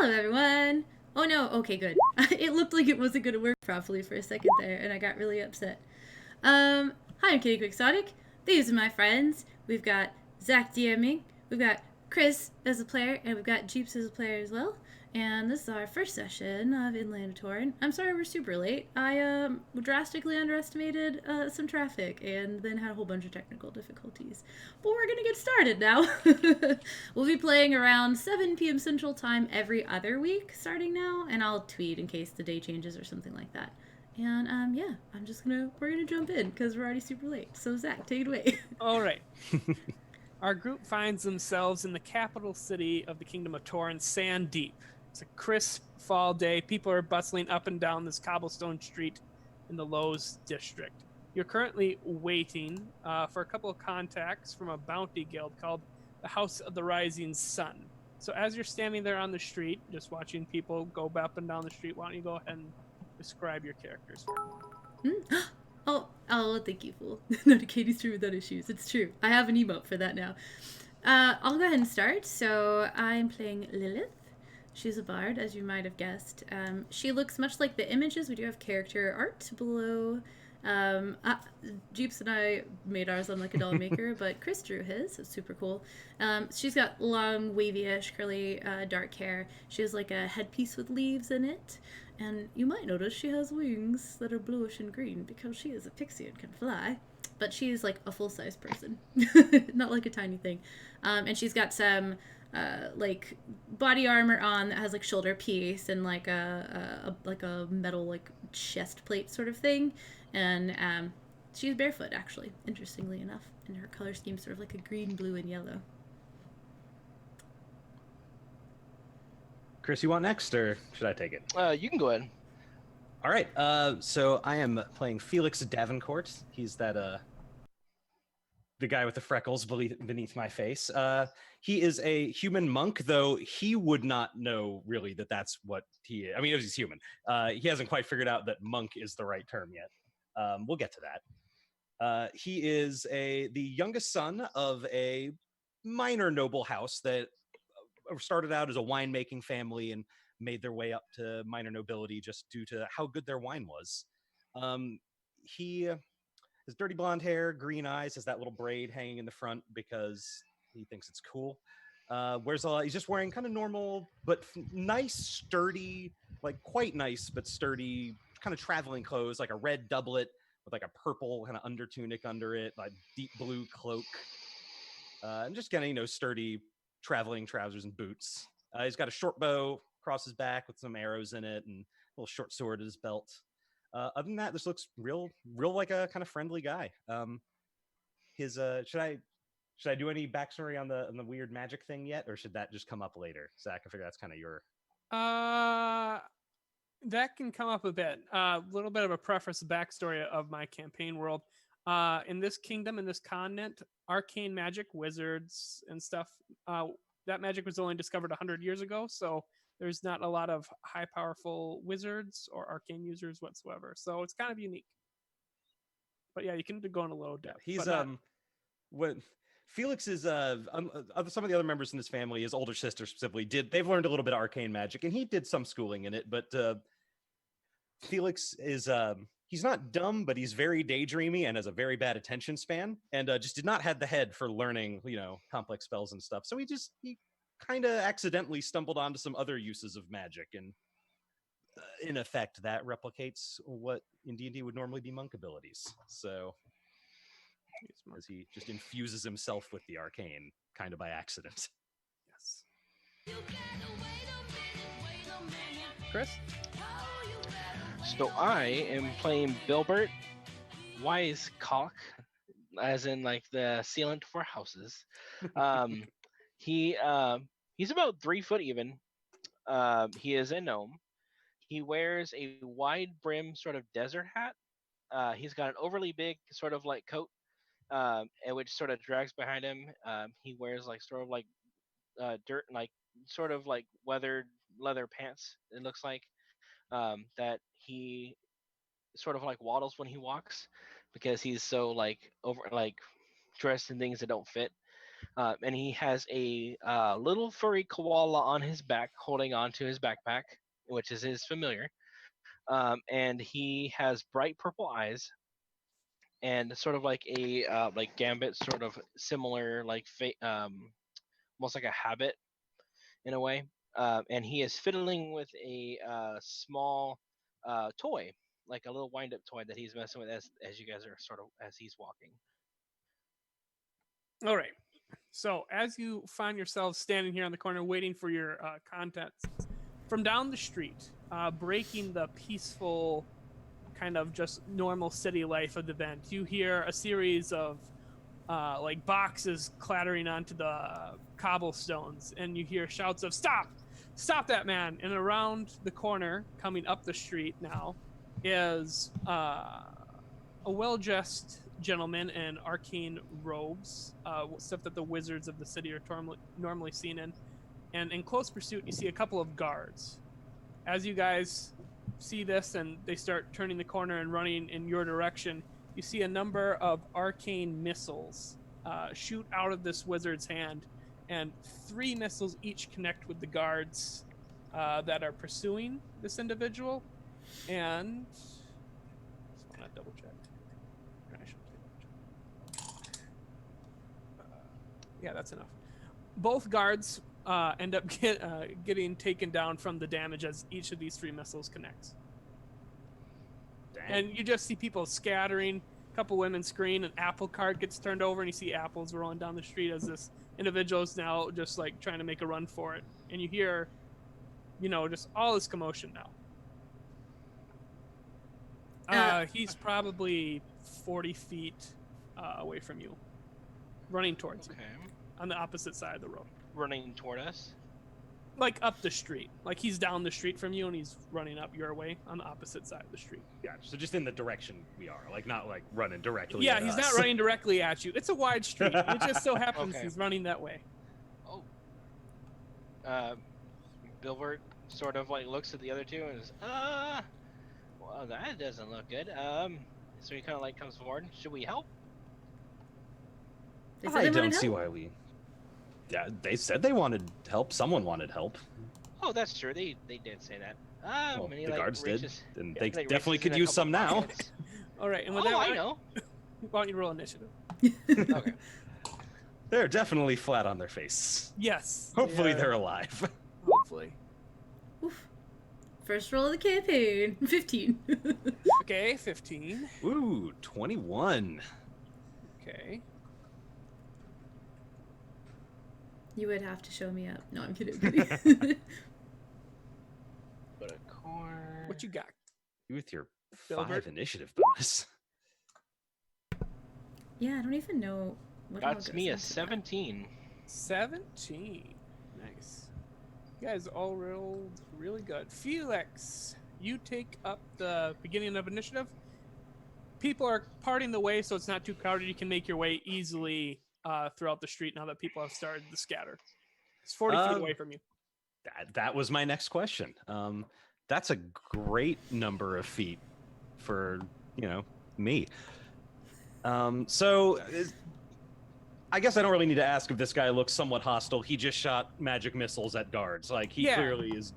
Hello, everyone. Oh no. Okay, good. It looked like it wasn't going to work properly for a second there, and I got really upset. Hi, I'm Kitty Quixotic. These are my friends. We've got Zach DMing. We've got Chris as a player, and we've got Jeeps as a player as well. And this is our first session of Inland Toren. I'm sorry we're super late. I drastically underestimated some traffic and then had a whole bunch of technical difficulties. But we're gonna get started now. We'll be playing around 7 p.m. Central Time every other week starting now, and I'll tweet in case the day changes or something like that. And yeah, we're gonna jump in because we're already super late. So Zach, take it away. All right. Our group finds themselves in the capital city of the Kingdom of Toren, Sand Deep. It's a crisp fall day. People are bustling up and down this cobblestone street in the Lowe's district. You're currently waiting for a couple of contacts from a bounty guild called the House of the Rising Sun. So as you're standing there on the street, just watching people go up and down the street, why don't you go ahead and describe your characters for me? Oh, thank you, fool. No, Katie's true without issues. It's true. I have an emote for that now. I'll go ahead and start. So I'm playing Lilith. She's a bard, as you might have guessed. She looks much like the images. We do have character art below. Um, uh, Jeeps and I made ours on like a doll maker, but Chris drew his. It's super cool. She's got long, wavy-ish, curly, dark hair. She has like a headpiece with leaves in it. And you might notice she has wings that are bluish and green because she is a pixie and can fly. But she is like a full-size person, not like a tiny thing. And she's got some like body armor on that has like shoulder piece and like a metal like chest plate sort of thing, and she's barefoot actually. Interestingly enough, and her color scheme sort of like a green, blue, and yellow. Chris, you want next, or should I take it? You can go ahead. All right. So I am playing Felix Davenport. He's that the guy with the freckles beneath my face. He is a human monk, though he would not know really that that's what he is. I mean, he's human. He hasn't quite figured out that monk is the right term yet. We'll get to that. He is the youngest son of a minor noble house that started out as a winemaking family and made their way up to minor nobility just due to how good their wine was. He has dirty blonde hair, green eyes, has that little braid hanging in the front because he thinks it's cool. He's just wearing kind of normal but nice, sturdy, like quite nice but sturdy kind of traveling clothes, like a red doublet with like a purple kind of under tunic under it, like deep blue cloak, and just kind of sturdy traveling trousers and boots. He's got a short bow across his back with some arrows in it and a little short sword at his belt. Other than that, this looks real like a kind of friendly guy. His should I do any backstory on the weird magic thing yet, or should that just come up later? Zach, I figure that's kind of your. That can come up a bit. A little bit of a preface backstory of my campaign world. In this kingdom, in this continent, arcane magic, wizards and stuff, that magic was only discovered 100 years ago, so there's not a lot of high powerful wizards or arcane users whatsoever. So it's kind of unique. But yeah, you can go in a little depth. He's what Felix is some of the other members in his family, his older sister specifically, they've learned a little bit of arcane magic, and he did some schooling in it, but Felix is he's not dumb, but he's very daydreamy and has a very bad attention span, and just did not have the head for learning, complex spells and stuff. So he kind of accidentally stumbled onto some other uses of magic, and in effect, that replicates what in D&D would normally be monk abilities. So, as he just infuses himself with the arcane, kind of by accident. Yes. Chris? So I am playing Bilbert Wisecock, as in like the sealant for houses. He's about 3 foot even. He is a gnome. He wears a wide brim sort of desert hat. He's got an overly big sort of like coat, and which sort of drags behind him. He wears like sort of like dirt, like sort of like weathered leather pants. It looks like that he sort of like waddles when he walks because he's so like over like dressed in things that don't fit. And he has a little furry koala on his back, holding on to his backpack, which is his familiar. And he has bright purple eyes, and sort of like a like Gambit, sort of similar, like almost like a habit in a way. And he is fiddling with a small toy, like a little wind-up toy that he's messing with as you guys are sort of as he's walking. All right. So as you find yourselves standing here on the corner waiting for your contents, from down the street, breaking the peaceful kind of just normal city life of the event, you hear a series of like boxes clattering onto the cobblestones, and you hear shouts of stop that man. And around the corner, coming up the street now, is a well-dressed gentleman in arcane robes, stuff that the wizards of the city are normally seen in. And in close pursuit, you see a couple of guards. As you guys see this and they start turning the corner and running in your direction, you see a number of arcane missiles shoot out of this wizard's hand, and 3 missiles each connect with the guards that are pursuing this individual. And just want to double check. Yeah, that's enough. Both guards end up getting taken down from the damage as each of these 3 missiles connects. Dang. And you just see people scattering. A couple women scream. An apple cart gets turned over, and you see apples rolling down the street as this individual is now just like trying to make a run for it. And you hear, just all this commotion now. He's probably 40 feet away from you, running towards you on the opposite side of the road. Running toward us? Like up the street. Like he's down the street from you and he's running up your way on the opposite side of the street. Gotcha. So just in the direction we are, like not like running directly. Yeah, at he's us. not running directly at you. It's a wide street. It just so happens Okay. he's running that way. Oh. Bilbert sort of like looks at the other two and is, well, that doesn't look good. So he kind of like comes forward. Should we help? They said I they don't wanted see help. why we. Yeah, they said they wanted help. Someone wanted help. Oh, that's true. They did say that. Well, And he, the like, guards reaches, did, and yeah, they like, definitely reaches in could a use couple some now. pockets. All right, and with Oh, that, I know. why don't you roll initiative? Okay. They're definitely flat on their face. Yes. Hopefully are. they're alive. Hopefully. Oof. First roll of the campaign. 15. Okay, 15. Ooh, 21. Okay. You would have to show me up. No, I'm kidding. But a core. What you got? With your Filbert? 5 initiative bonus. Yeah, I don't even know what all That's goes me a into that. 17. 17. Nice. You guys all rolled really good. Felix, you take up the beginning of initiative. People are parting the way, so it's not too crowded. You can make your way easily throughout the street now that people have started to scatter. It's 40 feet away from you. That was my next question. That's a great number of feet for, me. So I guess I don't really need to ask if this guy looks somewhat hostile. He just shot magic missiles at guards. Like, he Yeah. clearly is.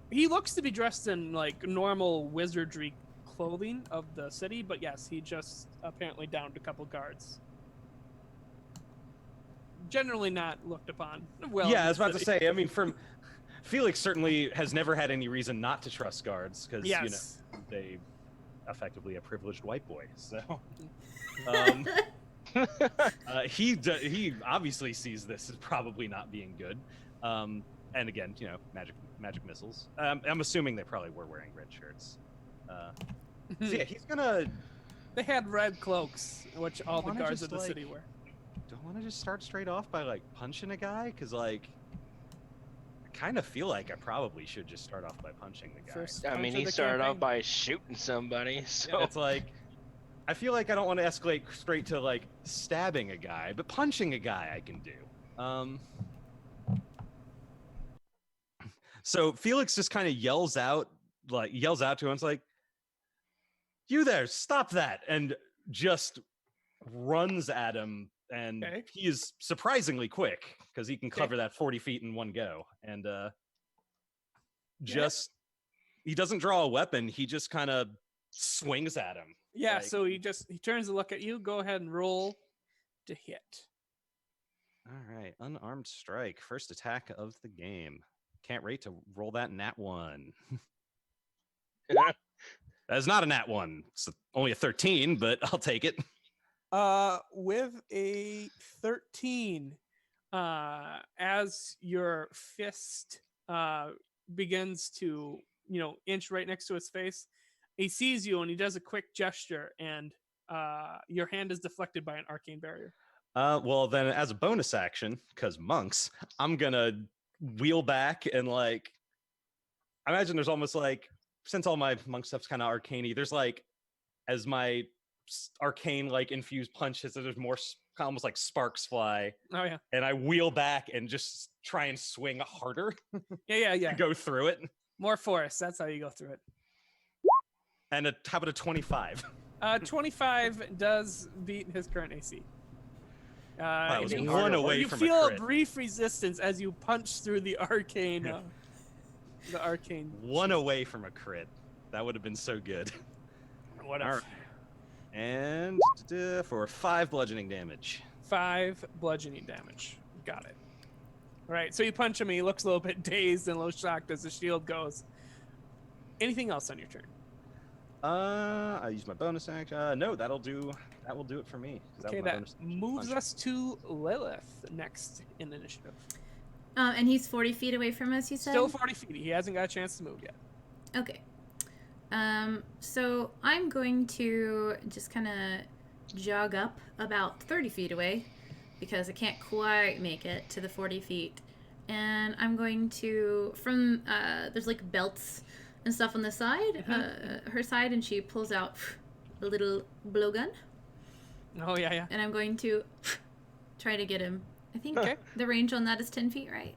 He looks to be dressed in like normal wizardry clothing of the city, but yes, he just apparently downed a couple guards. Generally not looked upon well. Yeah, in I was the about to city. say, I mean, Felix certainly has never had any reason not to trust guards because, Yes. they effectively a privileged white boy. So he obviously sees this as probably not being good. And again, magic missiles. I'm assuming they probably were wearing red shirts. So yeah, he's gonna. They had red cloaks, which all the Wanna guards just, of the like, city wear. Don't want to just start straight off by like punching a guy because I kind of feel like I probably should just start off by punching the guy. First I punch mean, of he the started campaign. off by shooting somebody, so. It's like, I feel like I don't want to escalate straight to like stabbing a guy, but punching a guy I can do. So Felix just kind of yells out to him. It's like, "You there, stop that!" And just runs at him and Okay. he is surprisingly quick because he can cover that 40 feet in one go. And he doesn't draw a weapon. He just kind of swings at him. Yeah, like- so he turns to look at you. Go ahead and roll to hit. All right, unarmed strike, first attack of the game. Can't wait to roll that nat 1. That's not a nat 1. It's only a 13, but I'll take it. With a 13, as your fist begins to, inch right next to his face, he sees you and he does a quick gesture, and your hand is deflected by an arcane barrier. Well, then as a bonus action, because monks, I'm gonna wheel back and I imagine there's almost since all my monk stuff's kind of arcane-y, there's as my arcane infused punches, there's more almost like sparks fly. Oh yeah. And I wheel back and just try and swing harder. Yeah. To go through it. More force. That's how you go through it. And how about a 25? 25 does beat his current AC. I was you one away you from feel a a crit. brief resistance as you punch through the arcane. The arcane. One away from a crit. That would have been so good. Whatever. All right. And for 5 bludgeoning damage. 5 bludgeoning damage. Got it. All right, so you punch him and he looks a little bit dazed and a little shocked as the shield goes. Anything else on your turn? I use my bonus action. No, that'll do. That will do it for me. Okay, that moves us to Lilith next in initiative. And he's 40 feet away from us, you said? Still 40 feet. He hasn't got a chance to move yet. Okay. So I'm going to just kind of jog up about 30 feet away because I can't quite make it to the 40 feet. And I'm going to, there's belts and stuff on the side, her side, and she pulls out a little blowgun. Oh, yeah. And I'm going to try to get him. I think Okay. the range on that is 10 feet, right?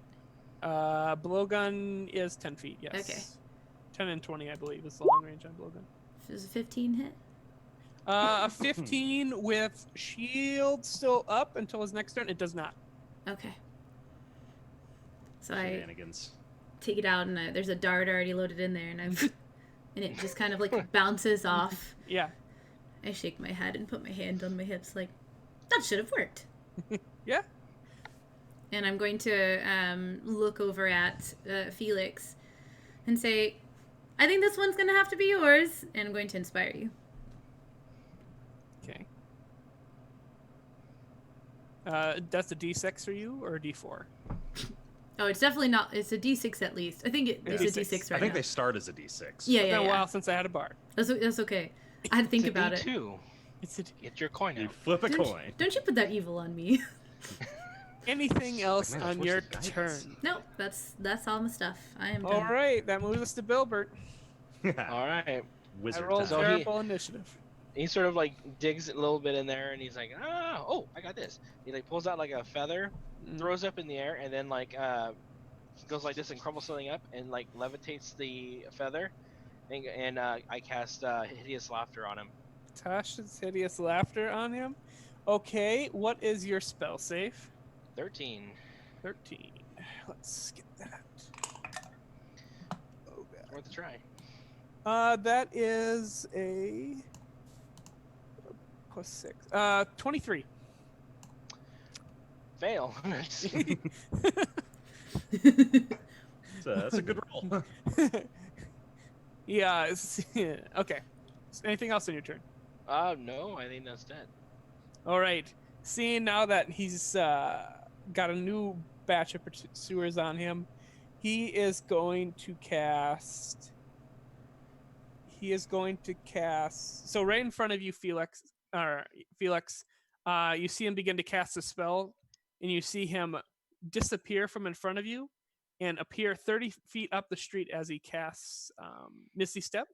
Blowgun is 10 feet, yes. Okay. 10 and 20, I believe, is the long range on blowgun. Does a 15 hit? A 15 with shield still up until his next turn. It does not. Okay. So I Shenanigans. take it out, and there's a dart already loaded in there, and and it just kind of bounces off. Yeah. I shake my head and put my hand on my hips, that should have worked. Yeah. And I'm going to look over at Felix and say, I think this one's going to have to be yours, and I'm going to inspire you. Okay. That's a D6 for you or a D4? Oh, it's definitely not. It's a D6 at least. I think it's a D6 right I think now. they start as a D6. Yeah, It's been a yeah. while since I had a bard. That's okay. I had to think about it. D2. It's a Get your coin You out. flip a coin. Don't you put that evil on me. Anything else Man, on what's your the guidance? turn? No, that's all my stuff. I am done. All right, that moves us to Bilbert. All right. I Wizard rolled time. So he- terrible initiative. He sort of digs a little bit in there, and he's like, oh, I got this. He pulls out a feather, throws up in the air, and then goes like this and crumbles something up and levitates the feather, and I cast hideous laughter on him. Tasha's hideous laughter on him. Okay, what is your spell save? 13. 13. Let's get that. Oh god. Worth a try. That is a plus 6. 23. Fail. That's a good roll. Yeah. Okay. Anything else on your turn? No, I think that's dead. All right. Seeing now that he's got a new batch of pursuers on him, he is going to cast. So right in front of you, Felix. You see him begin to cast a spell, and you see him disappear from in front of you and appear 30 feet up the street as he casts Misty Step.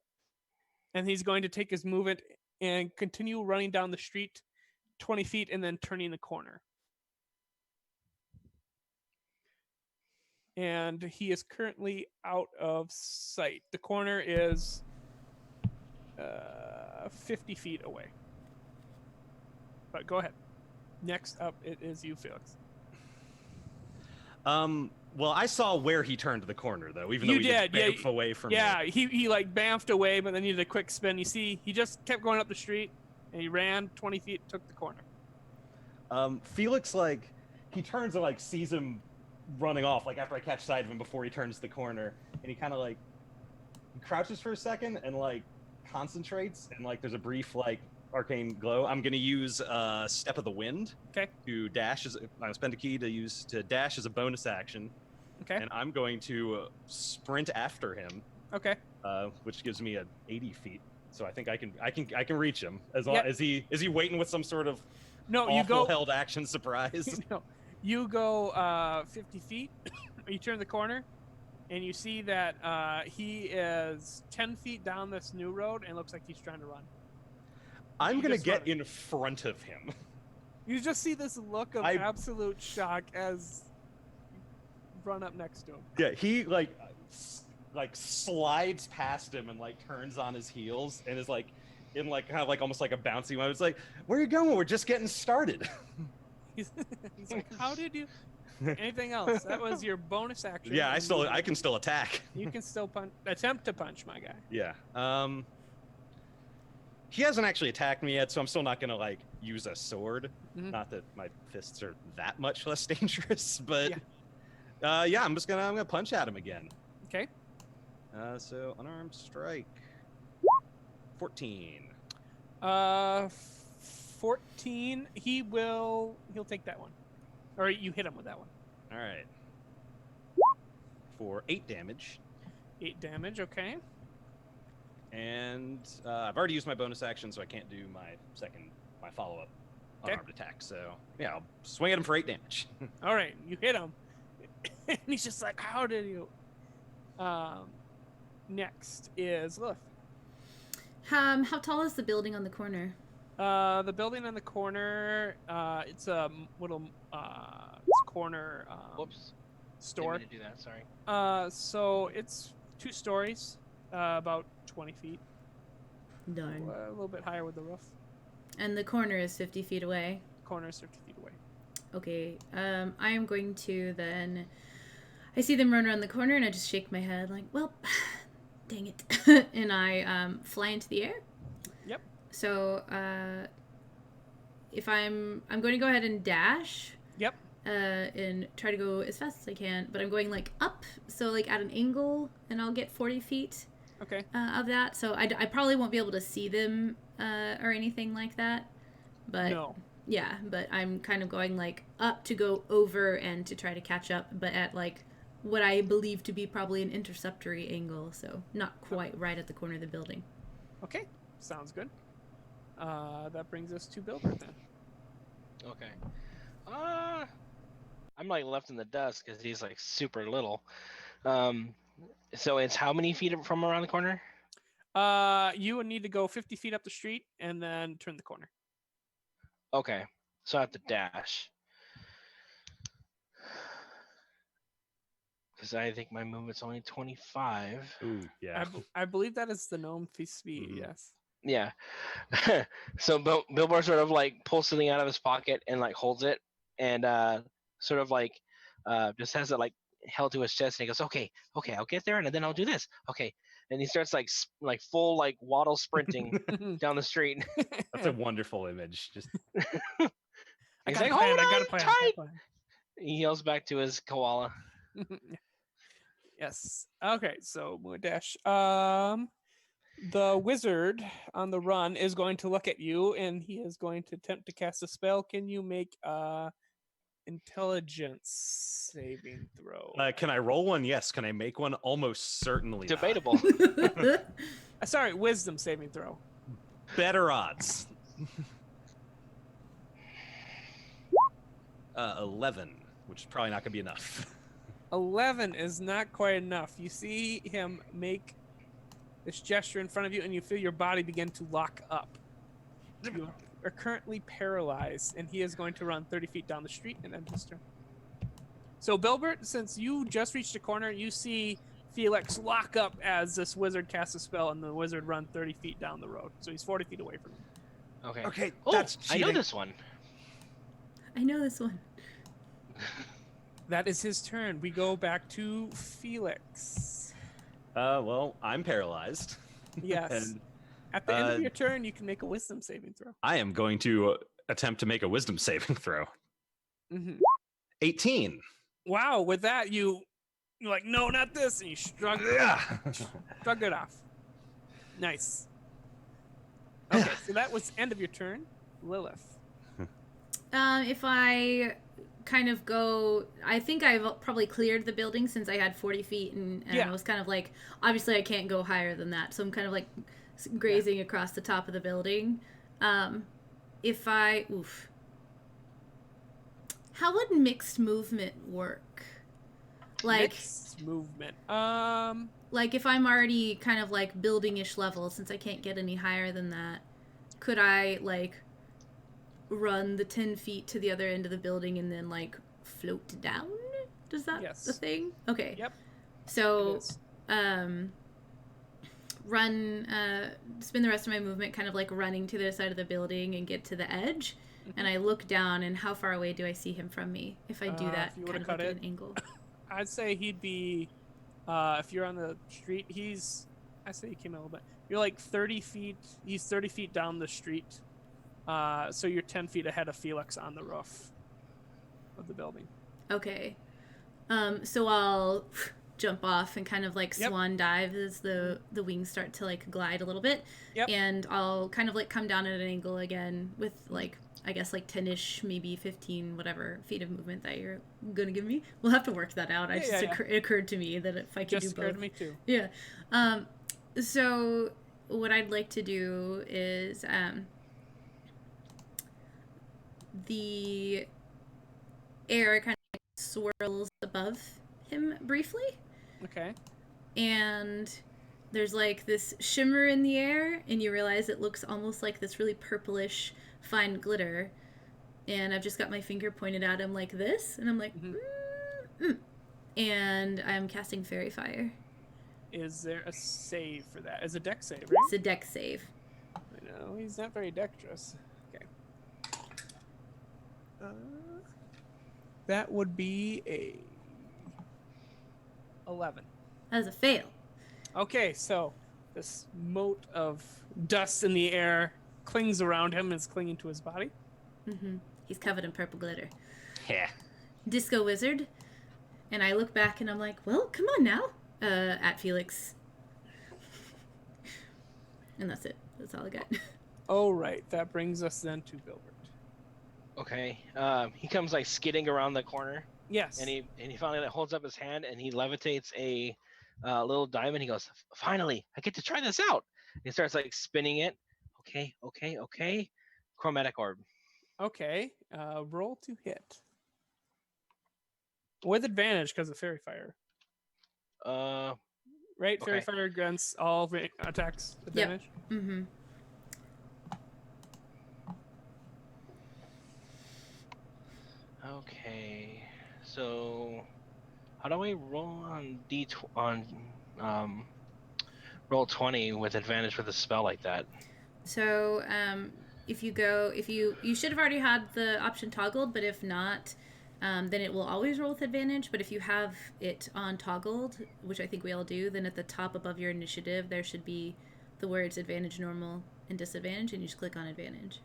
And he's going to take his movement and continue running down the street 20 feet and then turning the corner. And he is currently out of sight. The corner is 50 feet away. But go ahead. Next up, it is you, Felix. Well, I saw where he turned the corner, though, even though You he did, did yeah, bamf away from Yeah, me. he like bamfed away, but then he did a quick spin. You see, he just kept going up the street, and he ran 20 feet, took the corner. Felix, like, he turns and, like, sees him running off, like, after I catch sight of him before he turns the corner, and he kind of, like, crouches for a second and, like, concentrates, and, like, there's a brief, like, arcane glow. I'm going to use Step of the Wind to dash. I'm spend a key to dash as a bonus action. Okay. And I'm going to sprint after him. Okay. Which gives me 80 feet. So I think I can reach him as long as is he waiting with some sort of held action surprise. No, you go 50 feet. You turn the corner, and you see that he is 10 feet down this new road, and looks like he's trying to run. I'm gonna get in front of him. You just see this look of absolute shock as you run up next to him. Yeah, he like slides past him and like turns on his heels and is like in like kind of like almost like a bouncy one. It's like, where are you going? We're just getting started. He's like, how did you? Anything else? That was your bonus action. Yeah, I can still attack. You can still attempt to punch my guy. Yeah. He hasn't actually attacked me yet, so I'm still not gonna like use a sword. Mm-hmm. Not that my fists are that much less dangerous, but I'm gonna punch at him again. Okay. So unarmed strike. 14. 14. He'll take that one, or you hit him with that one. All right. For 8 damage. 8 damage. Okay. And I've already used my bonus action, so I can't do my follow-up unarmed attack. So yeah, I'll swing at him for 8 damage. All right, you hit him, and he's just like, "How did you?" Next is Lilith. How tall is the building on the corner? The building on the corner, it's a little corner store. Didn't mean to do that. Sorry. So it's 2 stories, about 20 feet. Darn. A little bit higher with the roof. And the corner is 50 feet away. Corner is 50 feet away. Okay. I am going to then. I see them run around the corner, and I just shake my head like, well, dang it, and I fly into the air. Yep. So if I'm going to go ahead and dash. Yep. And try to go as fast as I can, but I'm going like up, so like at an angle, and I'll get 40 feet. Okay. Of that, so I probably won't be able to see them or anything like that. But no. Yeah, but I'm kind of going like up to go over and to try to catch up, but at like what I believe to be probably an interceptory angle, so not quite right at the corner of the building. Okay, sounds good. That brings us to Bilbert then. Okay. I'm like left in the dust because he's like super little. So it's how many feet from around the corner? You would need to go 50 feet up the street and then turn the corner. Okay, so I have to dash. Because I think my movement's only 25. Ooh, yeah. I believe that is the gnome speed, Mm-hmm. yes. Yeah. So Billboard sort of like pulls something out of his pocket and like holds it and sort of like just has it like held to his chest, and he goes, okay, I'll get there and then I'll do this. Okay. And he starts like full like waddle sprinting down the street. That's a wonderful image. Just he's like, hold on tight. He yells back to his koala. Yes. Okay, so Dash. The wizard on the run is going to look at you, and he is going to attempt to cast a spell. Can you make intelligence saving throw? can I roll one? Yes. Can I make one? Almost certainly. Debatable. Sorry, wisdom saving throw. Better odds. 11, which is probably not going to be enough. 11 is not quite enough. You see him make this gesture in front of you, and you feel your body begin to lock up. You are currently paralyzed, and he is going to run 30 feet down the street and end his turn. So, Bilbert, since you just reached the corner, you see Felix lock up as this wizard casts a spell, and the wizard run 30 feet down the road. So he's 40 feet away from you. Okay. Okay, Oh, that's I cheating. know this one. I know this one. That is his turn. We go back to Felix. Well, I'm paralyzed. Yes. And At the end of your turn, you can make a wisdom saving throw. I am going to attempt to make a wisdom saving throw. Mm-hmm. 18. Wow, with that, you're like, no, not this, and you shrug it off. Nice. Okay, so that was end of your turn. Lilith. If I kind of go, I think I've probably cleared the building since I had 40 feet, and Yeah. I was kind of like, obviously I can't go higher than that, so I'm kind of like grazing across the top of the building. If I, how would mixed movement work? Like, Mixed movement. like if I'm already kind of like building-ish level, since I can't get any higher than that, could I like run the 10 feet to the other end of the building and then like float down? Does that Yes. the thing? Okay. Yep. So It is. spend the rest of my movement kind of like running to the side of the building and get to the edge. And I look down, and how far away do I see him from me? If I do that, if you wanna kind of cut like at it. an angle. I'd say he'd be, if you're on the street, I say he came a little bit. You're like 30 feet, he's 30 feet down the street. So you're 10 feet ahead of Felix on the roof of the building. Okay. So I'll jump off and kind of like Yep. swan dive as the wings start to like glide a little bit. Yep. And I'll kind of like come down at an angle again with like, I guess like 10-ish, maybe 15, whatever feet of movement that you're gonna give me. We'll have to work that out. It occurred to me that if I could Just do occurred both. to me too. Yeah. So what I'd like to do is the air kind of swirls above him briefly, Okay. and there's like this shimmer in the air, and you realize it looks almost like this really purplish fine glitter, and I've just got my finger pointed at him like this, and I'm like, and I'm casting Fairy Fire. Is there a save for that? Is a deck save, right? It's a deck save. I know, he's not very dexterous. Okay. That would be a 11. As a fail. Okay, so this mote of dust in the air clings around him and is clinging to his body. He's covered in purple glitter. Yeah. Disco Wizard. And I look back and I'm like, well, come on now. At Felix. And that's it. That's all I got. Oh, right. That brings us then to Bilbert. Okay. He comes like skidding around the corner, Yes. and he finally like, holds up his hand and he levitates a little diamond. He goes, "Finally, I get to try this out." He starts like spinning it. Okay. Chromatic orb. Okay. Roll to hit. With advantage because of Fairy Fire. Right? Fairy Okay. Fire against all attacks. Advantage? Mm-hmm. Okay. So, how do I roll on roll 20 with advantage with a spell like that? So, if you should have already had the option toggled, but if not, then it will always roll with advantage. But if you have it on toggled, which I think we all do, then at the top above your initiative, there should be the words advantage, normal, and disadvantage, and you just click on advantage.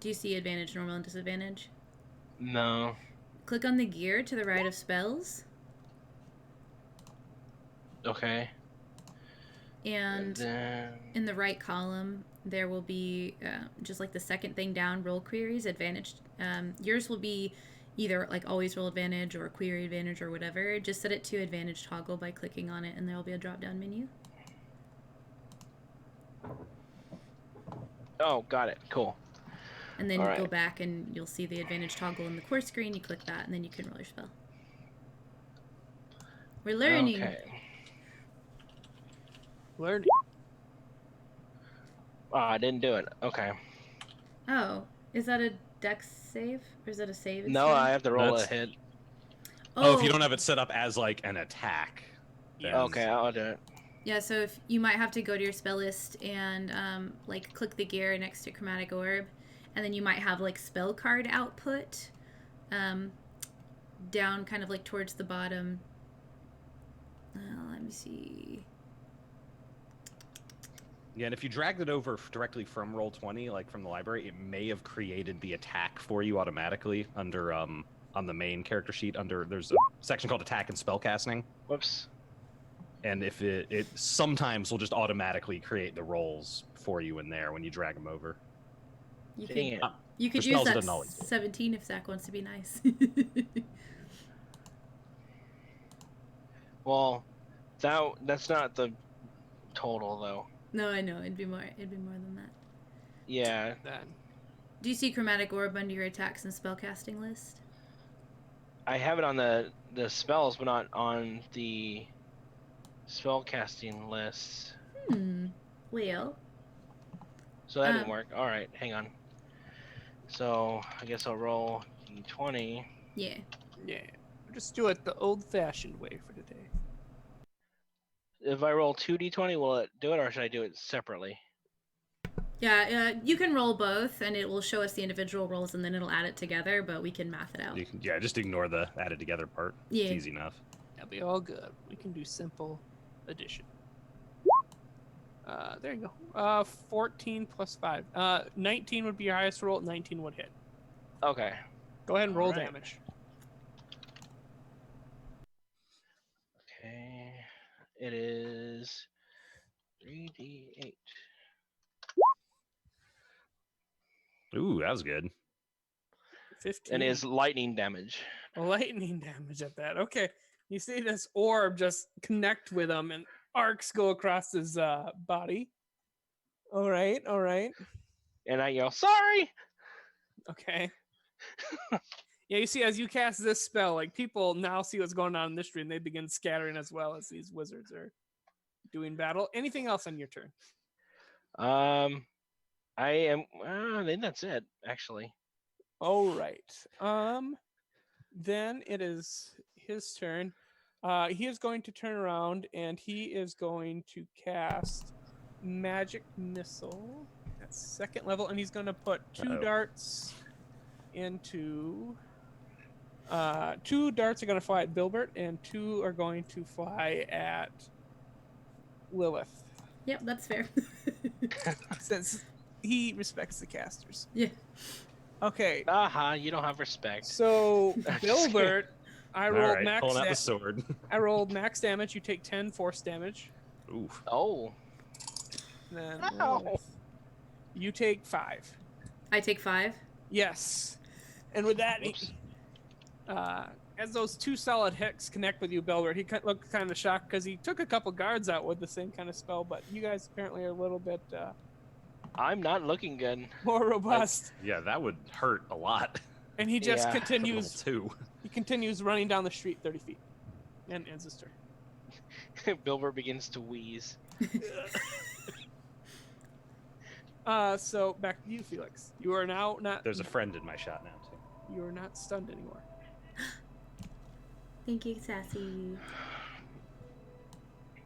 Do you see advantage, normal, and disadvantage? No. Click on the gear to the right of spells, Okay. and then in the right column, there will be just like the second thing down, roll queries, advantage. Yours will be either like always roll advantage or query advantage or whatever. Just set it to advantage toggle by clicking on it, and there will be a drop down menu. oh, got it. Cool. And then All you go right. back and you'll see the advantage toggle in the core screen. You click that, and then you can roll your spell. We're learning. Okay. Learn. Oh, I didn't do it. Okay. Oh, is that a dex save or is that a save? No, instead? I have to roll a That's- hit. Oh, if you don't have it set up as like an attack. then- Yeah. Okay, I'll do it. Yeah, so if you might have to go to your spell list and like click the gear next to Chromatic Orb, and then you might have like spell card output um, down kind of like towards the bottom. Let me see. Yeah, and if you dragged it over directly from Roll20, like from the library, it may have created the attack for you automatically under on the main character sheet. There's a section called Attack and Spellcasting. Whoops. And if it sometimes will just automatically create the rolls for you in there when you drag them over. You Dang could it. you could For use spells, it that doesn't always do it. 17 if Zach wants to be nice. Well, that's not the total though. No, I know it'd be more than that. Yeah. Then Do you see Chromatic Orb under your attacks and spellcasting list? I have it on the spells, but not on the spellcasting list. Well, So that didn't work. All right, hang on. So I guess I'll roll d20. yeah. yeah, just do it the old-fashioned way for today. If I roll 2d20, will it do it, or should I do it separately? Yeah, you can roll both, and it will show us the individual rolls, and then it'll add it together. But we can math it out. Just ignore the added together part. Yeah. It's easy enough. That'll be all good. We can do simple addition. There you go. 14 plus 5. 19 would be your highest roll. 19 would hit. Okay. Go ahead and roll Alright. damage. Okay. It is 3d8. Ooh, that was good. 15. And is lightning damage. Lightning damage at that. Okay. You see this orb just connect with him, and arcs go across his body. All right. And I yell, sorry! Okay. Yeah, you see, as you cast this spell, like people now see what's going on in this street, and they begin scattering as well as these wizards are doing battle. Anything else on your turn? I am. I think that's it, actually. All right. Then it is his turn. He is going to turn around and he is going to cast Magic Missile. That's second level, and he's going to put two darts into. 2 darts are going to fly at Bilbert, and 2 are going to fly at Lilith. Yep, that's fair. Since he respects the casters. Yeah. Okay. You don't have respect. So Bilbert, I rolled Alright, max. pulling out the sword. I rolled max damage. You take 10 force damage. Oof. Oh. Then Ow. Lilith, you take 5. I take 5. Yes. And with that, Oops. as those 2 solid hits connect with you, Bilbert, he looked kind of shocked because he took a couple guards out with the same kind of spell, but you guys apparently are a little bit I'm not looking good. more robust. Yeah, that would hurt a lot. And he just Yeah. continues. Too. He continues running down the street 30 feet, and ends his turn. Bilber begins to wheeze. So back to you, Felix. You are now not. There's a friend in my shot now too. You are not stunned anymore. Thank you, Sassy.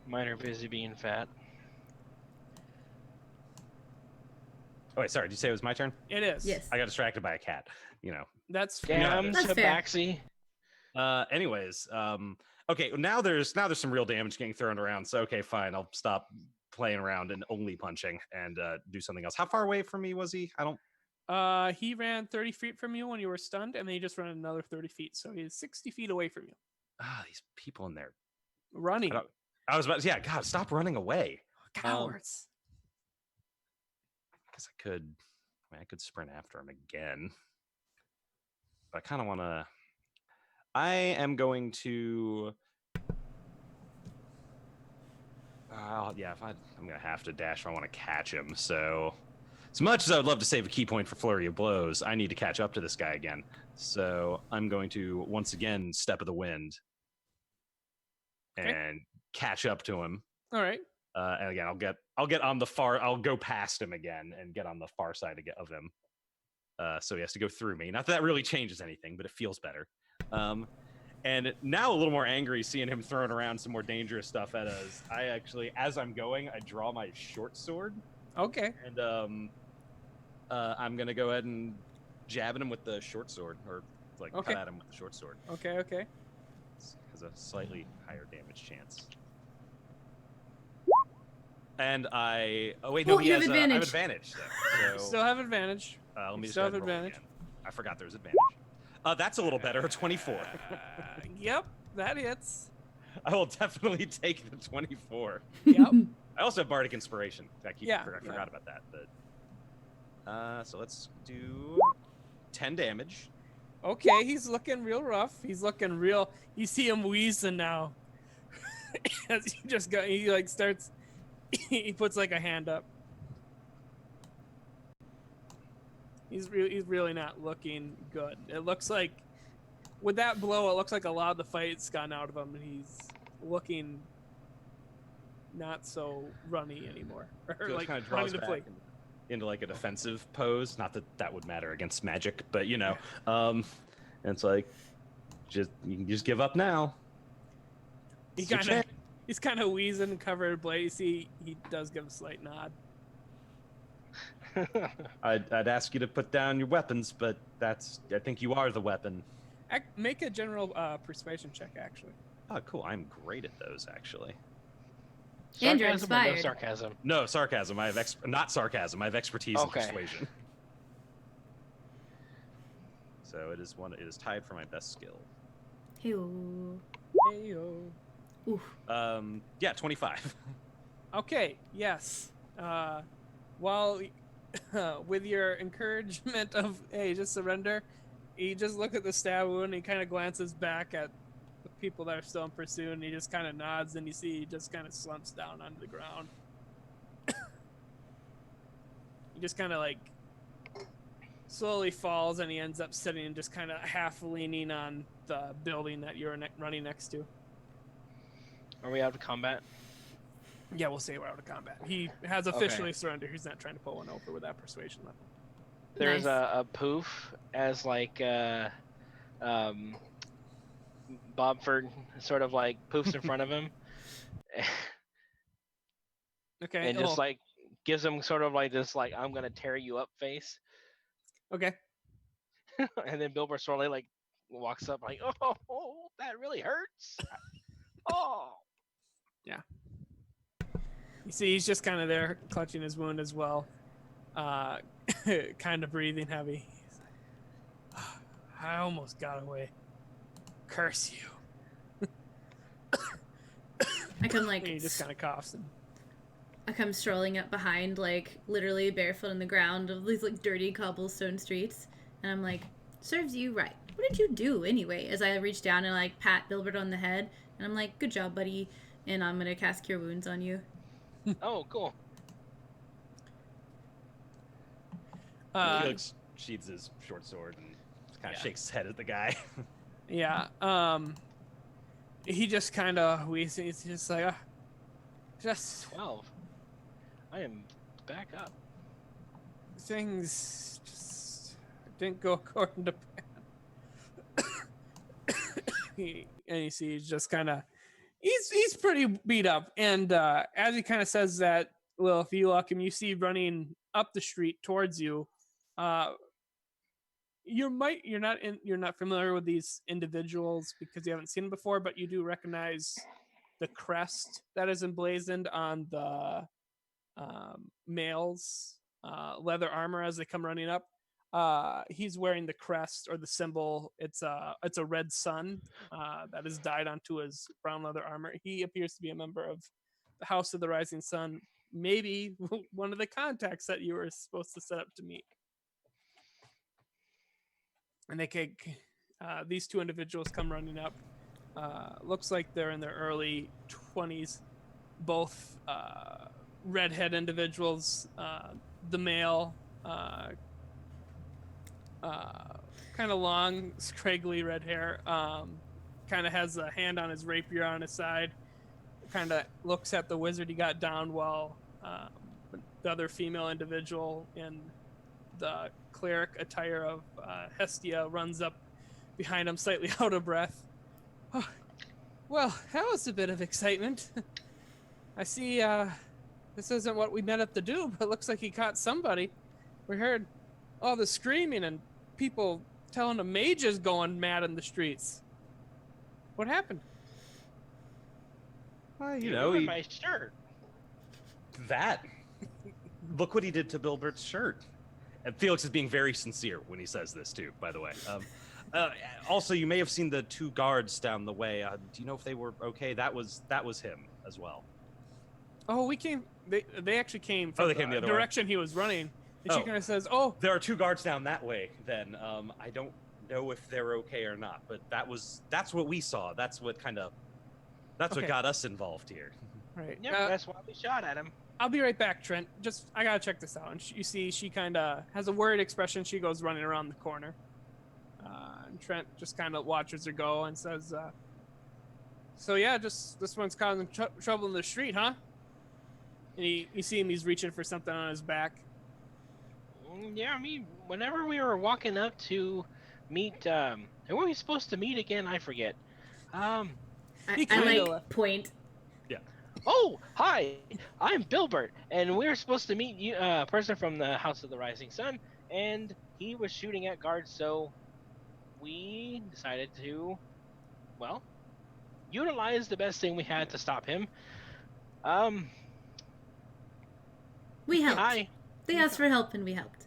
Mine are busy being fat. Oh wait, sorry. Did you say it was my turn? It is. Yes. I got distracted by a cat. You know. That's Damn, That's fair. Tabaxi. Anyways, okay. Now there's some real damage getting thrown around. So okay, fine. I'll stop playing around and only punching and do something else. How far away from me was he? I don't. He ran 30 feet from you when you were stunned, and then he just ran another 30 feet. So he's 60 feet away from you. These people in there. Running. I was about to, yeah, God, stop running away. Cowards. I guess I could sprint after him again. But I kind of want to. I am going to. I'm going to have to dash if I want to catch him. So, as much as I would love to save a key point for Flurry of Blows, I need to catch up to this guy again. So, I'm going to once again Step of the Wind and catch up to him. All right. And again, I'll get on the far. I'll go past him again and get on the far side of him. So he has to go through me. Not that really changes anything, but it feels better. And now a little more angry seeing him throwing around some more dangerous stuff at us. I actually, as I'm going, I draw my short sword. Okay. And I'm gonna go ahead and jab at him with the short sword, or like Okay. cut at him with the short sword. Okay. Okay. It has a slightly higher damage chance. And oh wait, no, Oh, he you has have I have advantage. advantage though. So Still have advantage. let me just still go ahead have and roll advantage. again. I forgot there was advantage. That's a little better, 24. Yep, that hits. I will definitely take the 24. Yep. I also have Bardic Inspiration. I Yeah, forgot about that. But so let's do 10 damage. Okay, he's looking real rough. He's looking real. You see him wheezing now. As you just go, he like starts. He puts like a hand up. He's really not looking good. It looks like with that blow, it looks like a lot of the fight's gone out of him, and he's looking not so runny anymore. Or So like it kind of running draws the back plate. into like a defensive pose. Not that that would matter against magic, but you know, and it's like, you can just give up now. It's your chance. He's kind of wheezing and covered in blood. You see, he does give a slight nod. I'd ask you to put down your weapons, but I think you are the weapon. Make a general persuasion check, actually. Oh, cool. I'm great at those, actually. And you're Sarcasm or no inspired. sarcasm? No, sarcasm. I have not sarcasm. I have expertise in Okay. persuasion. So it is tied for my best skill. Hey-oh. Heyo. Oof. Yeah, 25. Okay, yes. While with your encouragement of, hey, just surrender, he just look at the stab wound and he kind of glances back at the people that are still in pursuit, and he just kind of nods, and you see he just kind of slumps down onto the ground. He just kind of like slowly falls, and he ends up sitting and just kind of half leaning on the building that you're running next to. Are we out of combat? Yeah, we'll say we're out of combat. He has officially surrendered. He's not trying to pull one over with that persuasion level. There's Nice. a poof as like Bobford sort of like poofs in front of him, Okay. and just like gives him sort of like this like I'm gonna tear you up face, Okay. and then Bilbo slowly like walks up like oh that really hurts. Oh. You see, he's just kind of there, clutching his wound as well, kind of breathing heavy. He's like, I almost got away. Curse you. I come And he just kind of coughs. And I come strolling up behind, like literally barefoot on the ground of these like dirty cobblestone streets, and I'm like, "Serves you right. What did you do anyway?" As I reach down and like pat Bilbert on the head, and I'm like, "Good job, buddy," and I'm gonna cast Cure Wounds on you. Oh, cool. Felix sheathes his short sword and kind of shakes his head at the guy. yeah. He just kind of wheezes. He's just like, just 12. I am back up. things just didn't go according to plan. And you see, he's just kind of, he's pretty beat up. And as he kind of says that, well, if you look him, you see running up the street towards you. You're not familiar with these individuals because you haven't seen them before, but you do recognize the crest that is emblazoned on the male's leather armor as they come running up. He's wearing the crest or the symbol. It's a red sun that is dyed onto his brown leather armor. He appears to be a member of the House of the Rising Sun, maybe one of the contacts that you were supposed to set up to meet. And these two individuals come running up. Looks like they're in their early 20s, both redhead individuals. The male, kind of long, scraggly red hair, kind of has a hand on his rapier on his side, kind of looks at the wizard he got down, while the other female individual in the cleric attire of Hestia runs up behind him, slightly out of breath. Well, that was a bit of excitement. I see, this isn't what we met up to do, but looks like he caught somebody. We heard all the screaming and people telling the mages going mad in the streets. What happened? Well, You know, ruined my shirt. that. Look what he did to Bilbert's shirt. And Felix is being very sincere when he says this too, by the way. Also, you may have seen the 2 guards down the way. Do you know if they were okay? That was him as well. Oh, we came. They actually came from they came the other way. direction he was running. And she Oh. kind of says, "Oh, There are 2 guards down that way. Then I don't know if they're okay or not, but that's what we saw. That's what Okay. what got us involved here. right." Yeah, that's why we shot at him. I'll be right back, Trent. I gotta check this out. And you see, she kind of has a worried expression. She goes running around the corner. And Trent just kind of watches her go and says, "So yeah, just this one's causing trouble in the street, huh?" And you see him, he's reaching for something on his back. Yeah, I mean, whenever we were walking up to meet, who were we supposed to meet again? I forget. I kinda- point. Oh, hi, I'm Bilbert, and we were supposed to meet you, a person from the House of the Rising Sun, and he was shooting at guards, so we decided to, well, utilize the best thing we had to stop him. We helped. Hi. They asked for help and we helped.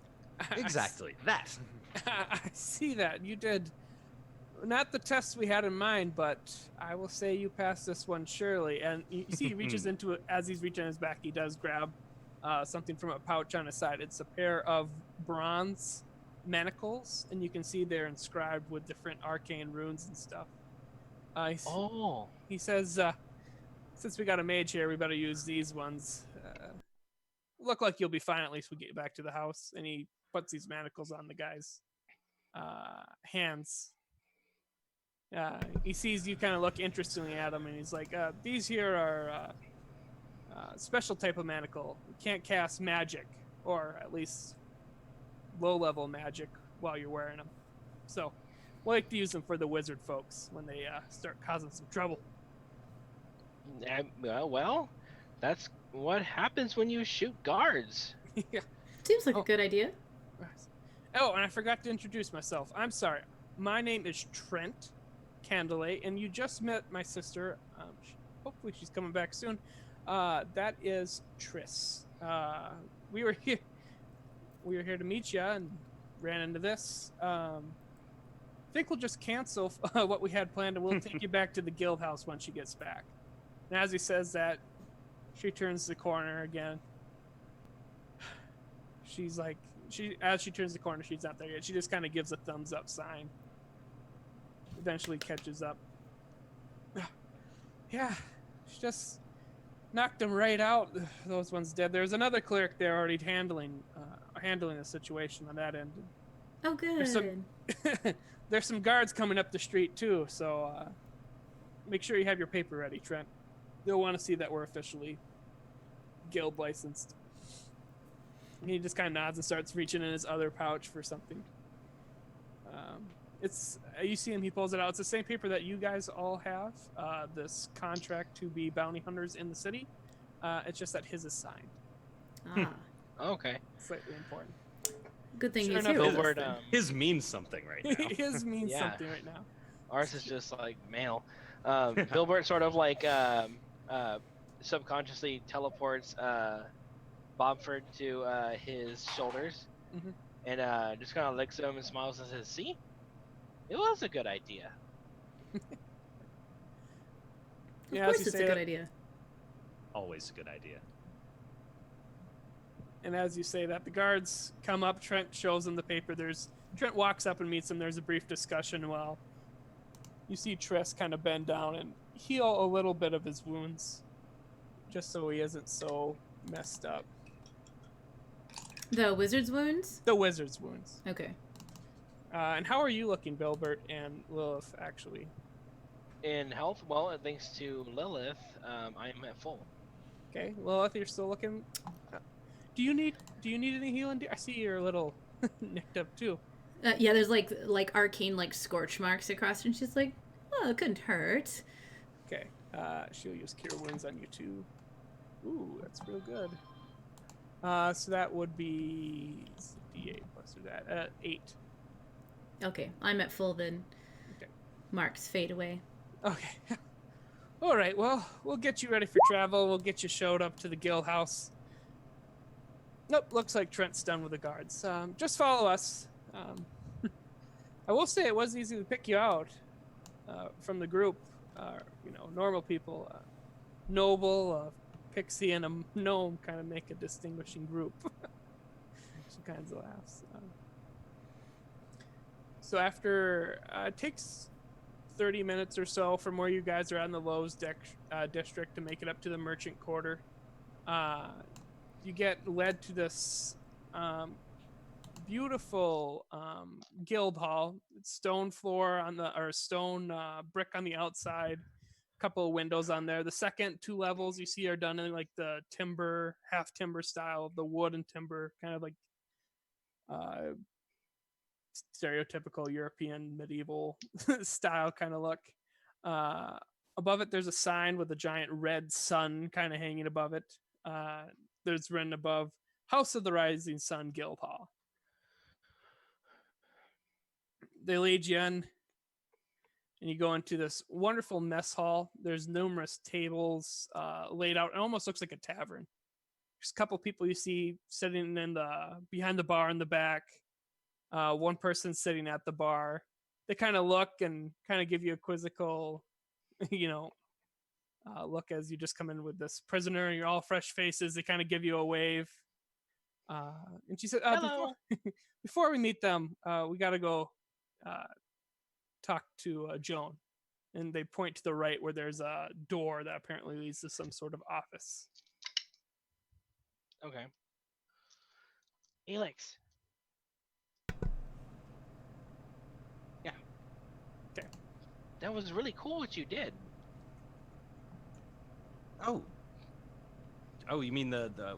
Exactly. That. I see that. You did not the test we had in mind, but I will say you passed this one surely. And you see he reaches into it. As he's reaching his back, he does grab something from a pouch on his side. It's a pair of bronze manacles, and you can see they're inscribed with different arcane runes and stuff. He says, since we got a mage here, we better use these ones. Look like you'll be fine, at least we get back to the house. And he puts these manacles on the guy's hands. He sees you kind of look interestingly at him, and he's like, these here are special type of manacle. You can't cast magic, or at least low-level magic, while you're wearing them. So, we like to use them for the wizard folks when they start causing some trouble. Well, that's what happens when you shoot guards. Yeah. Seems like a good idea. Oh, and I forgot to introduce myself. I'm sorry. My name is Trent Candelay, and you just met my sister. Hopefully she's coming back soon. That is Triss. We were here to meet you and ran into this. I think we'll just cancel what we had planned, and we'll take you back to the guild house when she gets back. And as he says that, she turns the corner again. She's like, as she turns the corner, she's not there yet. She just kind of gives a thumbs up sign. Eventually catches up. Yeah, she just knocked him right out. Those ones dead. There's another cleric there already handling the situation on that end. Oh, good. There's some guards coming up the street too, so make sure you have your paper ready, Trent. They'll want to see that we're officially guild licensed. And he just kind of nods and starts reaching in his other pouch for something. You see him, he pulls it out. It's the same paper that you guys all have, this contract to be bounty hunters in the city. It's just that his is signed. Okay. Slightly important. Good thing Sure he's enough, here with us Bilbert, then. His means something right now. His means Yeah. something right now. Ours is just like mail. Bilbert sort of like subconsciously teleports Bobford to his shoulders, Mhm. and just kind of licks him and smiles and says, "See, it was a good idea." Of Yeah, course as you it's a say good that- idea. Always a good idea. And as you say that, the guards come up. Trent shows them the paper. Trent walks up and meets them. There's a brief discussion while you see Triss kind of bend down and heal a little bit of his wounds, just so he isn't so messed up. The wizard's wounds? The wizard's wounds. Okay. And how are you looking, Bilbert and Lilith, actually? In health, well, thanks to Lilith, I am at full. Okay, Lilith, you're still looking. Do you need any healing? I see you're a little nicked up too. Yeah, there's like arcane like scorch marks across, and she's like, "Oh, Well, it couldn't hurt. Okay. She'll use Cure Wounds on you too. Ooh, that's real good. So that would be D8 plus that 8. Okay, I'm at full then. Okay. Marks fade away. Okay. All right. Well, we'll get you ready for travel. We'll get you showed up to the guild house. Nope. Looks like Trent's done with the guards. Just follow us. I will say it was easy to pick you out from the group. Normal people, noble, pixie, and a gnome kind of make a distinguishing group. She kind of laughs. So after it takes 30 minutes or so from where you guys are on the Lowe's district to make it up to the merchant quarter, you get led to this beautiful guild hall. It's stone floor or stone brick on the outside, a couple of windows on there. The second 2 levels you see are done in like the timber, half timber style, the wood and timber, kind of like stereotypical European medieval style kind of look. Above it, there's a sign with a giant red sun kind of hanging above it. There's written above, House of the Rising Sun Guild Hall. They lead you in, and you go into this wonderful mess hall. There's numerous tables laid out. It almost looks like a tavern. There's a couple people you see sitting behind the bar in the back. One person sitting at the bar. They kind of look and kind of give you a quizzical, look as you just come in with this prisoner. You're all fresh faces. They kind of give you a wave. And she said, Hello. before we meet them, we got to go talk to Joan. And they point to the right where there's a door that apparently leads to some sort of office. Okay. Elix. Yeah. Okay. That was really cool what you did. Oh, you mean the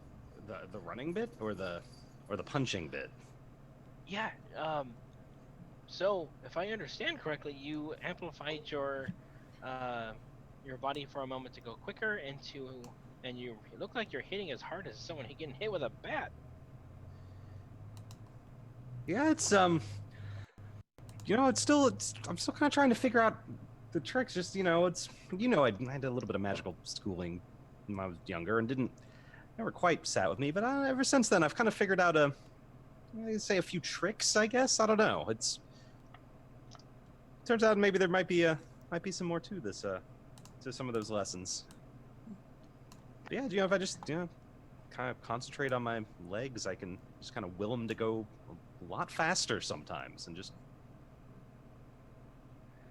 running bit or the punching bit? Yeah. So if I understand correctly, you amplified your body for a moment to go quicker and you look like you're hitting as hard as someone getting hit with a bat. Yeah, it's I'm still kind of trying to figure out the tricks. Just I had a little bit of magical schooling when I was younger and never quite sat with me. But ever since then, I've kind of figured out a few tricks. I guess I don't know. Turns out maybe there might be some more to this to some of those lessons. But yeah, if I just kind of concentrate on my legs, I can just kind of will them to go a lot faster sometimes, and just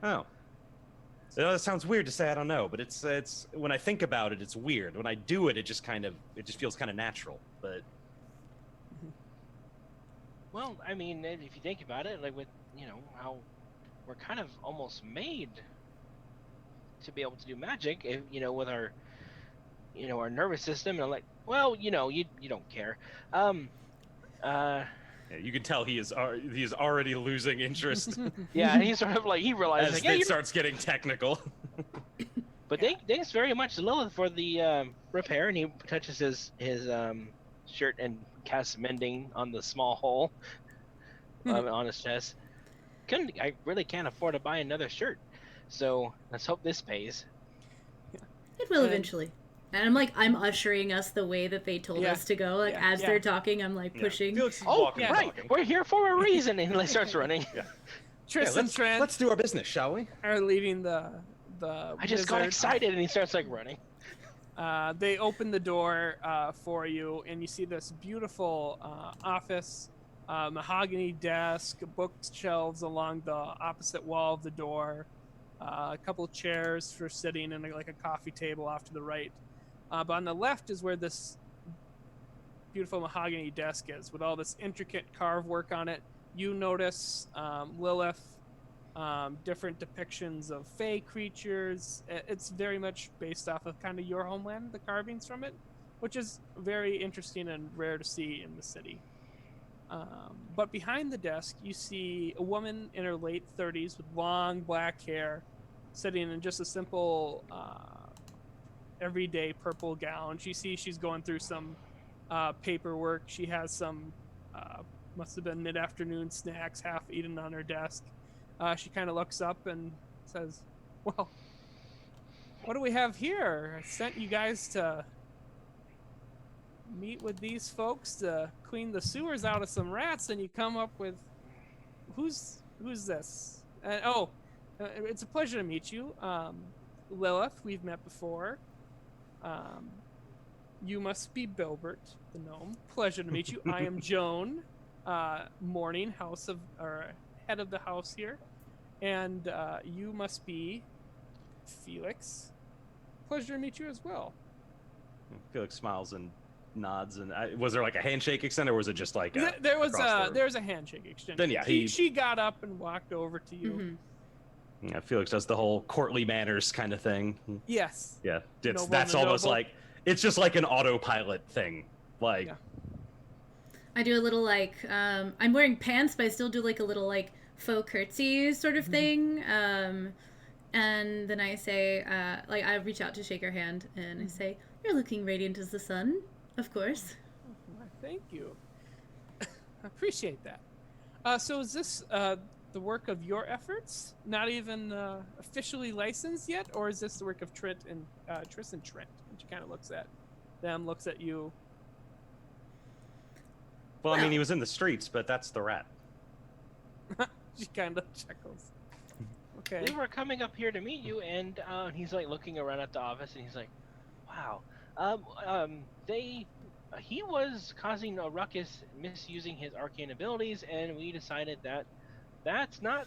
that sounds weird to say. I don't know, but it's when I think about it, it's weird. When I do it, it just feels kind of natural. But Well, I mean, if you think about it, like with how we're kind of almost made to be able to do magic, with our our nervous system, and I'm like, well, you don't care. yeah, you can tell he is already losing interest Yeah, and he's sort of like, he realizes, as like, it starts getting technical. But thanks very much to Lilith for the repair, and he touches his shirt and casts mending on the small hole on his chest. I really can't afford to buy another shirt, so let's hope this pays. It will eventually. And I'm ushering us the way that they told us to go. As they're talking, I'm pushing. Felix is Oh, walking, right, talking. we're here for a reason, and he starts running. Yeah. Tristan and Trent let's do our business, shall we? are leading the I just got wizard. excited, and he starts running. They open the door for you, and you see this beautiful office, mahogany desk, bookshelves along the opposite wall of the door, a couple of chairs for sitting, and like a coffee table off to the right. But on the left is where this beautiful mahogany desk is, with all this intricate carved work on it. You notice Lilith, different depictions of fey creatures. It's very much based off of kind of your homeland, the carvings from it, which is very interesting and rare to see in the city. But behind the desk, you see a woman in her late 30s with long black hair, sitting in just a simple, everyday purple gown. She sees she's going through some paperwork. She has some, must have been mid-afternoon snacks half eaten on her desk. She kind of looks up and says, well, what do we have here? I sent you guys to meet with these folks to clean the sewers out of some rats, and you come up with who's this? It's a pleasure to meet you, Lilith. We've met before. You must be Bilbert, the gnome. Pleasure to meet you. I am Joan, morning head of the house here, and you must be Felix. Pleasure to meet you as well. Felix smiles and nods. And was there like a handshake extended, or was it just like there was a handshake exchange? Then yeah, she got up and walked over to you. Mm-hmm. Yeah, Felix does the whole courtly manners kind of thing. Yes. Yeah, Noble that's and almost noble. like it's just like an autopilot thing. Like, Yeah. I do a little like I'm wearing pants, but I still do like a little like faux curtsy sort of thing. And then I say, like I reach out to shake her hand, and I say, "You're looking radiant as the sun, of course." Well, thank you. I appreciate that. So is this the work of your efforts? Not even officially licensed yet, or is this the work of Tris and Trent? And she kind of looks at them, looks at you. well, I mean, he was in the streets, but that's the rat. She kind of chuckles. Okay. We were coming up here to meet you, and he's like looking around at the office, and he's like, "Wow, he was causing a ruckus, misusing his arcane abilities, and we decided that that's not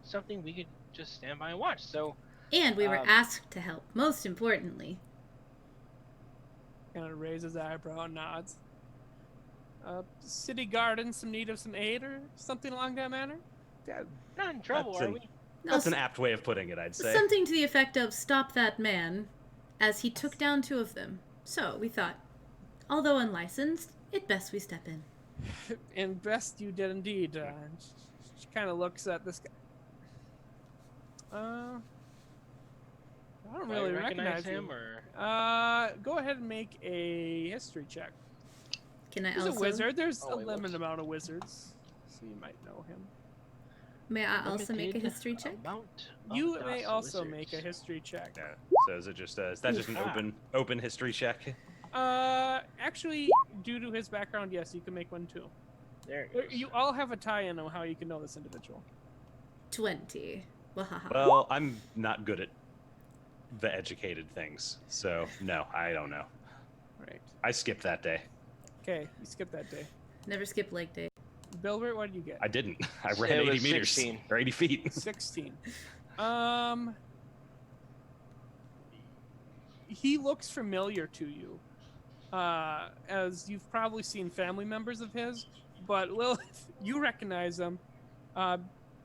something we could just stand by and watch. So, And we were asked to help, most importantly. Kind of raises eyebrow and nods. City garden, some need of some aid or something along that manner? Yeah, not in trouble, That's are an- we?" that's an apt way of putting it, I'd say. Something to the effect of "stop that man," as he took down 2 of them. So we thought, although unlicensed, it best we step in. And best you did indeed. She kind of looks at this guy. I don't Do really I recognize you. him, or Go ahead and make a history check. Can I He's also? a wizard. There's Oh, a wait, limited whoops. amount of wizards, so you might know him. May I also make a limited history check? amount of You DOS may also wizards. make a history check. Yeah. So is it just is that just an Ah. open history check? Actually, due to his background, yes, you can make one too. There it goes. You all have a tie-in on how you can know this individual. 20. Wahaha. Well, I'm not good at the educated things, so no, I don't know. Right. I skipped that day. Okay, you skip that day. Never skip leg day. Bilbert, what did you get? I didn't. I It ran 80 was meters 16. or 80 feet. 16. He looks familiar to you, as you've probably seen family members of his, but Lilith, you recognize him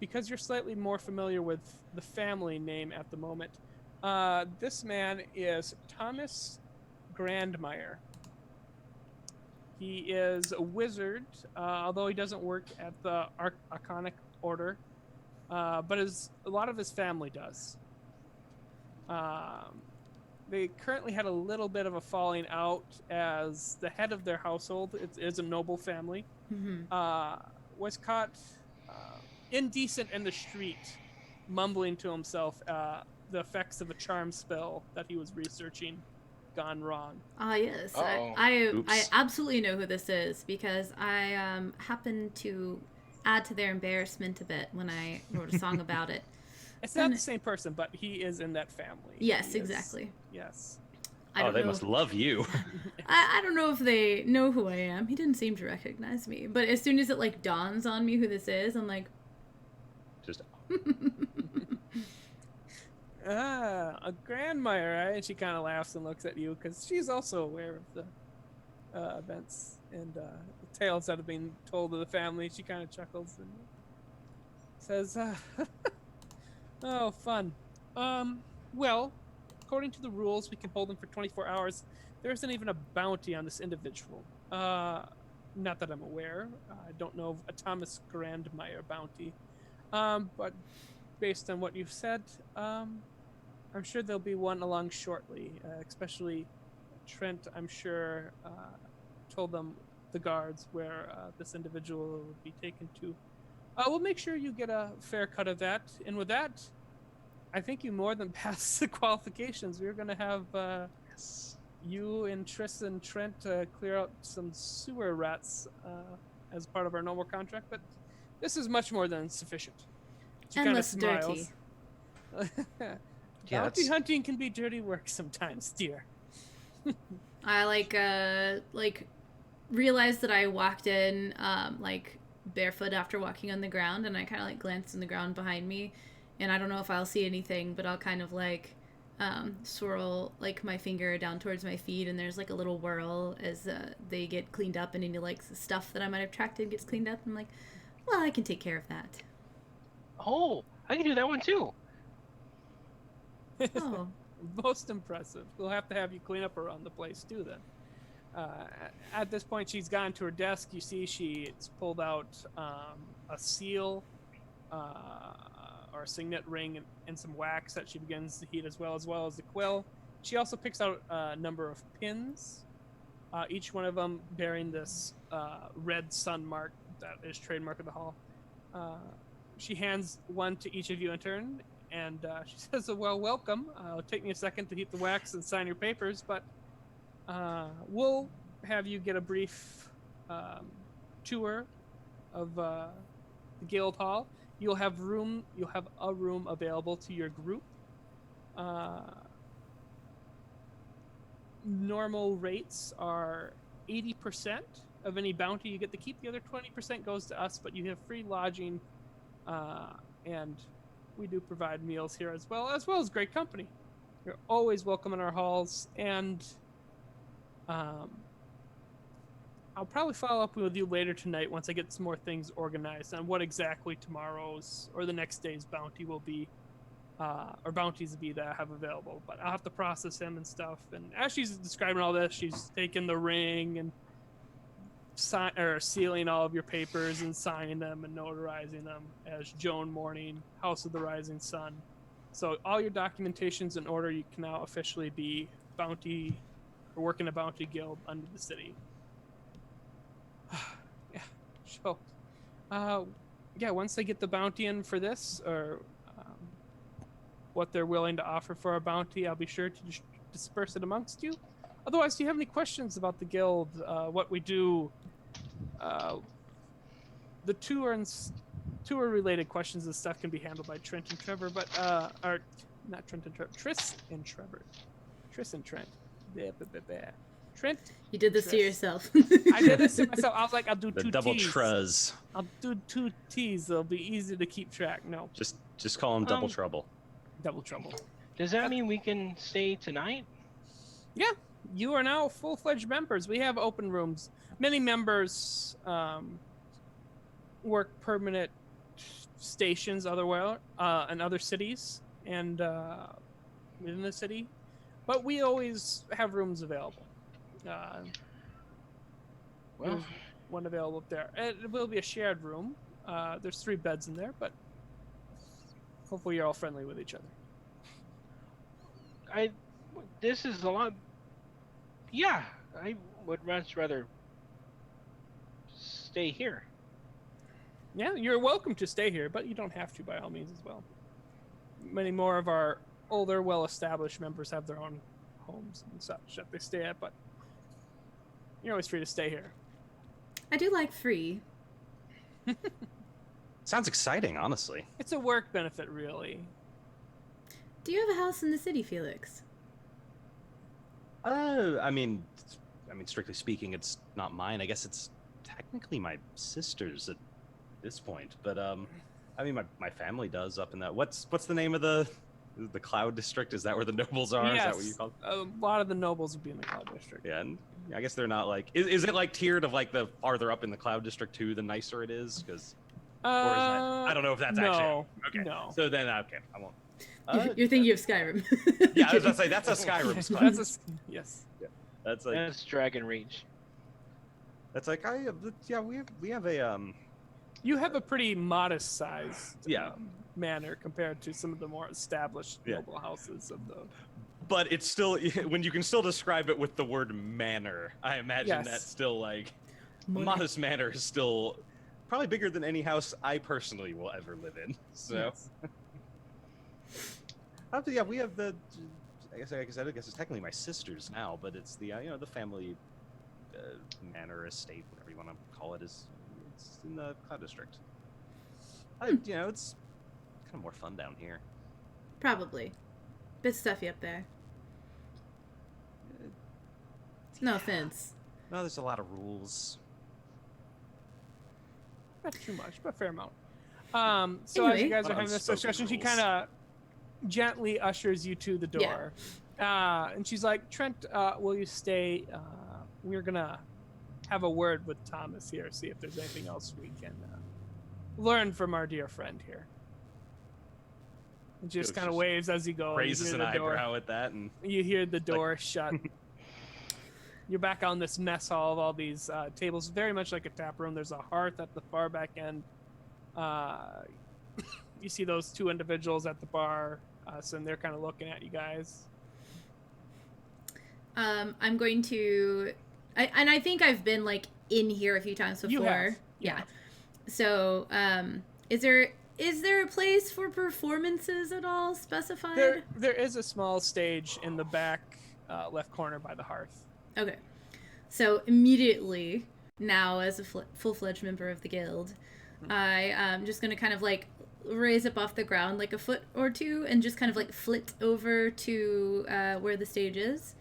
because you're slightly more familiar with the family name at the moment. This man is Thomas Grandmeyer. He is a wizard, although he doesn't work at the Arcanic Order, but a lot of his family does. They currently had a little bit of a falling out as the head of their household, it is a noble family, was caught indecent in the street, mumbling to himself the effects of a charm spell that he was researching gone wrong. Ah, yes. Uh-oh. I Oops. absolutely know who this is because I happened to add to their embarrassment a bit when I wrote a song about it. It's not And- the same person, but he is in that family. Yes, He is- exactly. Yes. I Oh, don't they know. must love you. I don't know if they know who I am. He didn't seem to recognize me. But as soon as it like dawns on me who this is, I'm like, Just A Grandmire, right? And she kind of laughs and looks at you because she's also aware of the events and the tales that have been told to the family. She kind of chuckles and says, "Oh, fun. Well, according to the rules, we can hold them for 24 hours. There isn't even a bounty on this individual. Not that I'm aware. I don't know of a Thomas Grandmeyer bounty. But based on what you've said, I'm sure there'll be one along shortly, especially Trent, I'm sure, told them, the guards, where this individual will be taken to. We'll make sure you get a fair cut of that. And with that, I think you more than pass the qualifications. We're going to have Yes. you and Tristan and Trent clear out some sewer rats as part of our normal contract, but this is much more than sufficient. She And kinda less dirty. Yeah, Bounty that's- hunting can be dirty work sometimes, dear. I realized that I walked in barefoot after walking on the ground, and I kind of like glanced on the ground behind me, and I don't know if I'll see anything, but I'll kind of swirl like my finger down towards my feet, and there's like a little whirl as they get cleaned up, and any like stuff that I might have tracked in gets cleaned up. I'm like, well, I can take care of that. Oh, I can do that one too. Oh, Most impressive. We'll have to have you clean up around the place too then. At this point, she's gone to her desk. You see she's pulled out a seal or a signet ring and some wax that she begins to heat as well as the quill. She also picks out a number of pins, each one of them bearing this red sun mark that is trademark of the hall. She hands one to each of you in turn, and she says, well, welcome. It'll take me a second to heat the wax and sign your papers, but we'll have you get a brief tour of the guild hall. You'll have a room available to your group. Normal rates are 80% of any bounty you get to keep. The other 20% goes to us, but you have free lodging, and we do provide meals here as well as great company. You're always welcome in our halls, and I'll probably follow up with you later tonight once I get some more things organized on what exactly tomorrow's or the next day's bounty will be, or bounties will be that I have available. But I'll have to process them and stuff. And as she's describing all this, she's taking the ring and sealing all of your papers and signing them and notarizing them as Joan Morning, House of the Rising Sun. So all your documentation's in order. You can now officially be bounty or work in a bounty guild under the city. Yeah, so once they get the bounty in for this, or what they're willing to offer for our bounty, I'll be sure to just disperse it amongst you. Otherwise, do you have any questions about the guild, what we do? The tour-related questions and stuff can be handled by Trent and Trevor, but or not Trent and Trevor, Tris and Trevor, Tris and Trent. Trent. you did this to Tris. yourself. I did this to myself. I was like, I'll do The two double T's. truz. I'll do 2 T's. They'll be easy to keep track. No, Just call him double trouble. double trouble. Does that mean we can stay tonight? Yeah, you are now full-fledged members. We have open rooms. Many members work permanent stations otherwhere in other cities and within the city, but we always have rooms available. Well, There's one available up there. It will be a shared room. There's 3 beds in there, but hopefully you're all friendly with each other. this is a lot. Yeah, I would much rather stay here. Yeah, you're welcome to stay here, but you don't have to by all means as well. Many more of our older, well-established members have their own homes and such that they stay at, but you're always free to stay here. I do like free. Sounds exciting, honestly. It's a work benefit, really. Do you have a house in the city, Felix? I mean, strictly speaking, it's not mine. I guess it's technically my sister's at this point, but I mean, my family does up in that. What's the name of the Cloud District? Is that where the nobles are? Yes, Is that what you call it? a lot of the nobles would be in the Cloud District. Yeah, and I guess they're not like. Is it like tiered of like the farther up in the Cloud District too, the nicer it is? Because or is that, I don't know if that's no, actually okay. No. So then, okay, I won't. You're thinking of Skyrim. Yeah, I was about to say that's a Skyrim spot. Yes. That's like That's Dragon Reach. that's like we have a You have a pretty modest size. Yeah. manor compared to some of the more established Yeah. noble houses of the. But it's still when you can still describe it with the word manor. I imagine Yes. that's still like Money. Modest Manor is still probably bigger than any house I personally will ever live in. So Yes. yeah, we have the. I guess it's technically my sister's now, but it's the the family manor estate, whatever you want to call it, it's in the Cloud District. It's kind of more fun down here. Probably. Bit stuffy up there. No offense. No, there's a lot of rules. Not too much, but a fair amount. So as you Anyway. guys are having this Unspoken discussion, she rules. kind of gently ushers you to the door. And she's like, Trent, will you stay? We're going to have a word with Thomas here, see if there's anything else we can learn from our dear friend here. And just Just kind of waves as you go. Raises you an hear the door. eyebrow at that, and You hear the door shut. You're back on this mess hall of all these tables, very much like a tap room. There's a hearth at the far back end. You see those two individuals at the bar, so they're kind of looking at you guys. I'm going to, I think I've been like in here a few times before. You have. Yeah. So, is there a place for performances at all specified? There is a small stage in the back left corner by the hearth. Okay. So immediately now, as a full-fledged member of the guild, I am just gonna kind of like raise up off the ground like a foot or two and just kind of like flit over to where the stage is.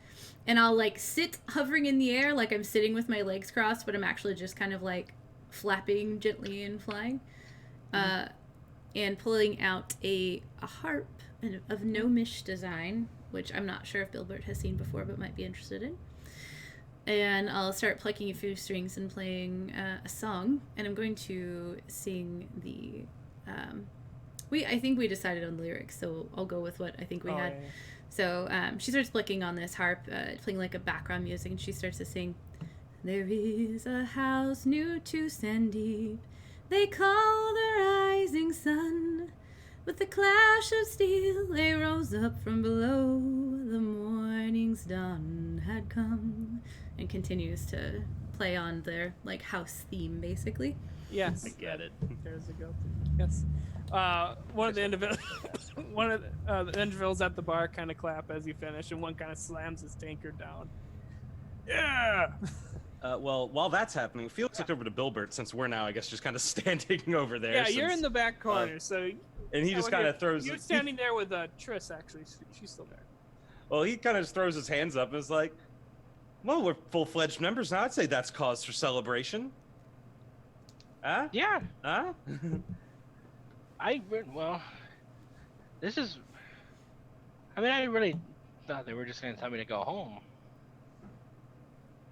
And I'll like sit hovering in the air like I'm sitting with my legs crossed, but I'm actually just kind of like flapping gently and flying. And pulling out a harp of gnomish design, which I'm not sure if Bilbert has seen before, but might be interested in. And I'll start plucking a few strings and playing a song, and I'm going to sing the. I think we decided on the lyrics, so I'll go with what I think we had. Yeah. So she starts plucking on this harp, playing like a background music, and she starts to sing. There is a house new to Sandeep, they call the rising sun. With the clash of steel, they rose up from below. The morning's dawn had come, and continues to play on their like house theme, basically. Yes, I get it. There's a go-to. Yes. One of the individuals at the bar kind of clap as you finish, and one kind of slams his tankard down. Yeah. Well, while that's happening, Felix looked over to Bilbert, since we're now, I guess, just kind of standing over there. Yeah, you're in the back corner, so. And he just kind of throws. You're standing there with Triss. Actually, she's still there. Well, he kind of just throws his hands up and is like, "Well, we're full-fledged members now. I'd say that's cause for celebration." Huh? Yeah, Huh? well, this is. I mean, I really thought they were just going to tell me to go home.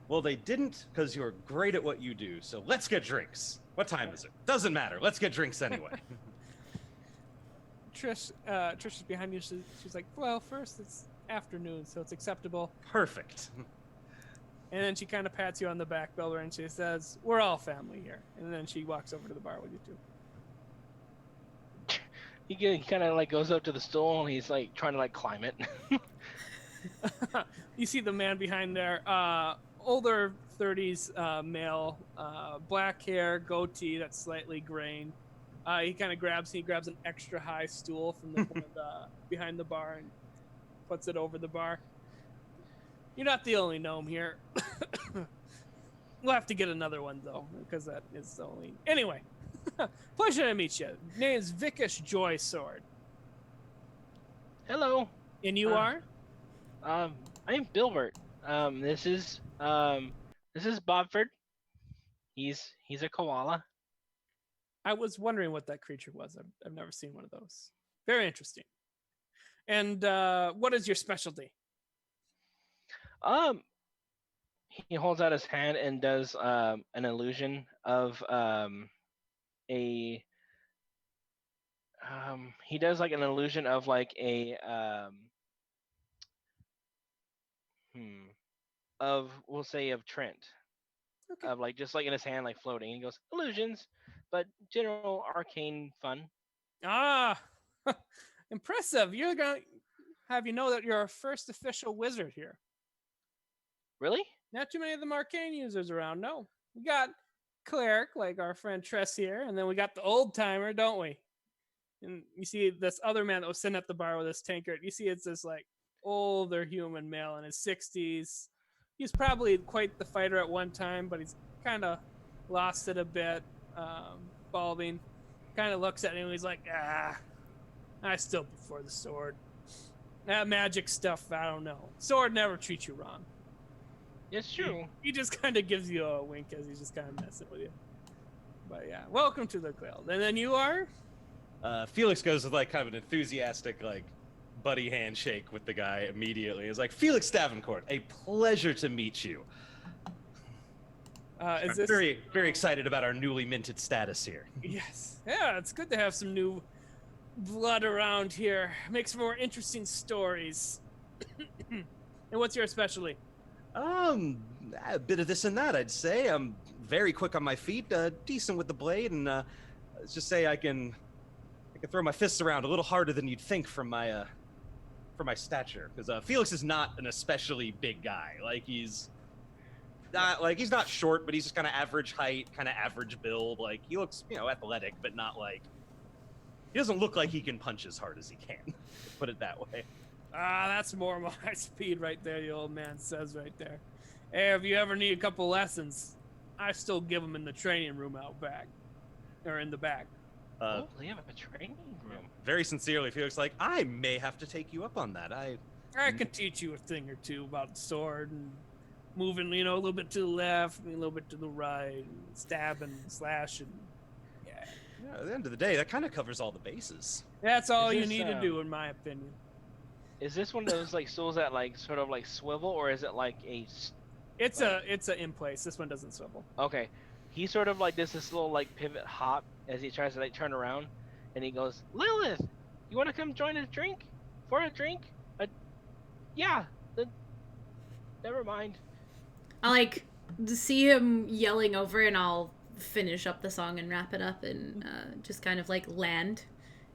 Well, they didn't, because you're great at what you do. So let's get drinks. What time is it? Doesn't matter. Let's get drinks anyway. Trish is behind you. She's like, well, first it's afternoon, so it's acceptable. Perfect. And then she kind of pats you on the back, Belver, and she says, "We're all family here." And then she walks over to the bar with you two. He kind of like goes up to the stool and he's like trying to like climb it. You see the man behind there, older 30s male, black hair, goatee that's slightly grained. He kind of grabs an extra high stool from the one behind the bar and puts it over the bar. You're not the only gnome here. We'll have to get another one though, because that is the only. Anyway, pleasure to meet you. Name's Vickish Joy Sword. Hello. And you are? I'm Bilbert. This is Bobford. He's a koala. I was wondering what that creature was. I've never seen one of those. Very interesting. And what is your specialty? He holds out his hand and does an illusion of he does like an illusion of like a we'll say of Trent. Okay. Of like just like in his hand like floating. He goes illusions, but general arcane fun. Ah, impressive. You're going to have you know that you're our first official wizard here. Really? Not too many of them arcane users around, no. We got cleric, like our friend Tress here, and then we got the old timer, don't we? And you see this other man that was sitting at the bar with this tankard. You see it's this like older human male in his 60s. He's probably quite the fighter at one time, but he's kind of lost it a bit. Balding. Kind of looks at him and he's like, I still prefer the sword. That magic stuff, I don't know. Sword never treats you wrong. It's true. He just kind of gives you a wink as he's just kind of messing with you. But yeah, welcome to the guild. And then you are? Felix goes with like kind of an enthusiastic like buddy handshake with the guy immediately. It's like, Felix Davenport, a pleasure to meet you. Is I'm this very, very excited about our newly minted status here. Yes. Yeah, it's good to have some new blood around here. Makes for more interesting stories. And what's your specialty? A bit of this and that, I'd say. I'm very quick on my feet, decent with the blade, and let's just say I can throw my fists around a little harder than you'd think from my stature. Because Felix is not an especially big guy. Like he's not short, but he's just kind of average height, kind of average build. Like he looks, athletic, but not like he doesn't look like he can punch as hard as he can. Put it that way. That's more my speed right there, the old man says right there. Hey, if you ever need a couple lessons, I still give them in the training room out back. Or in the back. They have a training room. Very sincerely, Felix, like, I may have to take you up on that. I can teach you a thing or two about the sword and moving, a little bit to the left, a little bit to the right, and stabbing, slashing. Yeah. At the end of the day, that kind of covers all the bases. That's all Is you this, need to do, in my opinion. Is this one of those like stools that like sort of like swivel, or is it like a? It's a in place. This one doesn't swivel. Okay, he sort of like does this little like pivot hop as he tries to like turn around, and he goes, Lilith, you want to come join a drink? For a drink? Yeah. Never mind. I like see him yelling over, and I'll finish up the song and wrap it up, and just kind of like land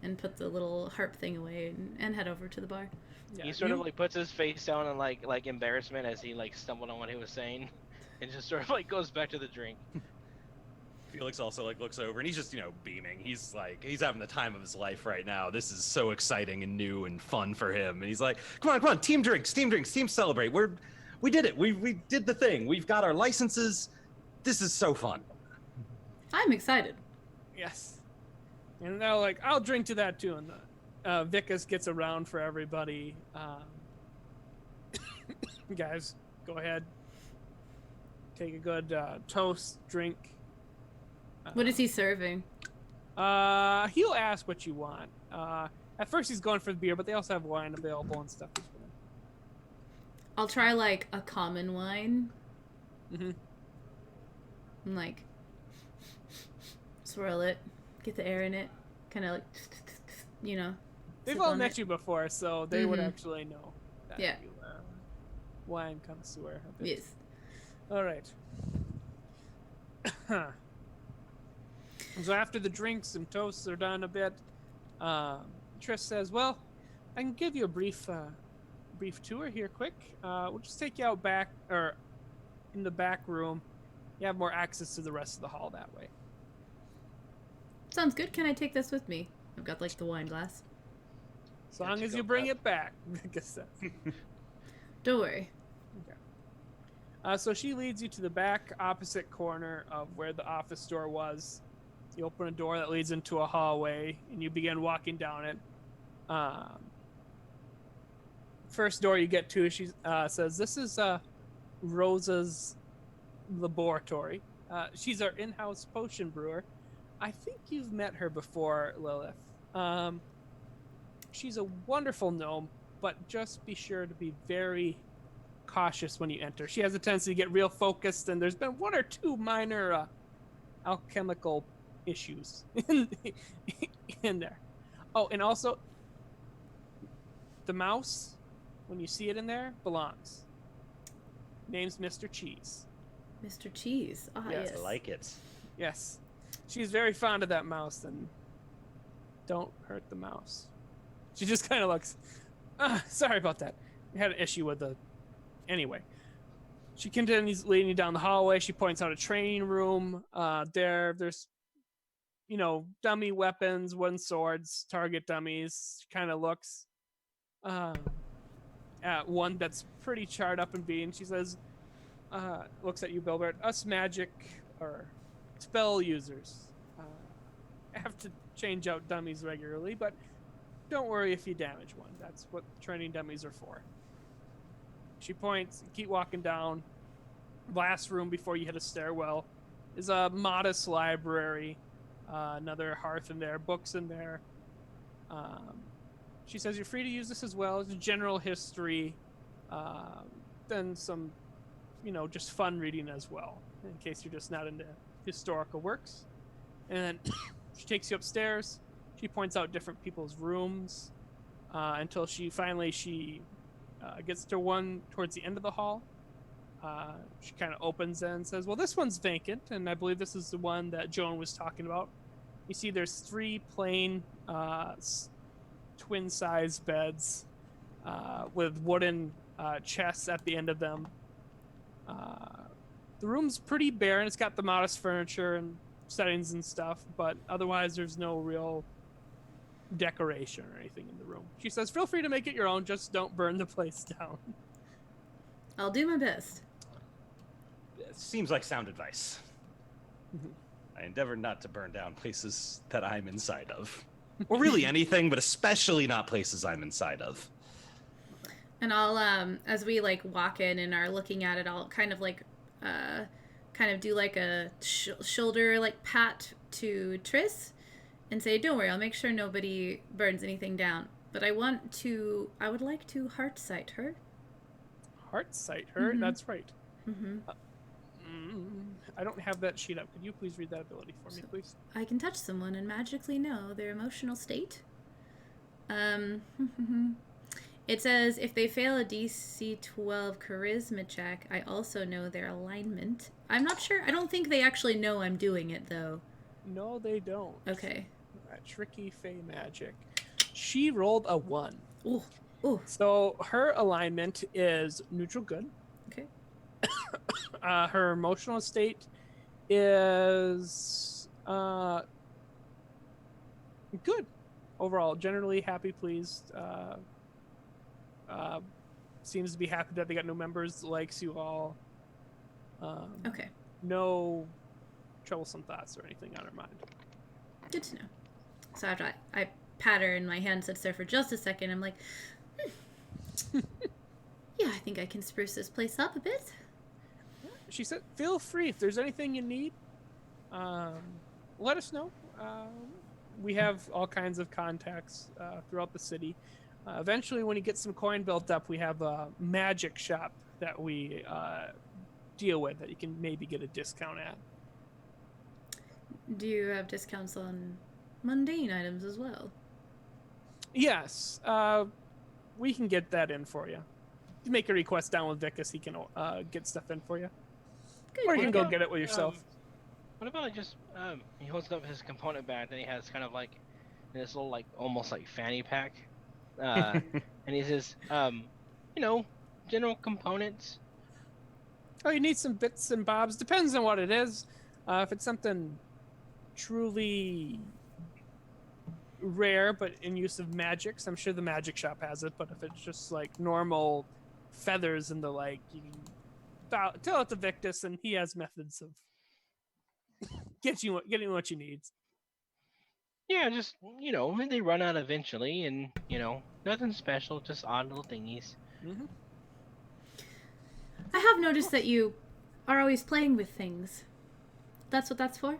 and put the little harp thing away and head over to the bar. Yeah, He sort of like puts his face down in like embarrassment as he like stumbled on what he was saying, and just sort of like goes back to the drink. Felix also like looks over and he's just beaming. He's having the time of his life right now. This is so exciting and new and fun for him. And he's like, come on, team drinks, team celebrate. We did it. We did the thing. We've got our licenses. This is so fun. I'm excited. Yes. And they're like, I'll drink to that too. And Vicus gets around for everybody. Guys, go ahead. Take a good toast, drink. What is he serving? He'll ask what you want. At first he's going for the beer, but they also have wine available and stuff. I'll try like a common wine. Mm-hmm. And like swirl it, get the air in it, kind of like They've sip all on met it. you before, so they would Mhm. actually know that Yeah. you wine connoisseur. a bit. Yes. All right. So after the drinks and toasts are done a bit, Trish says, "Well, I can give you a brief tour here, quick. We'll just take you out back or in the back room. You have more access to the rest of the hall that way." Sounds good. Can I take this with me? I've got like the wine glass. As long as you bring it back, Vicus says. Don't worry. So she leads you to the back opposite corner of where the office door was. You open a door that leads into a hallway, and you begin walking down it. First door you get to, she says, "This is Rosa's laboratory. She's our in-house potion brewer. I think you've met her before, Lilith. She's a wonderful gnome, but just be sure to be very cautious when you enter. She has a tendency to get real focused, and there's been one or two minor alchemical issues in there. Oh, and also, the mouse, when you see it in there, belongs. Name's Mr. Cheese. Mr. Cheese. Ah, Yes. yes. I like it. Yes. She's very fond of that mouse, and Don't hurt the mouse. She just kind of looks, sorry about that. We had an issue with the... Anyway. She continues leading you down the hallway. She points out a training room. There's, dummy weapons, wooden swords, target dummies. She kind of looks at one that's pretty charred up and beaten. She says, looks at you, Bilbert. Us magic or spell users have to change out dummies regularly, but don't worry if you damage one. That's what training dummies are for. She points, keep walking down. Last room before you hit a stairwell is a modest library. Another hearth in there, books in there. She says you're free to use this as well as general history. Then some, just fun reading as well, in case you're just not into historical works. And then she takes you upstairs. She points out different people's rooms until she gets to one towards the end of the hall. She kind of opens it and says, well, this one's vacant, and I believe this is the one that Joan was talking about. You see there's 3 plain twin-size beds with wooden chests at the end of them. The room's pretty bare, and it's got the modest furniture and settings and stuff, but otherwise there's no real decoration or anything in the room. She says, feel free to make it your own, just don't burn the place down. I'll do my best. It seems like sound advice. I endeavor not to burn down places that I'm inside of. Or really anything, but especially not places I'm inside of. And I'll, as we walk in and are looking at it, I'll kind of do a shoulder pat to Triss and say, don't worry, I'll make sure nobody burns anything down. But I would like to heart sight her. Heart sight her? Mm-hmm. That's right. Mm-hmm. I don't have that sheet up. Could you please read that ability for me, please? I can touch someone and magically know their emotional state. It says, if they fail a DC 12 charisma check, I also know their alignment. I'm not sure. I don't think they actually know I'm doing it, though. No, they don't. Okay. That tricky Fey magic. She rolled a 1. Ooh. Ooh. So her alignment is neutral good. Okay. Her emotional state is good overall. Generally happy, pleased. Seems to be happy that they got new members. Likes you all. Okay. No troublesome thoughts or anything on her mind. Good to know. So after I pat her and my hand sits there for just a second, I'm like, yeah, I think I can spruce this place up a bit. She said, feel free. If there's anything you need, let us know. We have all kinds of contacts throughout the city. Eventually, when you get some coin built up, we have a magic shop that we deal with that you can maybe get a discount at. Do you have discounts on mundane items as well? Yes. We can get that in for you. You make a request down with Vicus, he can get stuff in for you. Good. Or you can go get it with yourself. What about just he holds up his component bag and he has kind of this little almost like fanny pack, and he says, general components. Oh, you need some bits and bobs. Depends on what it is. If it's something truly rare but in use of magics, I'm sure the magic shop has it. But if it's just normal feathers and the you can tell it to Victus, and he has methods of getting what you need. Yeah, just they run out eventually, and nothing special, just odd little thingies. Mm-hmm. I have noticed that you are always playing with things. That's what that's for?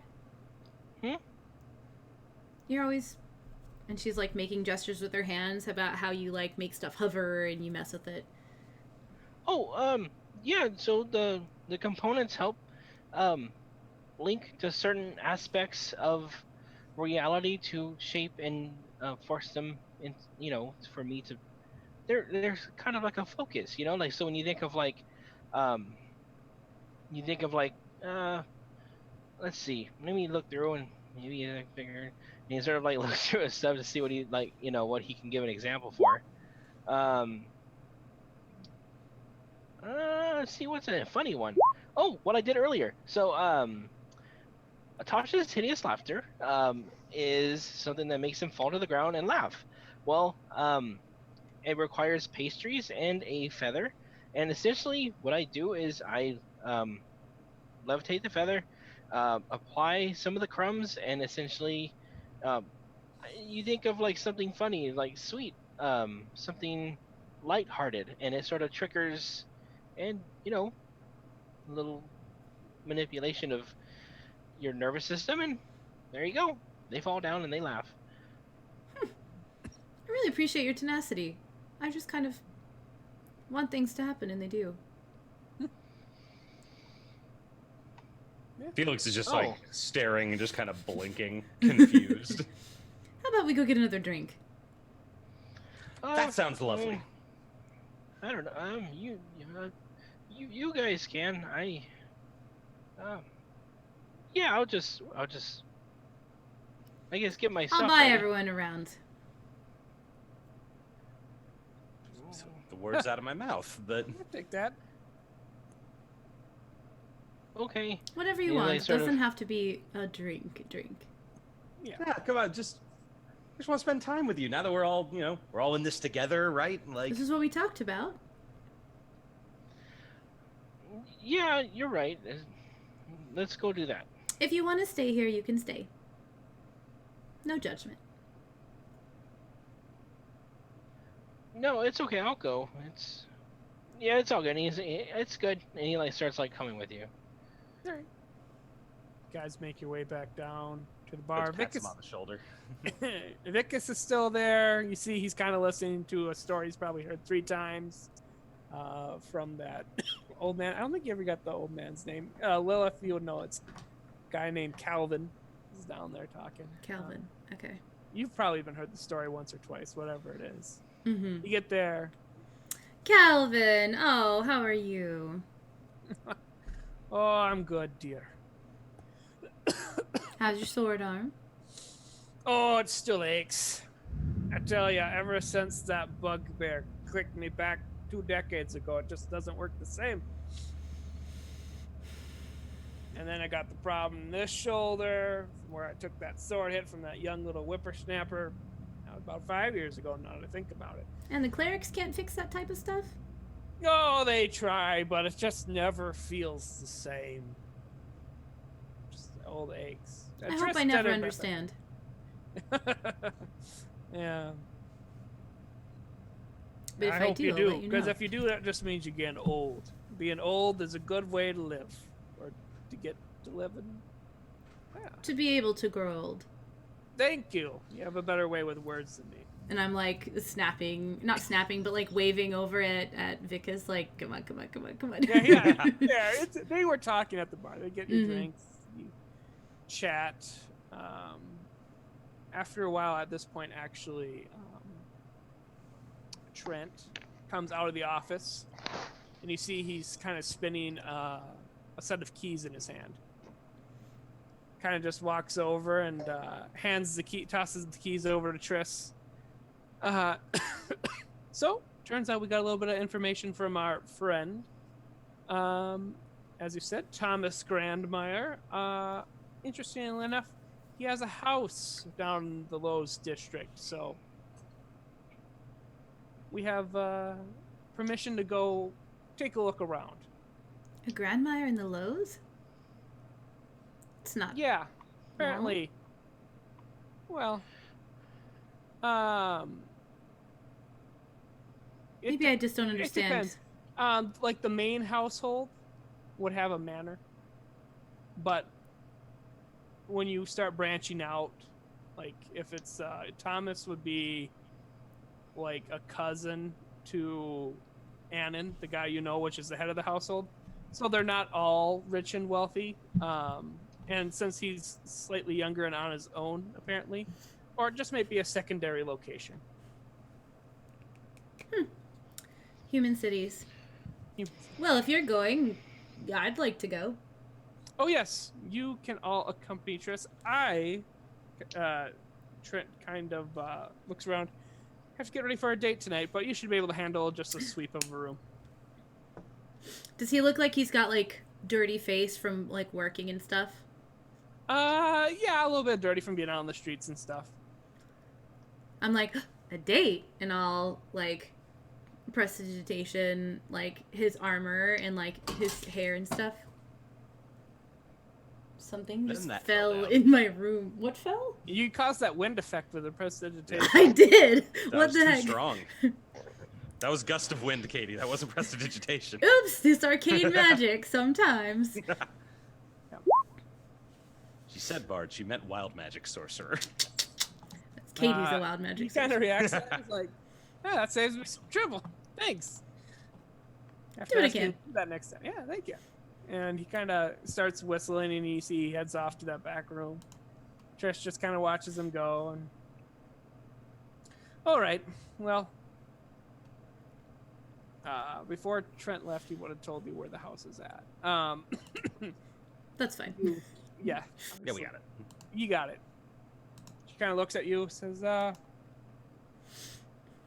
You're always... And she's making gestures with her hands about how you make stuff hover and you mess with it. Oh, yeah, so the components help link to certain aspects of reality to shape and force them in, for me to... There's kind of a focus, so when you think of let's see, let me look through and maybe I figure he sort of like looks through his stuff to see what he what he can give an example for. Let's see what's a funny one. Oh, what I did earlier. So Atasha's hideous laughter is something that makes him fall to the ground and laugh. Well, it requires pastries and a feather, and essentially what I do is I levitate the feather, apply some of the crumbs, and essentially, um, you think of like something funny, like sweet, something lighthearted, and it sort of triggers, and a little manipulation of your nervous system, and there you go. They fall down and they laugh. I really appreciate your tenacity. I just kind of want things to happen, and they do. Felix is just Oh. like staring and just kind of blinking, confused. How about we go get another drink? That sounds lovely. I don't know. You guys can. Yeah, I'll just. I guess get my stuff. I'll buy ready. everyone around. So the words out of my mouth, but I'll take that. Okay. Whatever you Yeah, want. they It sort of- doesn't have to be a drink. yeah, come on, just want to spend time with you. Now that we're all, we're all in this together, right? Like, This is what we talked about. Yeah, you're right. Let's go do that. If you want to stay here, you can stay. No judgment. No, it's okay. I'll go. It's all good. It's good. And he starts coming with you. All right. Guys, make your way back down to the bar. pats him Vicus, on the shoulder. Vicus is still there. You see, he's kind of listening to a story he's probably heard 3 times from that old man. I don't think you ever got the old man's name. Lilith, you'll know it's a guy named Calvin. He's down there talking. Calvin. Okay. You've probably even heard the story once or twice, whatever it is. Mm-hmm. You get there. Calvin! Oh, how are you? Oh, I'm good, dear. How's your sword arm? Oh, it still aches. I tell ya, ever since that bugbear clicked me back 2 decades ago, it just doesn't work the same. And then I got the problem in this shoulder, where I took that sword hit from that young little whippersnapper. That was about 5 years ago, now that I think about it. And the clerics can't fix that type of stuff? Oh, they try, but it just never feels the same. Just old aches. I hope I never understand. Yeah. But if I I hope do, you I'll do, let you because know. if you do, that just means you're getting old. Being old is a good way to live, or to get to live. Yeah. To be able to grow old. Thank you. You have a better way with words than me. And I'm not snapping, but waving over at Vicus, come on. Yeah. They were talking at the bar. They get your drinks, you chat. After a while, at this point, actually, Trent comes out of the office, and you see he's kind of spinning a set of keys in his hand. Kind of just walks over and tosses the keys over to Triss. So, turns out we got a little bit of information from our friend. As you said, Thomas Grandmeyer. Interestingly enough, he has a house down in the Lowe's district, so we have permission to go take a look around. A Grandmeyer in the Lowe's? It's not. Yeah, apparently. Well, Maybe I just don't it understand. depends. Like the main household would have a manor, but when you start branching out, like if it's Thomas would be like a cousin to Annan, the guy which is the head of the household. So they're not all rich and wealthy. And since he's slightly younger and on his own, apparently, or it just might be a secondary location. Human cities. Well, if you're going, I'd like to go. Oh yes, you can all accompany Triss. I Trent kind of looks around. Have to get ready for a date tonight, but you should be able to handle just a sweep of a room. Does he look like he's got like dirty face from like working and stuff? Yeah, a little bit dirty from being out on the streets and stuff. I'm like, a date? And I'll like prestidigitation like his armor and like his hair and stuff. Something just that fell fell down. in my room. What fell? You caused that wind effect with the prestidigitation. I did. That What was the too heck? strong. That was gust of wind, Katie. That wasn't prestidigitation. Oops, this arcane magic sometimes. She said bard. She meant wild magic sorcerer. Katie's a wild magic. He kind of reacts. He's like, "Yeah, that saves me some trouble. Thanks." Do it ask you again. to do that next time. Yeah, thank you. And he kind of starts whistling, and you see he heads off to that back room. Trish just kind of watches him go. And all right, well, before Trent left, he would have told you where the house is at. That's fine. Yeah. Yeah, we got it. You got it. She kind of looks at you, says,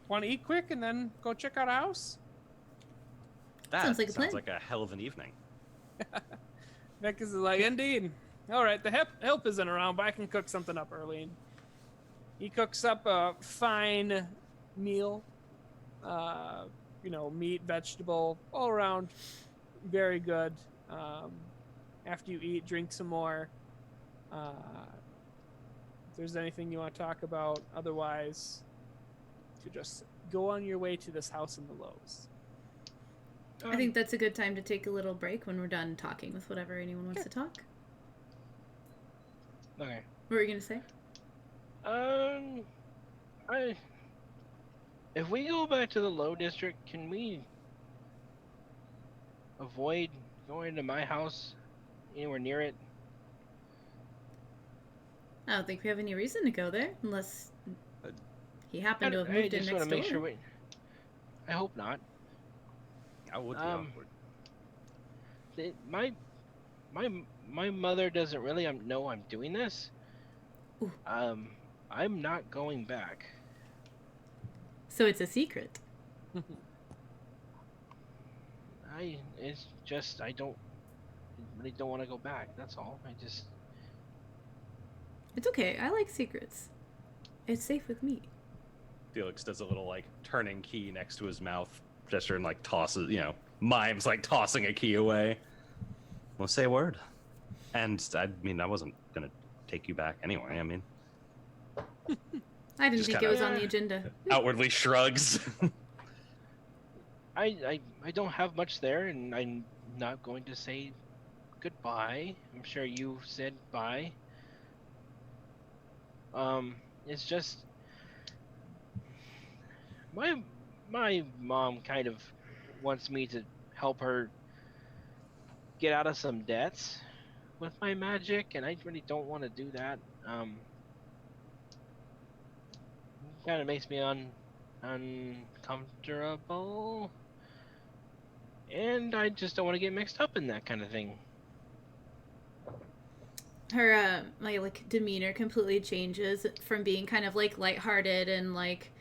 want to eat quick and then go check out a house? That Sounds like a plan. sounds like a hell of an evening. Vekas is like, indeed. All right, the help isn't around, but I can cook something up early. And he cooks up a fine meal. Meat, vegetable, all around very good. After you eat, drink some more. If there's anything you want to talk about, otherwise, you just go on your way to this house in the Lowe's. I think that's a good time to take a little break when we're done talking with whatever anyone wants to talk. Okay. What were you gonna say? If we go back to the Low District, can we avoid going to my house anywhere near it? I don't think we have any reason to go there unless he happened to have moved in just next want to door. make sure I hope not. I would be awkward. My mother doesn't really know I'm doing this. Ooh. I'm not going back. So it's a secret. It's just I really don't want to go back. That's all. It's okay. I like secrets. It's safe with me. Felix does a little like turning key next to his mouth gesture and like tosses, mimes like tossing a key away. Well, say a word. And I mean, I wasn't gonna take you back anyway. I mean, I didn't Just think it kinda- was on the agenda. outwardly shrugs. I don't have much there, and I'm not going to say goodbye. I'm sure you said bye. It's just my mom kind of wants me to help her get out of some debts with my magic, and I really don't want to do that. Kind of makes me uncomfortable, and I just don't want to get mixed up in that kind of thing. Her like demeanor completely changes from being kind of like lighthearted and like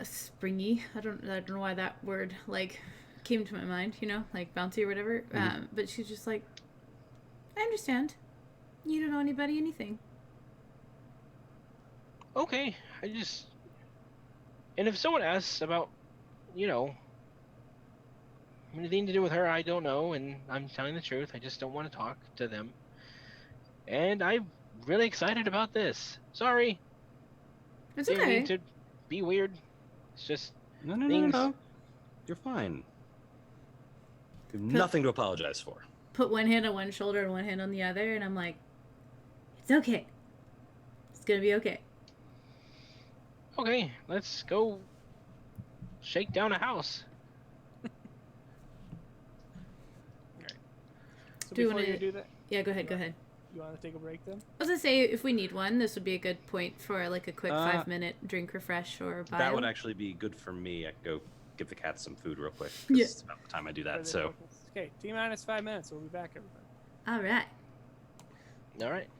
springy. I don't know why that word like came to my mind, like bouncy or whatever. Mhm. But she's just like, I understand. You don't know anybody, anything. Okay, and if someone asks about, anything to do with her, I don't know, and I'm telling the truth. I just don't want to talk to them. And I'm really excited about this. Sorry, It's didn't mean okay. to be weird. It's just No. things. You're fine. You have nothing to apologize for. Put one hand on one shoulder and one hand on the other, and I'm like, it's okay. It's gonna be okay. Okay, let's go shake down a house. So Do you before wanna- you do that, Yeah, go ahead. you want to take a break then? I was gonna say, if we need one, this would be a good point for like a quick 5-minute drink refresh or bio. That would actually be good for me. I could go give the cats some food real quick. 'Cause Yeah. It's about the time I do Or that. they So focus? Okay, T-minus 5 minutes. We'll be back, everybody. All right. All right.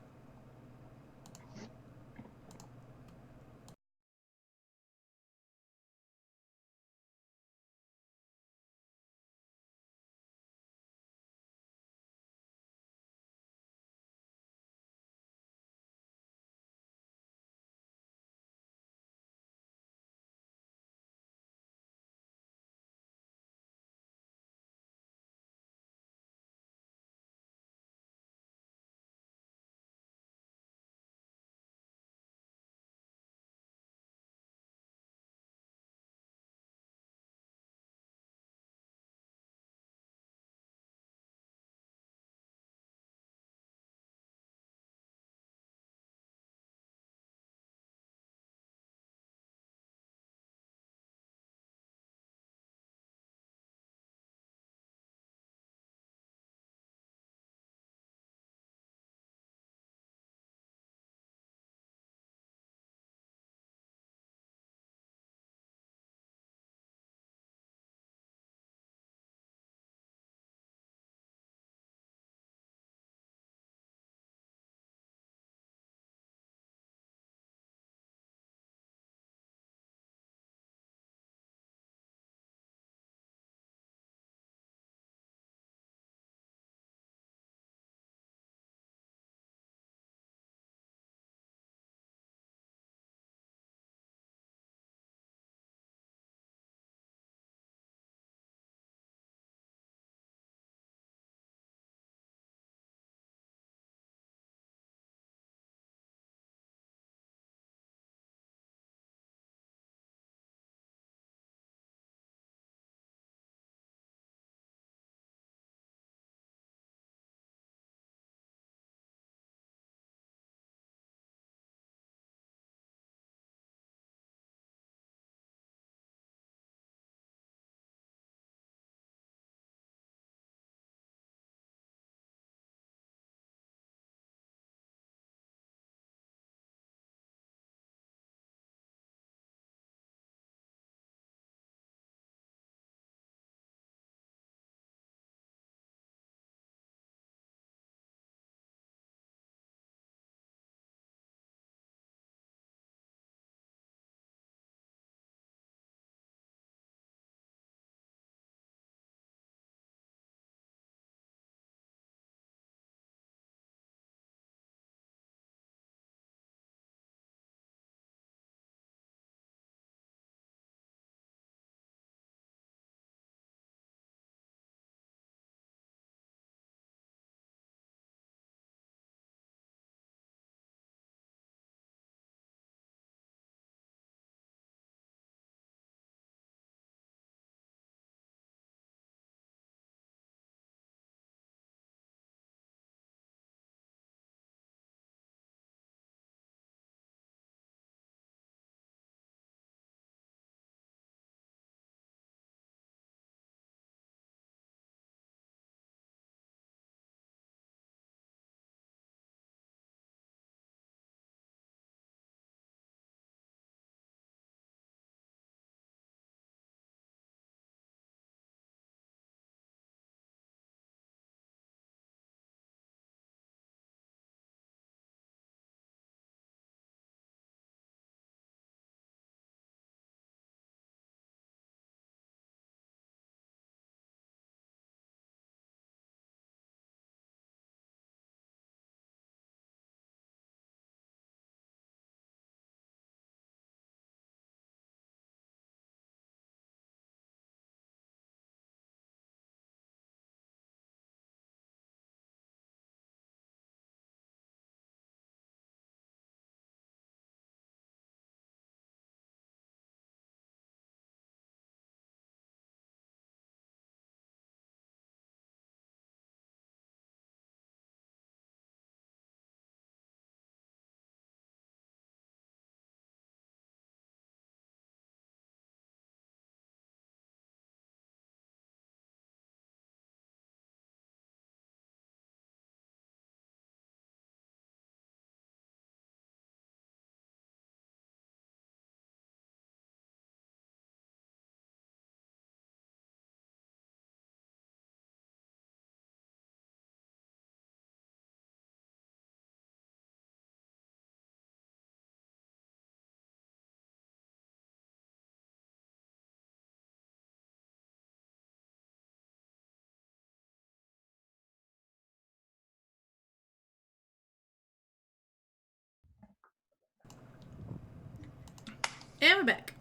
And we're back.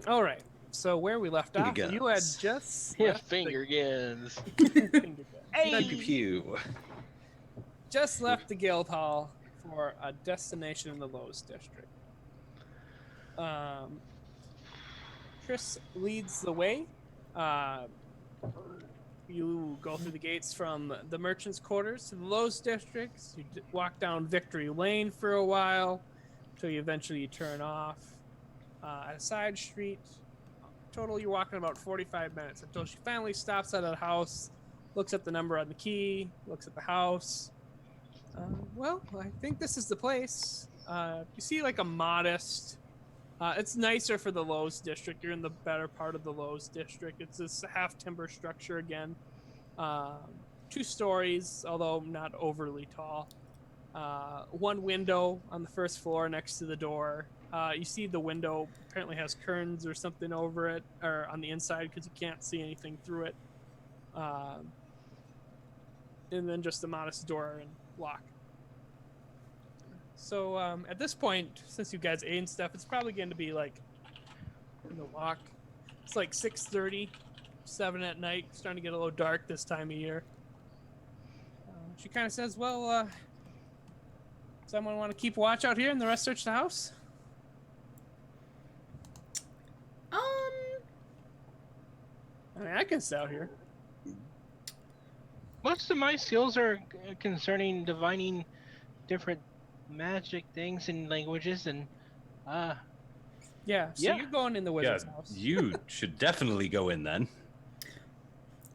All right. So where we left off, Finger you had guns. just Yeah, left finger guns. Finger guns. Pew Hey, pew. just left the guild hall for a destination in the Lowe's district. Chris leads the way. You go through the gates from the merchant's quarters to the Lowe's district. You walk down Victory Lane for a while until you eventually turn off at a side street. Total, you're walking about 45 minutes until she finally stops at a house, looks at the number on the key, looks at the house. Well, I think this is the place. You see like a modest... it's nicer for the Lowe's district. You're in the better part of the Lowe's district. It's this half timber structure again. 2 stories, although not overly tall. 1 window on the first floor next to the door. You see the window apparently has curtains or something over it, or on the inside, because you can't see anything through it. And then just a modest door and lock. So at this point, since you guys ate and stuff, it's probably going to be like in the walk. It's like 6:30, 7 at night. It's starting to get a little dark this time of year. She kind of says, "Well, someone want to keep watch out here, and the rest search the house." I mean, I can stay out here. Most of my skills are concerning divining different magic things and languages, and Yeah. So Yeah. you're going in the wizard's house. You should definitely go in then.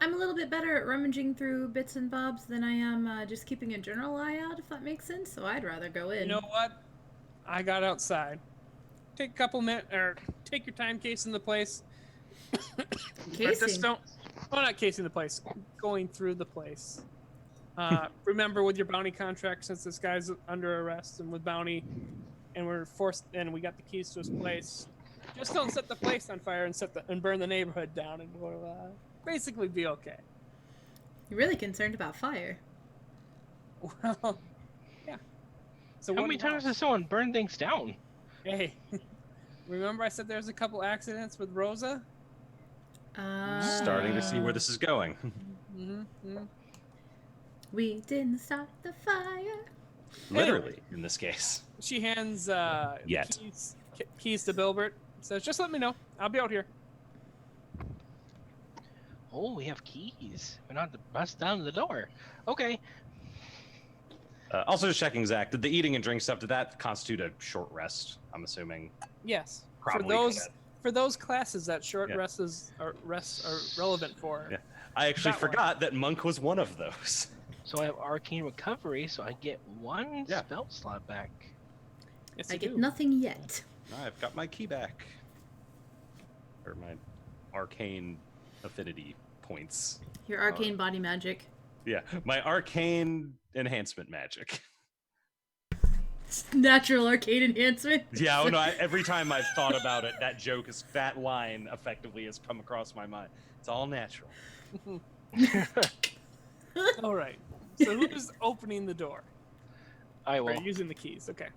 I'm a little bit better at rummaging through bits and bobs than I am just keeping a general eye out, if that makes sense. So I'd rather go in. You know what? I got outside. Take a couple minutes, or take your time casing the place. But just Casing. don't. Well, not casing the place. Going through the place. Remember, with your bounty contract, since this guy's under arrest and with bounty, and we're forced, and we got the keys to his place. Just don't set the place on fire and burn the neighborhood down, and we'll basically be okay. You're really concerned about fire. Well, yeah. So how one many times house. does someone burn things down? Hey, remember I said there's a couple accidents with Rosa? Starting to see where this is going. Mm-hmm. We didn't start the fire. Literally, in this case. She hands Yet. keys to Bilbert. Says, "Just let me know. I'll be out here." Oh, we have keys. We're not to bust down the door. Okay. Also, just checking, Zach, did the eating and drink stuff, did that constitute a short rest? I'm assuming. Yes. Probably For those classes that short Yeah. rests are relevant for. Yeah. I actually That one. forgot that Monk was one of those. So I have arcane recovery, so I get 1 Yeah. spell slot back. Yes, I you get do. nothing yet. I've got my key back. Or my arcane affinity points. Your arcane body magic. Yeah, my arcane enhancement magic. Natural arcane enhancement. Yeah, oh no, every time I've thought about it, that line effectively has come across my mind. It's all natural. All right. So who's opening the door? I Or will. using the keys? Okay.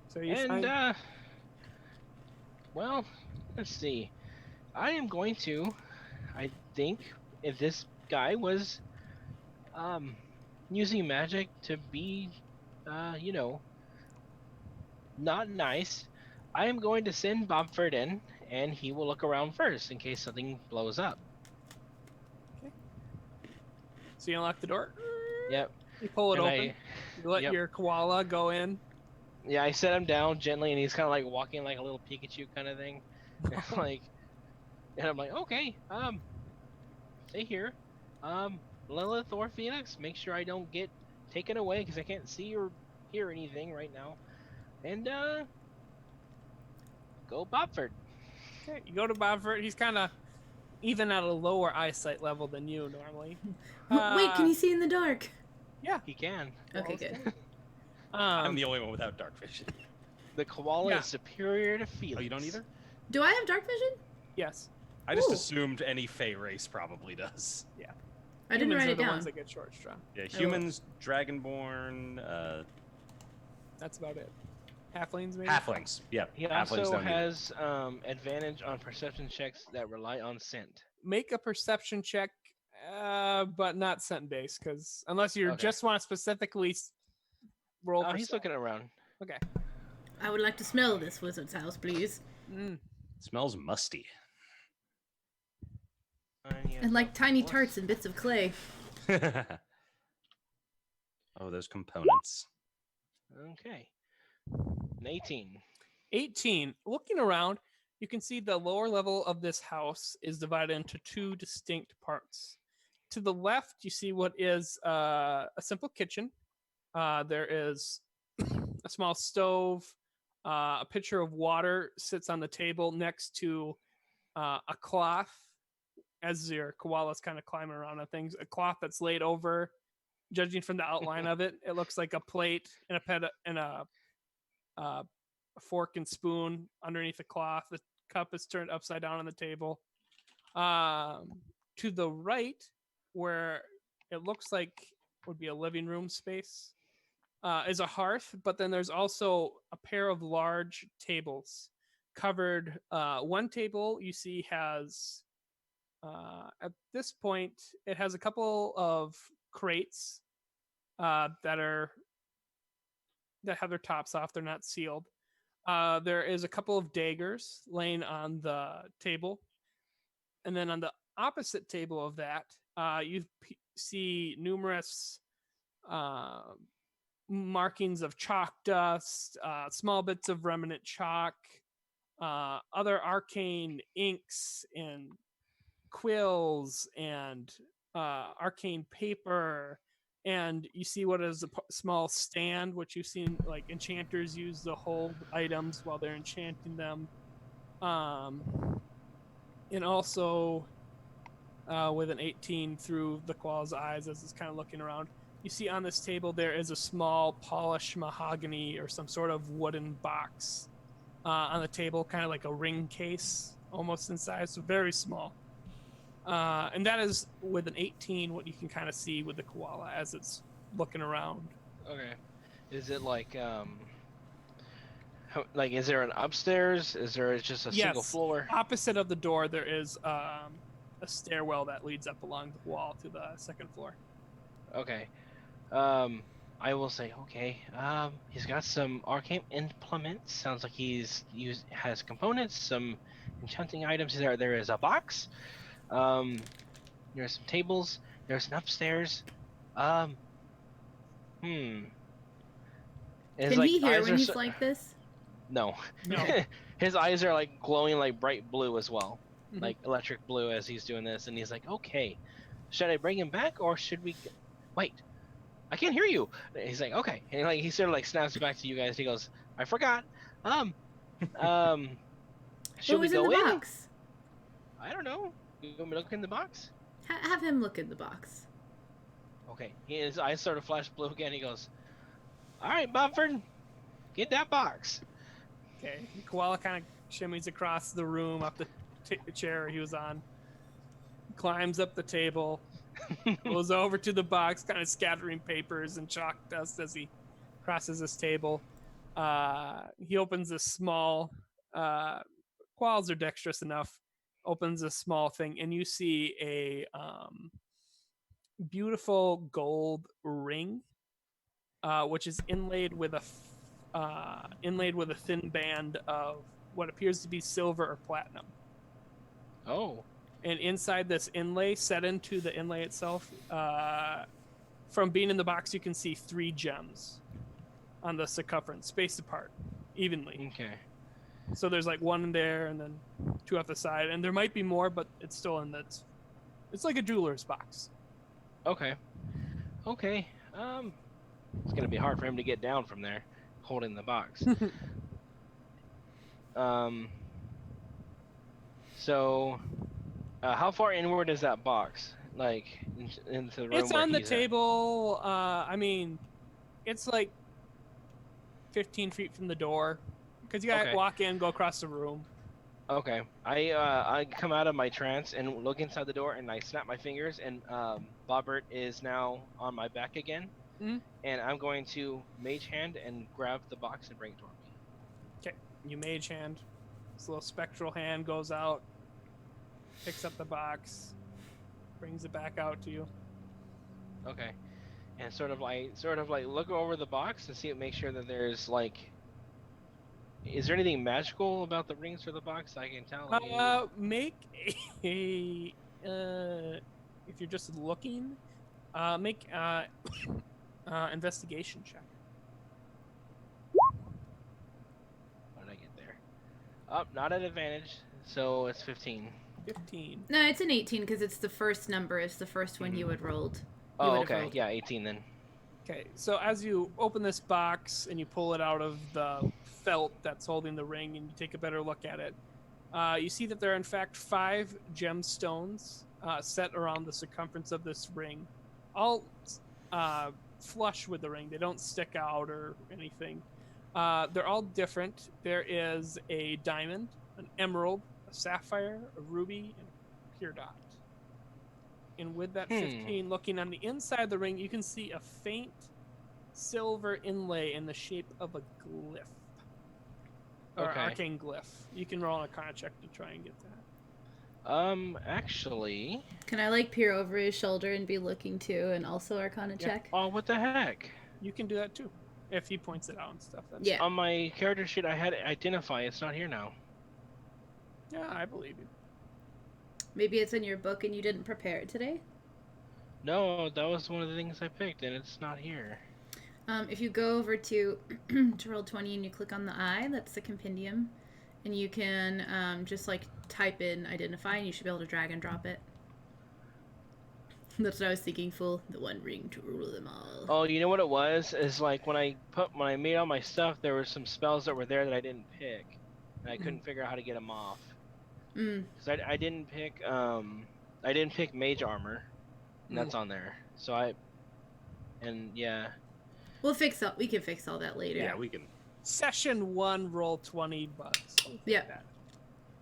So you And find... well, let's see. I am going to. I think if this guy was using magic to be, not nice, I am going to send Bobford in, and he will look around first in case something blows up. So you unlock the door. Yep. You pull it And open. You let yep. your koala go in. Yeah, I set him down gently, and he's kind of like walking like a little Pikachu kind of thing. And I'm like, okay, stay here. Lilith or Phoenix, make sure I don't get taken away because I can't see or hear anything right now. And go Bobford. Okay, you go to Bobford. He's kind of even at a lower eyesight level than you normally. Wait, can you see in the dark? Yeah. He can. Okay, good. I'm the only one without dark vision. The koala Yeah. is superior to Felix. Oh, you don't either? Do I have dark vision? Yes. I just Ooh. assumed any Fey race probably does. I didn't Humans write are it the down. ones that get short straw. Yeah, humans, Dragonborn, That's about it. Halflings, maybe? Halflings. Yep. He Halflings also don't need it. has advantage on perception checks that rely on scent. Make a perception check, but not scent based, because unless you Okay. just want to specifically roll. He's looking around. Okay. I would like to smell this wizard's house, please. Smells musty. And like tiny tarts and bits of clay. Oh, those components. Okay. An 18. 18. Looking around, you can see the lower level of this house is divided into two distinct parts. To the left, you see what is a simple kitchen. There is a small stove. A pitcher of water sits on the table next to a cloth. As your koala's kind of climbing around on things, a cloth that's laid over. Judging from the outline of it, it looks like a plate and a fork and spoon underneath the cloth. The cup is turned upside down on the table. To the right, where it looks like would be a living room space, is a hearth, but then there's also a pair of large tables covered. One table you see has, at this point, it has a couple of crates that have their tops off. They're not sealed. There is a couple of daggers laying on the table. And then on the opposite table of that, you see numerous markings of chalk dust, small bits of remnant chalk, other arcane inks and quills and arcane paper. And you see what is a small stand, which you've seen like enchanters use to hold items while they're enchanting them. And also with an 18 through the koala's eyes as it's kind of looking around, you see on this table there is a small polished mahogany or some sort of wooden box on the table, kind of like a ring case almost in size, so very small. And that is with an 18 what you can kind of see with the koala as it's looking around. Okay. Is it like is there an upstairs? Is there just a single floor? Opposite of the door there is a stairwell that leads up along the wall to the second floor. Okay. I will say, okay. He's got some arcane implements. Sounds like has components, some enchanting items. There is a box. There's some tables. There's an upstairs. Can he hear when he's like this? No. No. His eyes are like glowing like bright blue as well, Mhm. like electric blue as he's doing this, and he's like, okay, should I bring him back or should we? Wait, I can't hear you. He's like, okay, and like he sort of like snaps back to you guys. He goes, I forgot. Should What we was go in the in? box? I don't know. You want me to look in the box? Have him look in the box. Okay. His eyes sort of flash blue again. He goes, all right, Bufford, get that box. Okay. Koala kind of shimmies across the room up the chair he was on, climbs up the table, goes over to the box, kind of scattering papers and chalk dust as he crosses this table. He opens a small, koalas are dexterous enough, opens a small thing, and you see a beautiful gold ring, which is inlaid with a thin band of what appears to be silver or platinum. Oh. And inside this inlay, set into the inlay itself, from being in the box, you can see 3 gems on the circumference, spaced apart evenly. Okay. So there's like 1 in there and then 2 off the side, and there might be more, but it's still in that. It's like a jeweler's box. Okay. Okay. It's gonna be hard for him to get down from there, holding the box. So, how far inward is that box? Like into the room? It's where on the he's at? table. I mean, it's like 15 feet from the door, because you gotta Okay. walk in, go across the room. Okay. I come out of my trance and look inside the door, and I snap my fingers, and Bobbert is now on my back again. Mhm. and I'm going to mage hand and grab the box and bring it toward me. Okay, you mage hand. This little spectral hand goes out, picks up the box, brings it back out to you. Okay, and sort of like look over the box and see, make sure that there's like, is there anything magical about the rings or the box I can tell? Like, Make a if you're just looking, make investigation check. how did I get there? Oh, not at advantage, so it's 15. 15. No, it's an 18 because it's the first number. It's the first one you would rolled. You Oh, would have okay, rolled. yeah, 18 then. Okay, so as you open this box and you pull it out of the felt that's holding the ring and you take a better look at it, you see that there are in fact 5 gemstones set around the circumference of this ring, all flush with the ring. They don't stick out or anything. They're all different. There is a diamond, an emerald, a sapphire, a ruby, and a pure dot. And with that 15, looking on the inside of the ring, you can see a faint silver inlay in the shape of a glyph. Or Okay. arcane glyph. You can roll on a Arcana check to try and get that. Actually. Can I like peer over his shoulder and be looking too, and also Arcana Yeah. check? Oh, what the heck? You can do that too. If he points it out and stuff. That's Yeah. On my character sheet, I had identify. It's not here now. Yeah, I believe you. Maybe it's in your book and you didn't prepare it today. No, that was one of the things I picked, and it's not here. If you go over to roll 20 and you click on the I, that's the compendium, and you can just like type in identify, and you should be able to drag and drop it. That's what I was thinking. Fool, the one ring to rule them all. Oh, you know what it was? Is like when I made all my stuff, there were some spells that were there that I didn't pick, and I couldn't figure out how to get them off. Because I didn't pick mage armor, and that's on there. So yeah. We'll fix all. We can fix all that later. Yeah, we can. Session 1, roll 20 bucks. Yeah.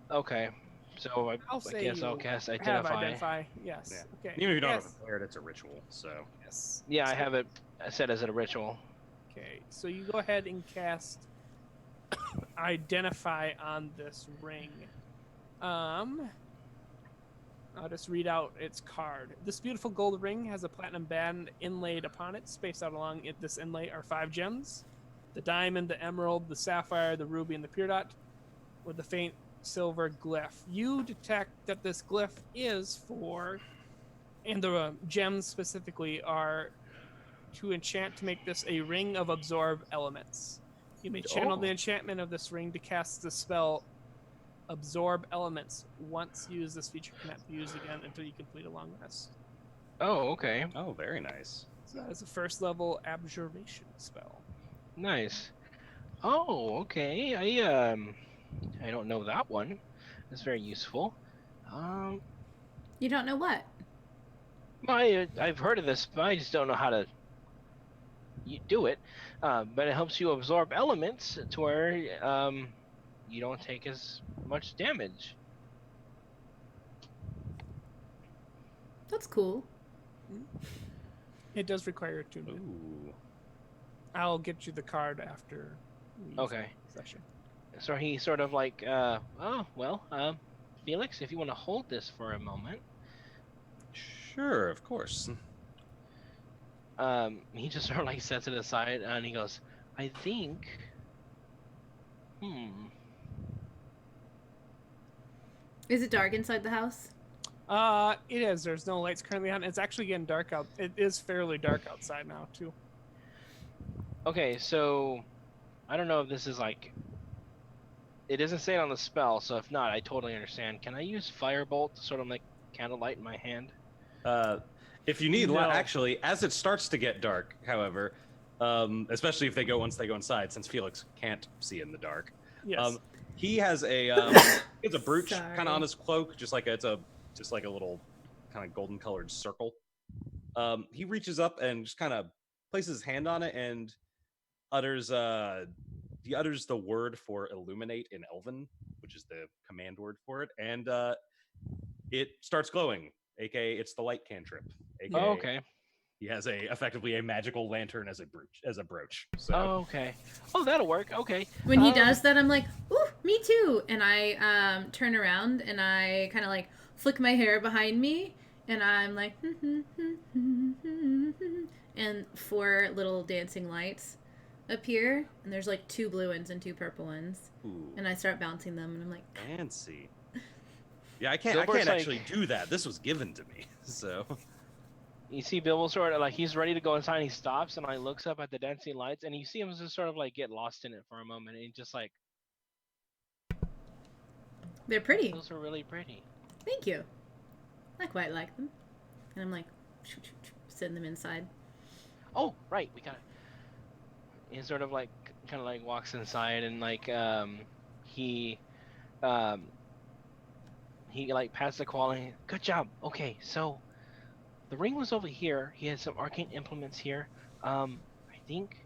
Okay. So I guess I'll cast identify. Yes. Yeah. Okay. Even if you don't yes. have it prepared, it's a ritual. So Yes. Yeah, I So- have it set as a ritual. Okay, so you go ahead and cast identify on this ring. I'll just read out its card. This beautiful gold ring has a platinum band inlaid upon it. Spaced out along it, this inlay are 5 gems: the diamond, the emerald, the sapphire, the ruby, and the pure dot, with the faint silver glyph. You detect that this glyph is for, and the gems specifically are to enchant to make this a ring of absorb elements. You may channel the enchantment of this ring to cast the spell Absorb Elements. Once used, this feature cannot be used again until you complete a long rest. Oh, okay. oh, very nice. So that is a first level abjuration spell. Nice. Oh, okay. I don't know that one. That's very useful. You don't know what? I've heard of this, but I just don't know how to do it. But it helps you absorb elements to where you don't take as much damage. That's cool. It does require attunement. Ooh. I'll get you the card after we use Okay. the session. So he sort of like, Felix, if you want to hold this for a moment. Sure, of course. He just sort of like sets it aside and he goes, I think, Is it dark inside the house? It is. There's no lights currently on. It's actually getting dark out. It is fairly dark outside now, too. Okay, so I don't know if this is like, it doesn't say it on the spell, so if not, I totally understand. Can I use Firebolt to sort of like candlelight in my hand? If you need, No. actually, as it starts to get dark, however, especially if once they go inside, since Felix can't see in the dark, Yes. he has a he has a brooch Sorry. kind of on his cloak, just like a little kind of golden colored circle. He reaches up and just kind of places his hand on it and utters the word for illuminate in Elven, which is the command word for it, and it starts glowing. AKA, it's the light cantrip. AKA, Oh, okay. He has effectively a magical lantern as a brooch. So Oh, okay. Oh, that'll work. Okay. When he does that, I'm like, ooh, me too. And I turn around and I kind of like flick my hair behind me, and I'm like, and 4 little dancing lights appear, and there's like 2 blue ones and 2 purple ones, ooh, and I start bouncing them, and I'm like, fancy. Yeah, I can't Silver's actually do that. This was given to me. So You see Bill sort of like he's ready to go inside. And he stops and like looks up at the dancing lights, and you see him just sort of like get lost in it for a moment, and he just like, they're pretty. those are really pretty. Thank you. I quite like them. And I'm like, sitting them inside. Oh, right, we got it. He sort of like kind of like walks inside and like he like pats the quality. Good job. Okay, so the ring was over here. He has some arcane implements here. I think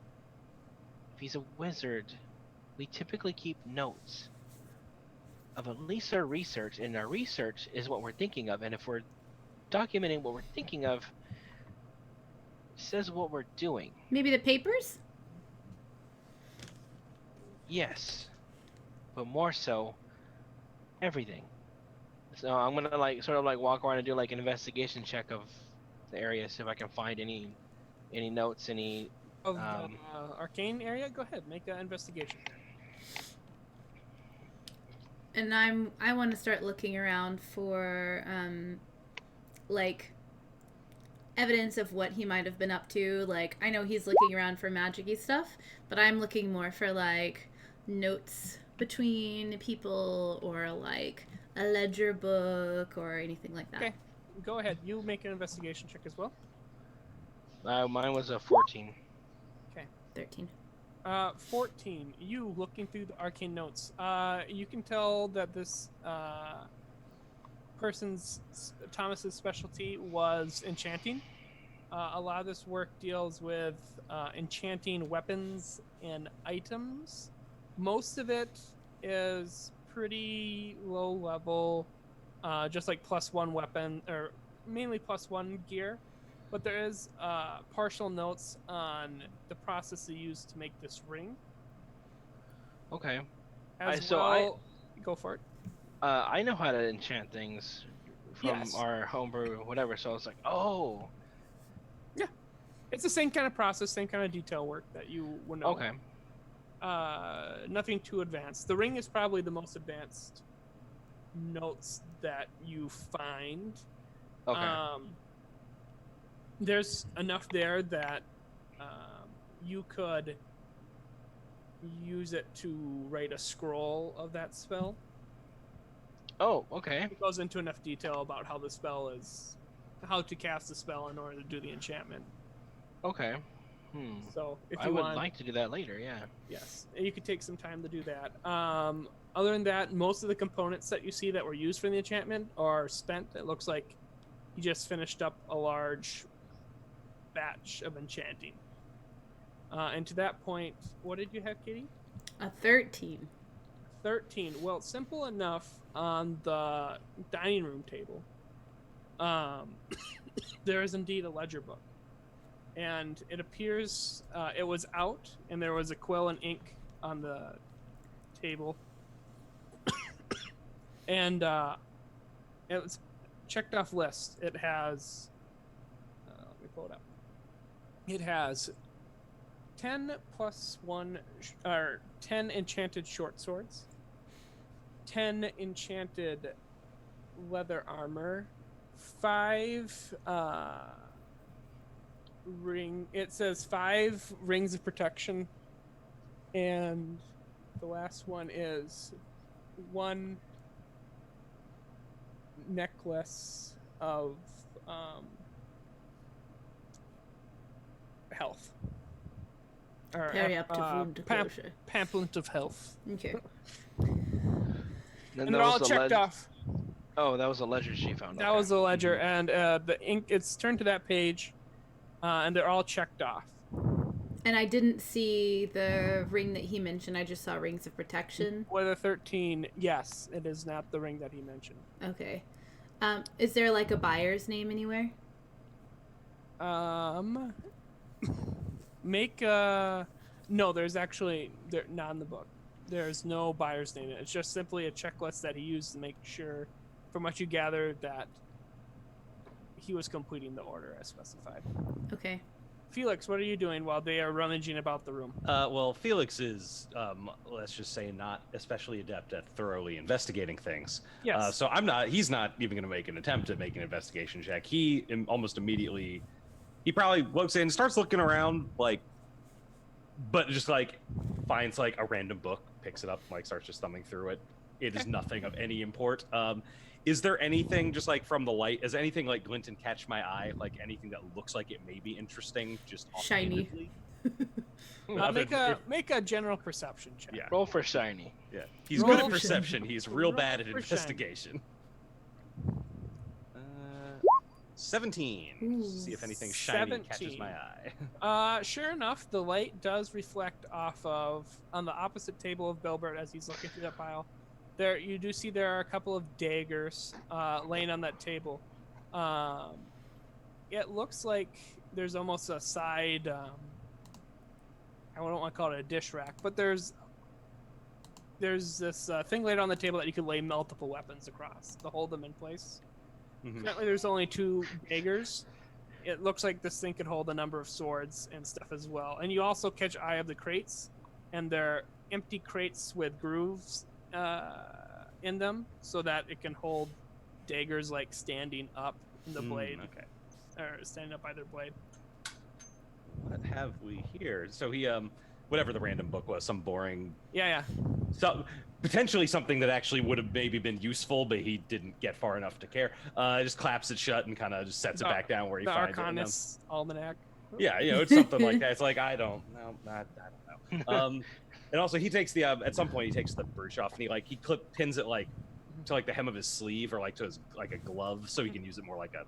if he's a wizard, we typically keep notes of at least our research, and our research is what we're thinking of. And if we're documenting what we're thinking of, it says what we're doing. Maybe the papers? Yes, but more so, everything. So I'm gonna like sort of like walk around and do like an investigation check of the area, see if I can find any notes, any. Of the arcane area, go ahead, make an investigation. And I want to start looking around for like evidence of what he might have been up to. Like, I know he's looking around for magic-y stuff, but I'm looking more for like notes between people, or like a ledger book or anything like that. Okay, go ahead. You make an investigation check as well. Mine was a 14. 13. 14. You looking through the arcane notes. You can tell that this Thomas's specialty was enchanting. A lot of this work deals with enchanting weapons and items. Most of it is pretty low level, just like +1 weapon, or mainly +1 gear. But there is partial notes on the process they used to make this ring. Okay. Go for it. I know how to enchant things from Yes. our homebrew, whatever. So I was like, oh. Yeah, it's the same kind of process, same kind of detail work that you would know. Okay. Nothing too advanced. The ring is probably the most advanced notes that you find. Okay. There's enough there that you could use it to write a scroll of that spell. Oh, okay. It goes into enough detail about how how to cast the spell in order to do the enchantment. Okay. So if I you would want, like to do that later, yeah. yes, you could take some time to do that. Other than that, most of the components that you see that were used for the enchantment are spent. It looks like you just finished up a large batch of enchanting. And to that point, what did you have, Katie? A 13. 13. Well, simple enough on the dining room table. There is indeed a ledger book. And it appears it was out, and there was a quill and ink on the table. And it was checked off list. It has, let me pull it up. It has 10 + 1, or 10 enchanted short swords, 10 enchanted leather armor, 5 it says 5 rings of protection, and the last one is 1 necklace of health. Or, Periaptive wound closure. pamphlet of health. Okay. Then And they're all checked off. Oh, that was a ledger she found. That okay. was the ledger, and the ink. It's turned to that page, and they're all checked off. And I didn't see the ring that he mentioned. I just saw rings of protection. With a 13, yes, it is not the ring that he mentioned. Okay. Is there like a buyer's name anywhere? Make no. There's actually not in the book. There's no buyer's name. It's just simply a checklist that he used to make sure, from what you gather, that he was completing the order as specified. Okay. Felix, what are you doing while they are rummaging about the room? Well, Felix is, let's just say, not especially adept at thoroughly investigating things. Yes. So he's not even going to make an attempt at making an investigation check. Almost immediately, he probably looks in, starts looking around, like, but just like finds like a random book, picks it up, like starts just thumbing through it. It is nothing of any import. Is there anything just like from the light? Is anything like glint and catch my eye? Like anything that looks like it may be interesting? Just Shiny. Make a general perception check. Yeah. Roll for shiny. Yeah. He's Roll good at for perception. He's real Roll bad at for investigation. 17. Ooh. See if anything shiny catches 17. my eye. Sure enough, the light does reflect off of on the opposite table of Bilbert as he's looking through that pile. There, you do see there are a couple of daggers laying on that table. It looks like there's almost a side. I don't want to call it a dish rack, but there's this thing laid on the table that you can lay multiple weapons across to hold them in place. Currently, there's only 2 daggers. It looks like this thing could hold a number of swords and stuff as well. And you also catch eye of the crates, and they're empty crates with grooves in them, so that it can hold daggers like standing up in the blade, Okay. or standing up by their blade. What have we here? So he whatever the random book was, some boring, Yeah. potentially something that actually would have maybe been useful, but he didn't get far enough to care. Just claps it shut and kind of just sets it back down where he The finds Arcanist Almanac. it. Yeah, it's something like that. It's like I don't know. And also he takes the at some point he takes the brooch off and he pins it like to like the hem of his sleeve or like to his like a glove so he can use it more like a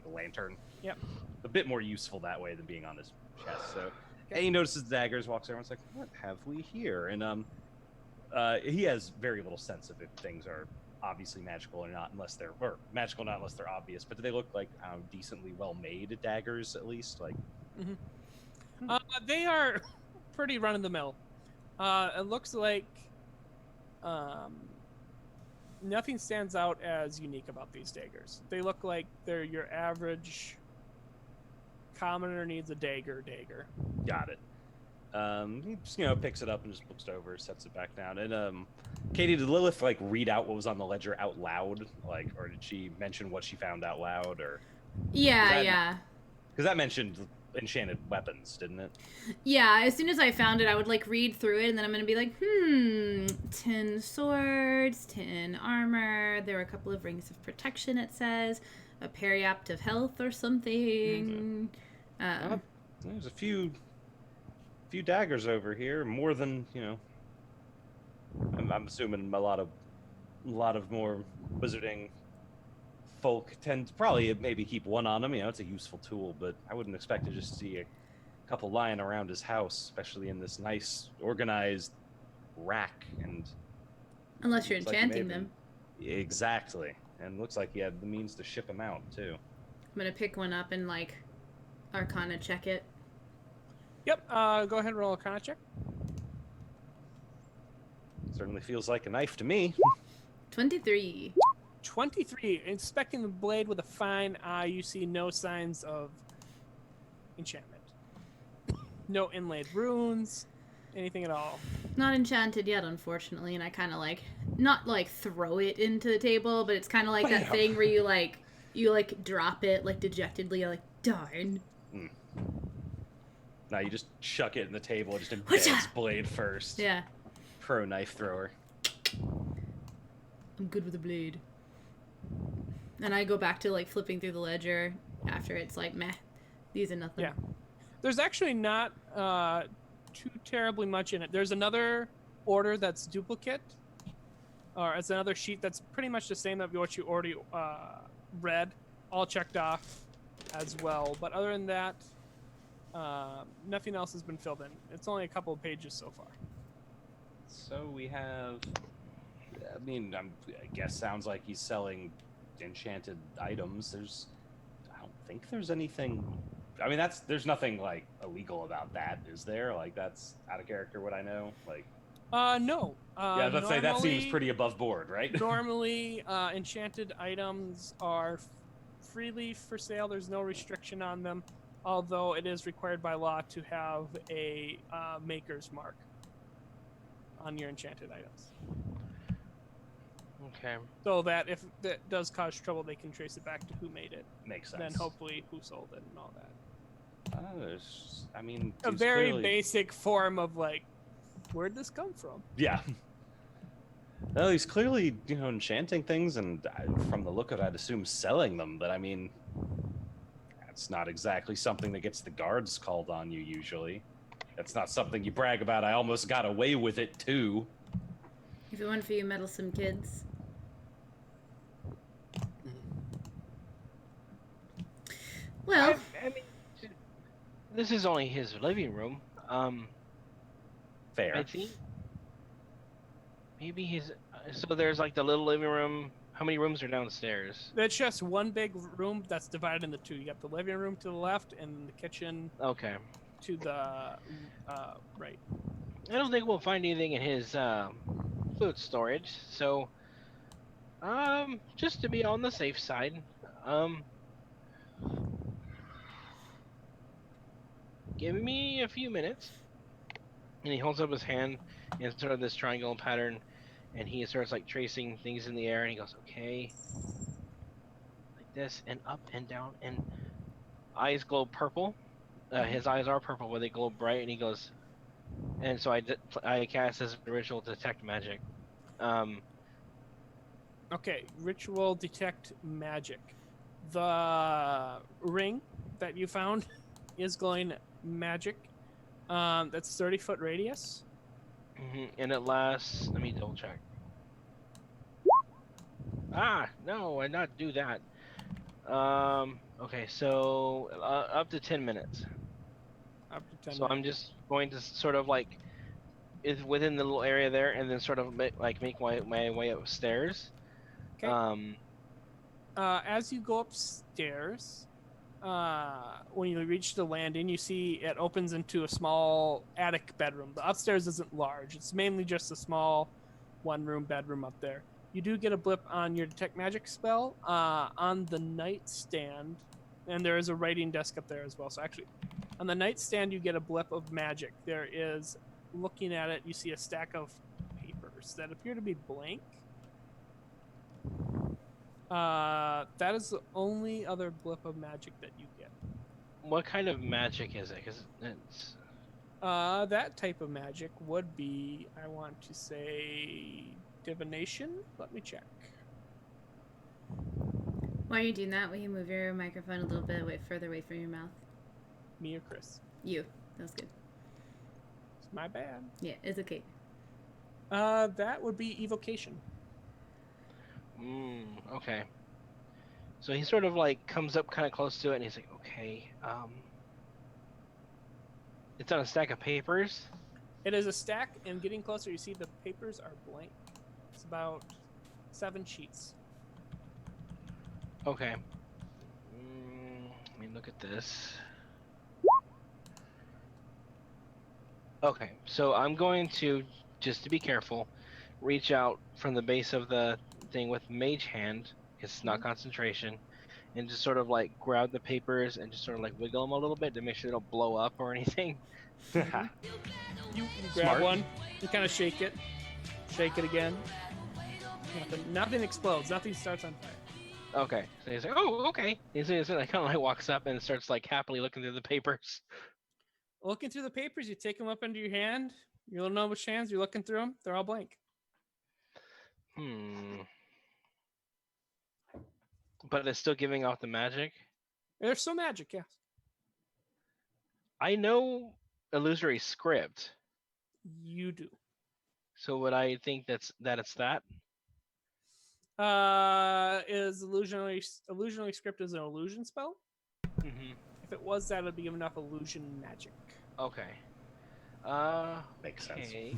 lantern. Yep. A bit more useful that way than being on his chest. So and he notices the daggers, walks over and is like, what have we here? And he has very little sense of if things are obviously magical or not unless they're obvious, but do they look like decently well made daggers at least? Like They are pretty run of the mill. It looks like nothing stands out as unique about these daggers. They look like they're your average commoner needs a dagger. got it. He just, picks it up and just looks over, sets it back down. And Katie, did Lilith like read out what was on the ledger out loud, like, or did she mention what she found out loud, or? Yeah. Because that mentioned enchanted weapons, didn't it? Yeah, as soon as I found it, I would like read through it, and then I'm gonna be like, 10 swords, 10 armor. There were a couple of rings of protection. It says a periapt of health or something. There's a few daggers over here, more than I'm assuming a lot of more wizarding folk tend to probably maybe keep one on them. It's a useful tool, but I wouldn't expect to just see a couple lying around his house, especially in this nice, organized rack. And Unless you're looks like enchanting them. Exactly. And looks like he had the means to ship them out, too. I'm gonna pick one up and like Arcana check it. Yep. Go ahead and roll a Arcana check. Certainly feels like a knife to me. 23. 23. Inspecting the blade with a fine eye, you see no signs of enchantment. No inlaid runes, anything at all. Not enchanted yet, unfortunately, and I kind of like not like throw it into the table, but it's kind of like that thing where you drop it like dejectedly, you're like darn. Now you just chuck it in the table, just embeds blade first. Yeah, Pro knife thrower. I'm good with a blade. And I go back to like flipping through the ledger after it's like meh, these are nothing. Yeah. There's actually not too terribly much in it. There's another order that's duplicate, or it's another sheet that's pretty much the same that what you already read, all checked off as well. But other than that, nothing else has been filled in. It's only a couple of pages so far. So we have, I guess sounds like he's selling enchanted items. I don't think there's anything I mean, there's nothing like illegal about that, is there? Like that's out of character. What I know, like No. yeah, let's say that seems Normally- pretty above board, right? Normally, enchanted items are freely for sale. There's no restriction on them, although it is required by law to have a maker's mark on your enchanted items. Okay. So that if that does cause trouble, they can trace it back to who made it. Makes sense. Then hopefully who sold it and all that. I mean, A he's very clearly- basic form of like, where'd this come from? Yeah. Well, he's clearly, enchanting things, and from the look of it, I'd assume selling them. But I mean, that's not exactly something that gets the guards called on you usually. That's not something you brag about. I almost got away with it too. If it weren't for you meddlesome kids. Well, I mean, this is only his living room. Fair. I think maybe he's. So there's like the little living room. How many rooms are downstairs? That's just one big room that's divided into two. You got the living room to the left and the kitchen Okay. to the right. I don't think we'll find anything in his food storage. So, just to be on the safe side, give me a few minutes. And he holds up his hand in sort of this triangle pattern, and he starts like tracing things in the air, and he goes, okay, like this, and up and down, and eyes glow purple. His eyes are purple, but they glow bright, and he goes, and so I cast this ritual detect magic. Okay, ritual detect magic. The ring that you found is glowing magic. That's 30-foot radius. And it lasts. Let me double check. No, I not do that. Okay, so up to 10 minutes. Up to 10 So I'm minutes. just going to sort of like is within the little area there, and then sort of make my way upstairs. Okay. As you go upstairs, when you reach the landing, you see it opens into a small attic bedroom. The upstairs isn't large; it's mainly just a small one-room bedroom up there. You do get a blip on your detect magic spell on the nightstand, and there is a writing desk up there as well. So actually, on the nightstand, you get a blip of magic. There is, looking at it, you see a stack of papers that appear to be blank. That is the only other blip of magic that you get. What kind of magic is it? Because it's That type of magic would be, I want to say, divination. Let me check. while you're doing that, will you move your microphone a little bit further away from your mouth? Me or Chris? You. That was good. It's my bad. Yeah, it's okay. That would be evocation. okay. So he sort of like comes up kind of close to it, and he's like, okay, it's on a stack of papers. It is a stack, and getting closer, you see the papers are blank. It's about 7 sheets. Okay. Let me look at this. Okay, so I'm going to, just to be careful, reach out from the base of the thing with Mage Hand, it's not concentration, and just sort of like grab the papers and just sort of like wiggle them a little bit to make sure they don't blow up or anything. You grab Smart. one, you kind of shake it again. Nothing explodes. Nothing starts on fire. Okay, so he's like, oh, okay. He's like, kind of like walks up and starts like happily looking through the papers. Looking through the papers, you take them up into your hand. Your little gnomish hands, you're looking through them. They're all blank. But it's still giving off the magic. They're still magic, yes. I know illusory script, You do. so would I think that it's that? Is illusionary script is an illusion spell? Mm-hmm. If it was that, it'd be enough illusion magic. Okay. Makes sense. Okay.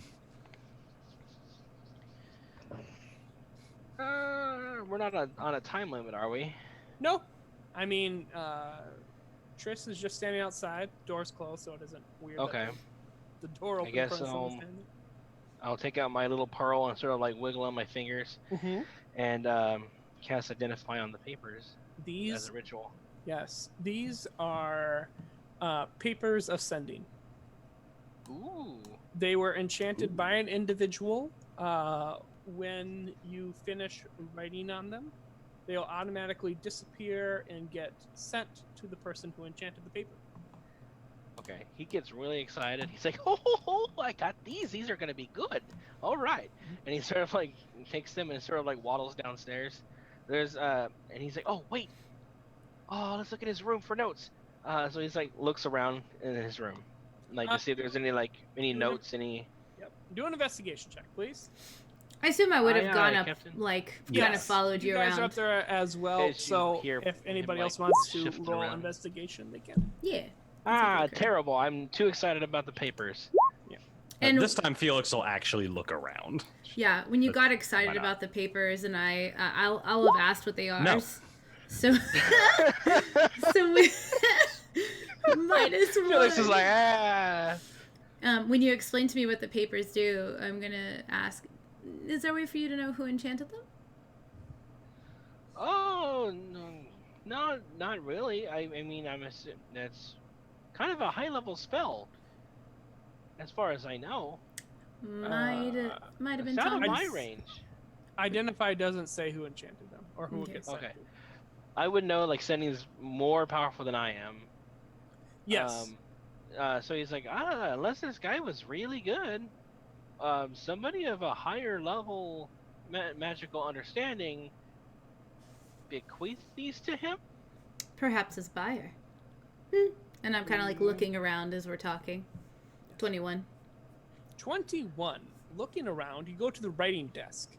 We're not on a time limit, are we? No, I mean, Triss is just standing outside. Door's closed, so it isn't weird. Okay. The door open. I guess in front of someone standing. I'll take out my little pearl and sort of like wiggle on my fingers and cast Identify on the papers as These, a ritual. yes, these are papers of sending. Ooh. They were enchanted by an individual. When you finish writing on them, they'll automatically disappear and get sent to the person who enchanted the paper. Okay, he gets really excited. He's like, "Oh, I got these. These are gonna be good. All right." And he sort of like takes them and sort of like waddles downstairs. There's and he's like, "Oh, wait. Oh, let's look at his room for notes." So he's like looks around in his room, like to see if there's any notes, any. Yep. Do an investigation check, please. I assume I would have Aye, gone aye, up, Captain. like, kind Yes. of followed you guys around. are up there as well, As you so hear if anybody him, else like, wants to shifting roll around. investigation, they can. Yeah. Ah, okay. terrible! I'm too excited about the papers. And this time, Felix will actually look around. yeah, when you But got why excited not? about the papers, and I'll have asked what they are. No. So, so we, minus one. Felix is like, ah. When you explain to me what the papers do, I'm gonna ask: is there a way for you to know who enchanted them? Oh no, not really. I mean, that's kind of a high level spell, as far as I know. Might have been It's out of Thomas. my range. Identify doesn't say who enchanted them or who Okay. it gets sent Okay. to. I would know like Senny's more powerful than I am. Yes. So he's like, unless this guy was really good, somebody of a higher level magical understanding bequeath these to him. Perhaps his buyer. And I'm kind of like looking around as we're talking. 21. 21. Looking around, you go to the writing desk,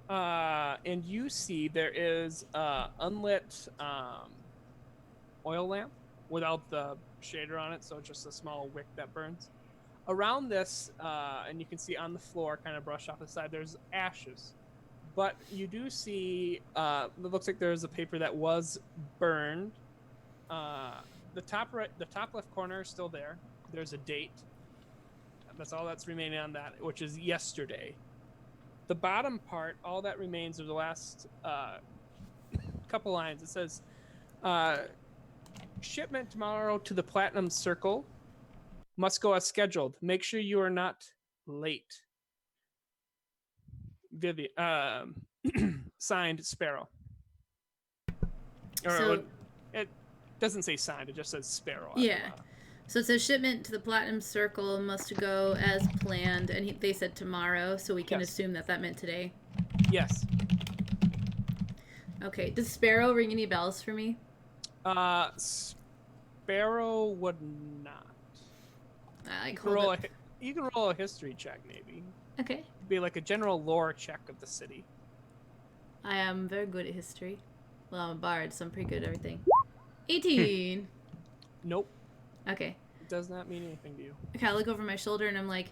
and you see there is unlit oil lamp without the shader on it, so it's just a small wick that burns. Around this, and you can see on the floor, kind of brushed off the side, there's ashes. But you do see, it looks like there's a paper that was burned. The top left corner is still there. There's a date. That's all that's remaining on that, which is yesterday. The bottom part, all that remains are the last couple lines. It says, shipment tomorrow to the Platinum Circle. Must go as scheduled. Make sure you are not late. Vivian, signed Sparrow. Or So- it doesn't say signed, it just says Sparrow. at the Yeah. bottom. So it says shipment to the Platinum Circle must go as planned, and they said tomorrow, so we can Yes. assume that meant today. Yes. Okay. Does Sparrow ring any bells for me? Sparrow would not. I like You can hold roll up. you can roll a history check, maybe. Okay. Be like a general lore check of the city. I am very good at history. Well, I'm a bard, so I'm pretty good at everything. 18. Nope. Okay. It does not mean anything to you. Okay, I look over my shoulder and I'm like,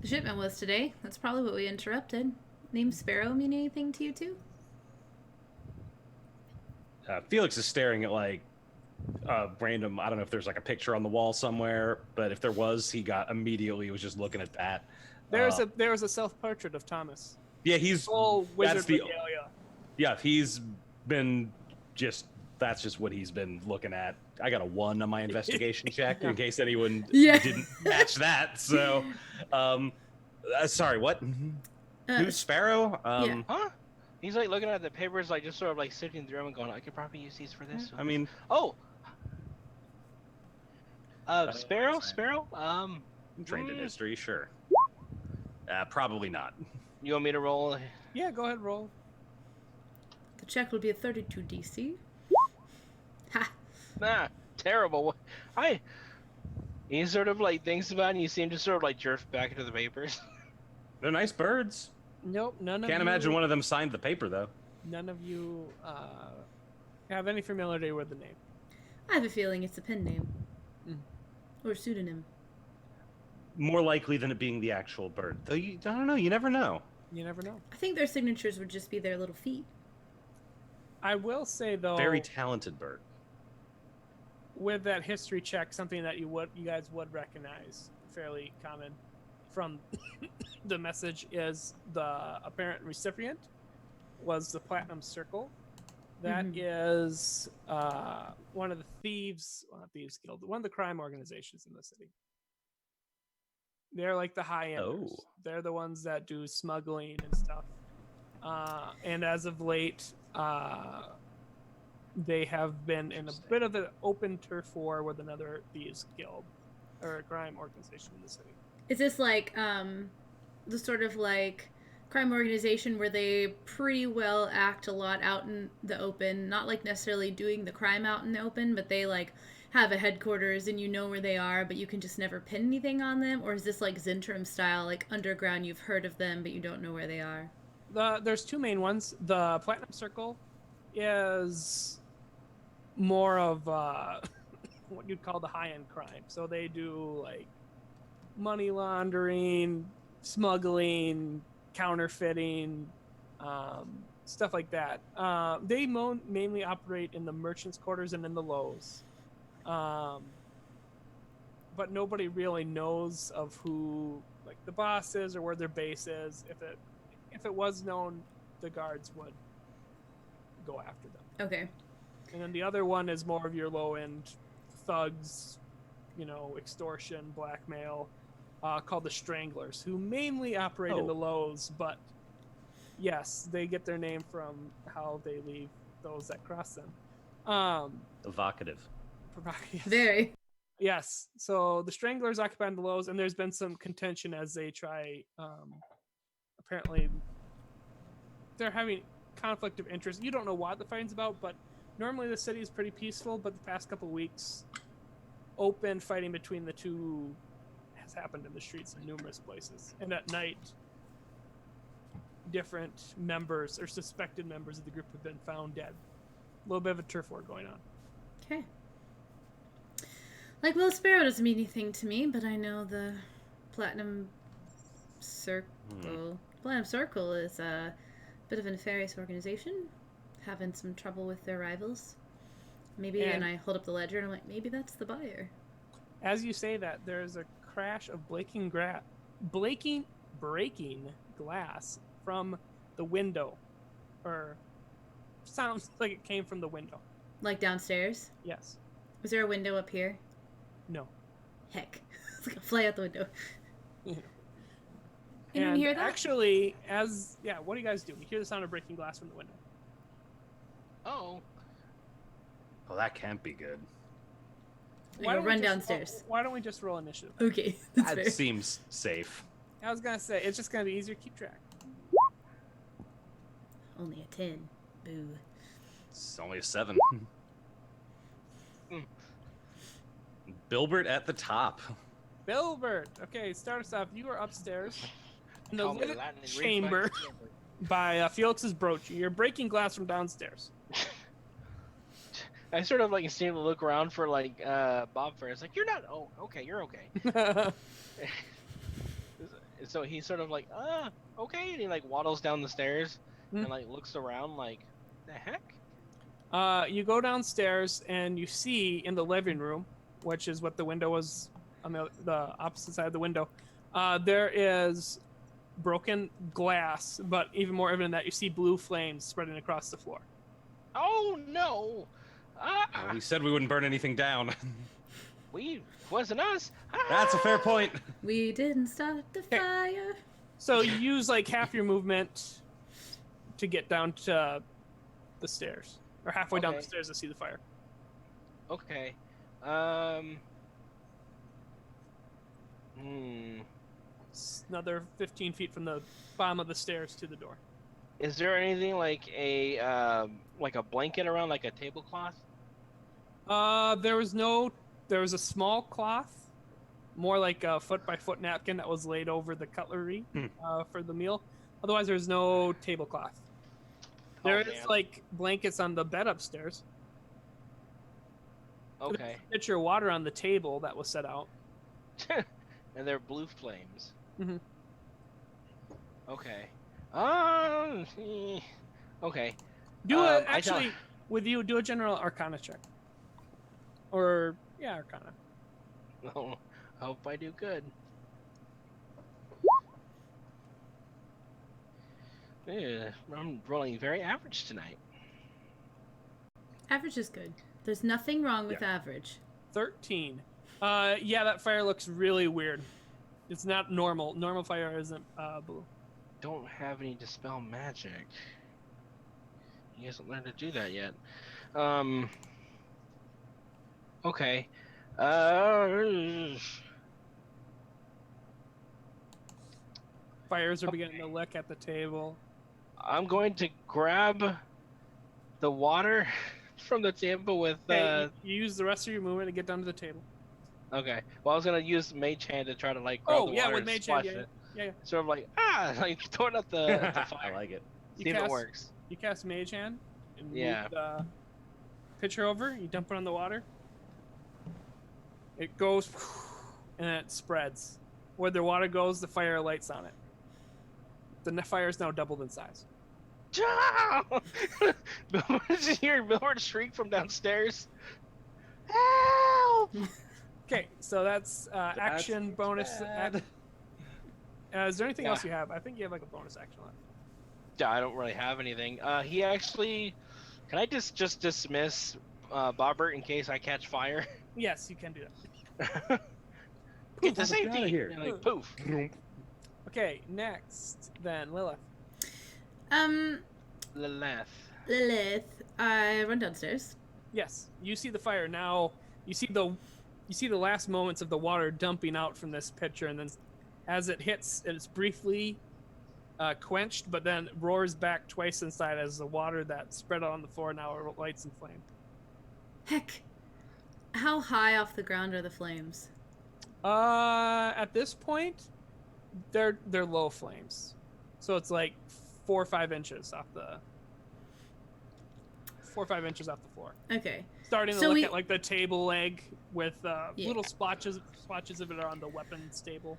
the shipment was today. That's probably what we interrupted. Name Sparrow mean anything to you too? Felix is staring at like random. I don't know if there's like a picture on the wall somewhere, but if there was, he got immediately was just looking at that. There's a self-portrait of Thomas. Yeah, he's Full wizard that's the- regalia. yeah, he's been just that's just what he's been looking at. I got a 1 on my investigation check in case anyone Yeah. didn't match that. So, sorry, what? Who's Sparrow? yeah. Huh? He's like looking at the papers, like just sort of like sifting through them and going, I could probably use these for this. I mean, Oh. Sparrow. trained in history, sure. Probably not. You want me to roll? Yeah, go ahead, roll. The check will be a 32 DC. Ha! Nah, terrible. He sort of like thinks about it and you see him just sort of like jerk back into the papers. They're nice birds. Nope, none of Can't you. imagine one of them signed the paper though. None of you have any familiarity with the name. I have a feeling it's a pen name. Mm. Or pseudonym. More likely than it being the actual bird. Though I don't know. You never know. You never know. I think their signatures would just be their little feet. I will say though, Very talented bird. with that history check, something that you guys would recognize, fairly common, from the message is the apparent recipient was the Platinum Circle. That is one of the not thieves guild, one of the crime organizations in the city. They're like the high enders. Oh. They're the ones that do smuggling and stuff. And as of late, they have been in a bit of an open turf war with another thieves guild or a crime organization in the city. Is this like the sort of like crime organization where they pretty well act a lot out in the open, not like necessarily doing the crime out in the open, but they like have a headquarters and you know where they are, but you can just never pin anything on them? Or is this like Zentrum style, like underground, you've heard of them but you don't know where they are? There's two main ones. The Platinum Circle is more of what you'd call the high-end crime. So they do like money laundering, smuggling, counterfeiting, stuff like that. They mainly operate in the merchants' quarters and in the lows. But nobody really knows of who like the boss is or where their base is. If it was known, the guards would go after them. Okay. And then the other one is more of your low-end thugs, extortion, blackmail, called the Stranglers, who mainly operate in the lows, but yes, they get their name from how they leave those that cross them. Evocative. Yes. Very. Yes. So the Stranglers occupy the lows, and there's been some contention as they try. Apparently, they're having conflict of interest. You don't know what the fighting's about, but normally the city is pretty peaceful. But the past couple of weeks, open fighting between the two has happened in the streets in numerous places. And at night, different members or suspected members of the group have been found dead. A little bit of a turf war going on. Okay. Like, Will Sparrow doesn't mean anything to me, but I know the Platinum Circle. Platinum Circle is a bit of a nefarious organization, having some trouble with their rivals. Maybe, and I hold up the ledger and I'm like, maybe that's the buyer. As you say that, there's a crash of breaking glass from the window, or sounds like it came from the window. Like downstairs? Yes. Was there a window up here? No. Heck. It's like a fly out the window. Yeah. You didn't hear that? Actually, what do you guys do? You hear the sound of breaking glass from the window. Oh. Well, that can't be good. Run downstairs. Why don't we just roll initiative? Okay, that's That fair. seems safe. I was gonna say it's just gonna be easier to keep track. Only a 10. Boo. It's only a 7. Bilbert at the top. Bilbert. Okay, start us off. You are upstairs in the Call me lit Latin chamber by Felix's brooch. You're breaking glass from downstairs. I sort of like seem to look around for like Bob Ferris. Like, you're not. Oh, okay, you're okay. So he's sort of like, okay, and he like waddles down the stairs and like looks around like, the heck? You go downstairs and you see in the living room, which is what the window was on the opposite side of the window, there is broken glass, but even more evident that you see blue flames spreading across the floor. Oh no! We said we wouldn't burn anything down. Wasn't us. That's a fair point. We didn't start the fire. So you use like half your movement to get down to the stairs, or halfway down the stairs to see the fire. Okay. It's another 15 feet from the bottom of the stairs to the door. Is there anything like a blanket around, like a tablecloth? There was a small cloth, more like a foot-by-foot napkin that was laid over the cutlery for the meal. Otherwise, there's no tablecloth. There is like blankets on the bed upstairs. Okay. There's a pitcher of water on the table that was set out. And they're blue flames. Mm-hmm. Okay. Okay. Do a general Arcana check, or Yeah, Arcana. Oh, I hope I do good. Yeah, I'm rolling very average tonight. Average is good. There's nothing wrong with average. 13. Yeah, that fire looks really weird. It's not normal. Normal fire isn't blue. Don't have any dispel magic. He hasn't learned to do that yet. Okay. Fires are beginning to lick at the table. I'm going to grab the water from the table with. Okay, you use the rest of your movement to get down to the table. Okay. Well, I was gonna use Mage Hand to try to like grab the water with and Mage splash Hand, it. yeah. Sort of like like throwing up the I fire. like it. See if it works. You cast Mage Hand and Yeah. move the pitcher over. You dump it on the water. It goes and it spreads. Where the water goes, the fire lights on it. The fire is now doubled in size. Did you hear Milward shriek from downstairs? Help! Okay, so that's action bonus. bad. Is there anything Yeah. else you have? I think you have like a bonus action left. Yeah, I don't really have anything. He actually, can I just dismiss Bobbert in case I catch fire? Yes, you can do that. Get to Get safety! outta here. And, like, poof. Okay, next then Lilith. Lilith. Lilith, I run downstairs. Yes, you see the fire now. You see the last moments of the water dumping out from this pitcher, and then as it hits, it's briefly quenched, but then roars back twice inside as the water that spread out on the floor now lights and flame. Heck, how high off the ground are the flames? At this point, they're low flames, so it's like 4 or 5 inches off the 4 or 5 inches off the floor. Okay. Starting to So look we- at like the table leg with Yeah. little splotches of it are on the weapons table.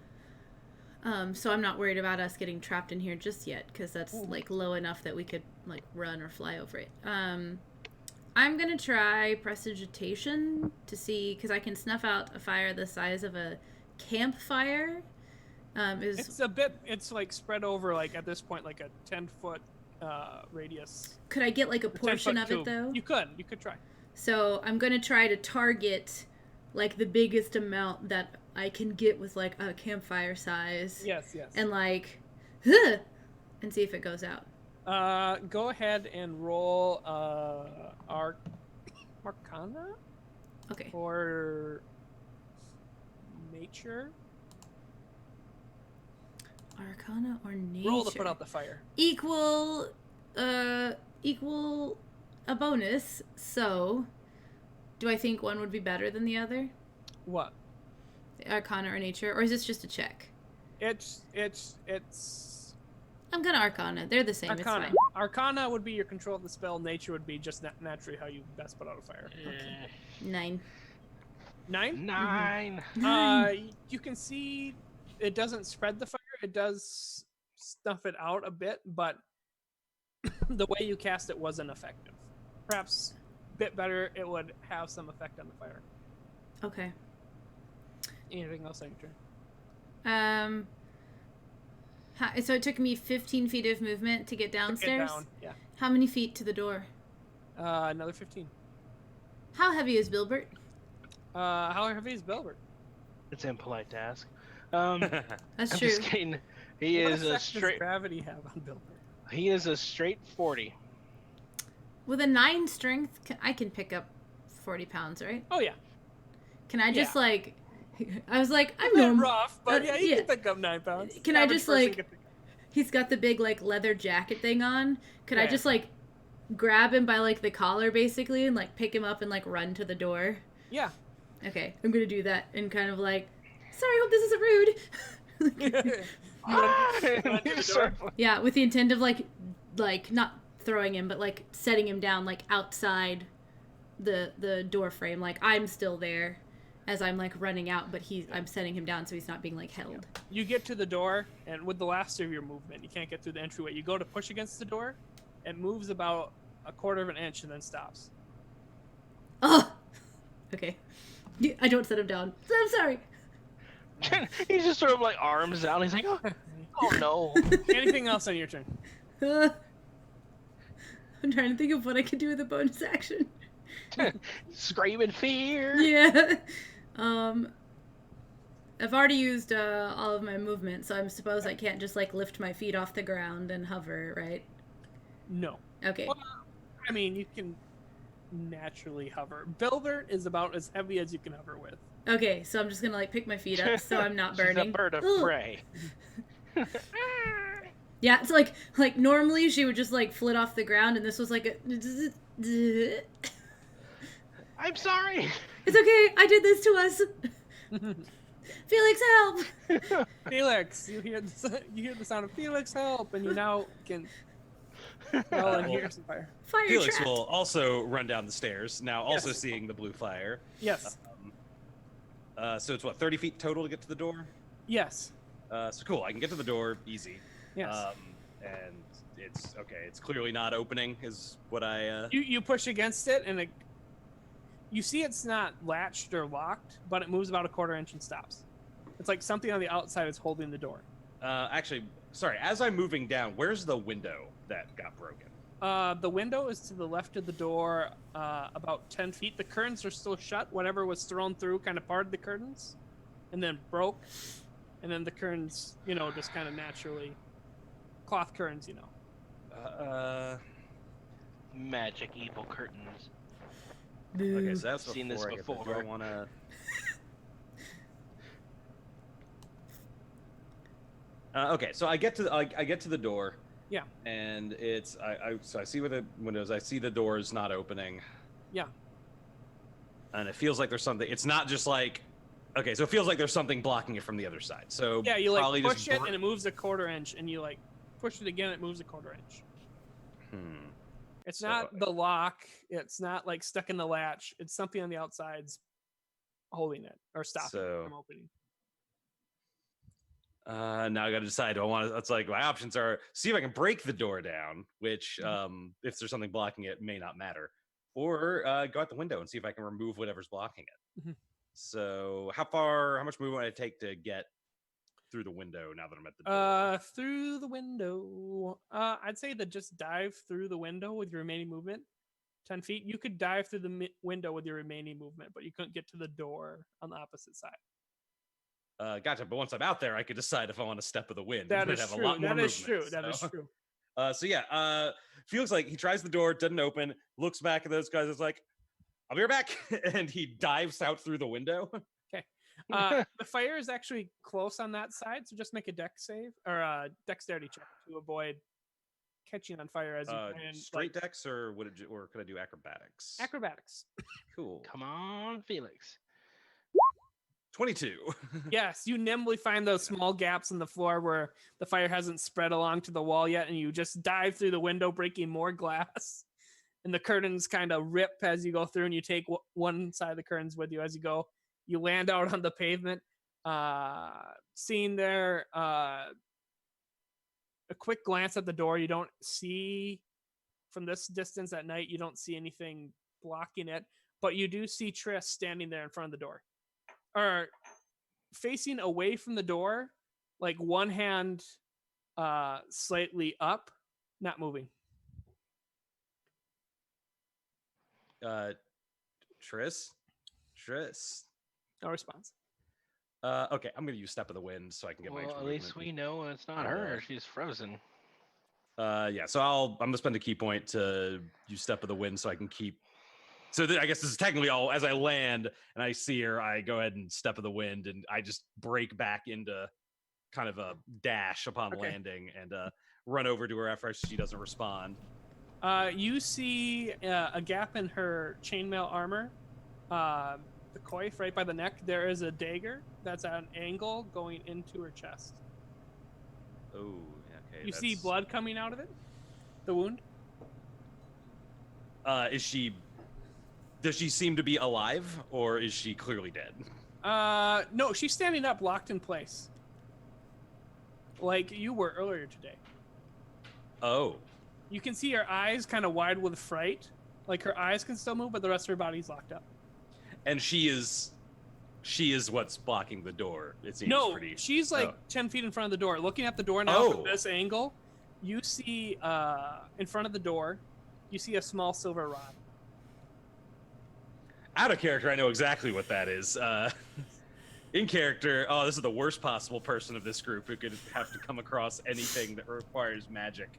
So I'm not worried about us getting trapped in here just yet, because that's Ooh. like low enough that we could like run or fly over it. I'm gonna try prestidigitation to see, because I can snuff out a fire the size of a campfire. It's like spread over like at this point like a 10-foot radius. Could I get like a 10-foot portion of it cube. though? You could try. So I'm gonna try to target like the biggest amount that I can get with like a campfire size. Yes. And like, huh, and see if it goes out. Go ahead and roll Arcana Okay. or Nature. Arcana or nature. Roll to put out the fire. Equal a bonus. So, do I think one would be better than the other? What? Arcana or nature, or is this just a check? It's I'm gonna Arcana. They're the same. Arcana. It's fine. Arcana would be your control of the spell. Nature would be just naturally how you best put out a fire. Eh, 9. 9? 9. You can see it doesn't spread the fire. It does snuff it out a bit, but the way you cast it wasn't effective. Perhaps a bit better, it would have some effect on the fire. Okay. Anything else on your turn? So it took me 15 feet of movement to get downstairs. Get down, yeah. How many feet to the door? Another 15. How heavy is Bilbert? How heavy is Belbert? It's impolite to ask. That's I'm true. just kidding. He What is a effect does straight. gravity have on Belbert? He is a straight 40. With a 9 strength, I can pick up 40 pounds, right? Oh yeah. Can I just Yeah. like? I was like, I'm A bit normal. rough, but yeah, you yeah. can pick up 9 pounds. Can I Average just, person like- can pick up- He's got the big like leather jacket thing on. Could I Yeah. just like grab him by like the collar basically and like pick him up and like run to the door? Yeah. Okay, I'm gonna do that and kind of like, sorry, hope this isn't rude. Run to the door. Yeah, with the intent of like not throwing him, but like setting him down like outside the door frame. Like I'm still there as I'm like running out, but I'm setting him down so he's not being like held. You get to the door, and with the last of your movement, you can't get through the entryway. You go to push against the door, it moves about a quarter of an inch and then stops. Oh, okay. I don't set him down. I'm sorry. He's just sort of like arms out. He's like, oh no. Anything else on your turn? I'm trying to think of what I could do with a bonus action. Scream in fear. Yeah. I've already used all of my movement, so I suppose I can't just like lift my feet off the ground and hover, right? No. Okay. Well, I mean, you can naturally hover. Bilbert is about as heavy as you can hover with. Okay, so I'm just gonna like pick my feet up so I'm not burning. She's a bird of Ugh. prey. Yeah, it's like normally she would just like flit off the ground, and this was like a. I'm sorry. It's okay. I did this to us. Felix, help! Felix, you hear the sound of Felix, help, and you now can smell and hear some fire. Fire Felix trap. will also run down the stairs, now also Yes. seeing the blue fire. Yes. So it's what, 30 feet total to get to the door? Yes. So cool, I can get to the door easy. Yes. And it's okay. It's clearly not opening, is what I. You push against it, and you see it's not latched or locked, but it moves about a quarter inch and stops. It's like something on the outside is holding the door. Actually, sorry. As I'm moving down, where's the window that got broken? The window is to the left of the door, about 10 feet. The curtains are still shut. Whatever was thrown through kind of parted the curtains, and then broke, and then the curtains, just kind of naturally, cloth curtains, Magic evil curtains. Boo. Okay, so that's Seen this before I get before. the door. I wanna. Okay, so I get to the door. Yeah. And it's so I see where the windows. I see the doors not opening. Yeah. And it feels like there's something. It's not just like. Okay, so it feels like there's something blocking it from the other side. So Yeah, you probably like just push it and it moves a quarter inch, and you like push it again, it moves a quarter inch. It's So- not the lock. It's not like stuck in the latch. It's something on the outside's holding it or stopping it So- from opening. Now I got to decide. Do I want to? It's like my options are see if I can break the door down, which if there's something blocking it, may not matter, or go out the window and see if I can remove whatever's blocking it. Mhm. So how much movement would I take to get through the window now that I'm at the door? Through the window. I'd say that just dive through the window with your remaining movement. 10 feet. You could dive through the window with your remaining movement, but you couldn't get to the door on the opposite side. Gotcha. But once I'm out there, I could decide if I want to step of the wind. That and is have a true. lot more That is movement, true. That is so. true. So yeah, feels like he tries the door, doesn't open, looks back at those guys, is like, "I'll be right back," and he dives out through the window. The fire is actually close on that side, so just make a deck save or a dexterity check to avoid catching on fire as you land. Straight decks, or or could I do acrobatics? Acrobatics. Cool. Come on, Felix. 22. Yes, you nimbly find those small gaps in the floor where the fire hasn't spread along to the wall yet, and you just dive through the window, breaking more glass. And the curtains kind of rip as you go through, and you take one side of the curtains with you as you go. You land out on the pavement. Seeing there, a quick glance at the door. You don't see, from this distance at night, you don't see anything blocking it, but you do see Triss standing there in front of the door. Or facing away from the door, like one hand slightly up, not moving. Triss. No response. Okay, I'm gonna use Step of the Wind so I can get my Well, extra at least movement. we know it's not her. She's frozen. Yeah, so I'm gonna spend a key point to use Step of the Wind so I can keep. So I guess this is technically all. As I land and I see her, I go ahead and Step of the Wind, and I just break back into kind of a dash upon landing and run over to her after she doesn't respond. You see a gap in her chainmail armor. The coif right by the neck. There is a dagger that's at an angle going into her chest. Oh, okay. You see blood coming out of it. The wound. Does she seem to be alive, or is she clearly dead? No, she's standing up, locked in place, like you were earlier today. Oh. You can see her eyes kind of wide with fright. Like her eyes can still move, but the rest of her body's locked up. And she is she is what's blocking the door. It seems No, pretty. she's like Oh. 10 feet in front of the door. Looking at the door now from Oh. this angle, you see in front of the door, you see a small silver rod. Out of character, I know exactly what that is. In character, oh, this is the worst possible person of this group who could have to come across anything that requires magic.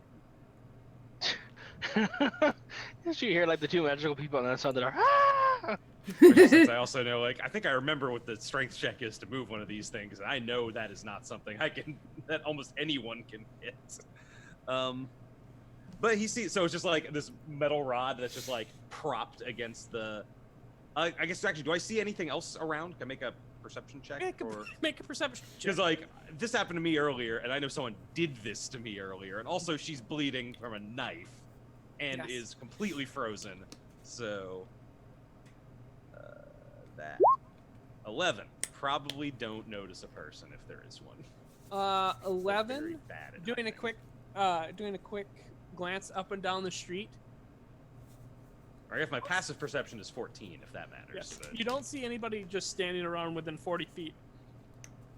Did you hear like the two magical people on that side that are ah? Especially since I also know, like, I think I remember what the strength check is to move one of these things, and I know that is not something that almost anyone can hit. But he sees, so it's just like this metal rod that's just like propped against the. I guess actually, do I see anything else around? Can I make a perception check? Make a perception check. Because like this happened to me earlier, and I know someone did this to me earlier, and also she's bleeding from a knife, and Yes. is completely frozen. So that 11. Probably don't notice a person if there is one. 11. Very bad at Doing a quick glance up and down the street. Or if my passive perception is 14, if that matters. Yes. But- You don't see anybody just standing around within 40 feet.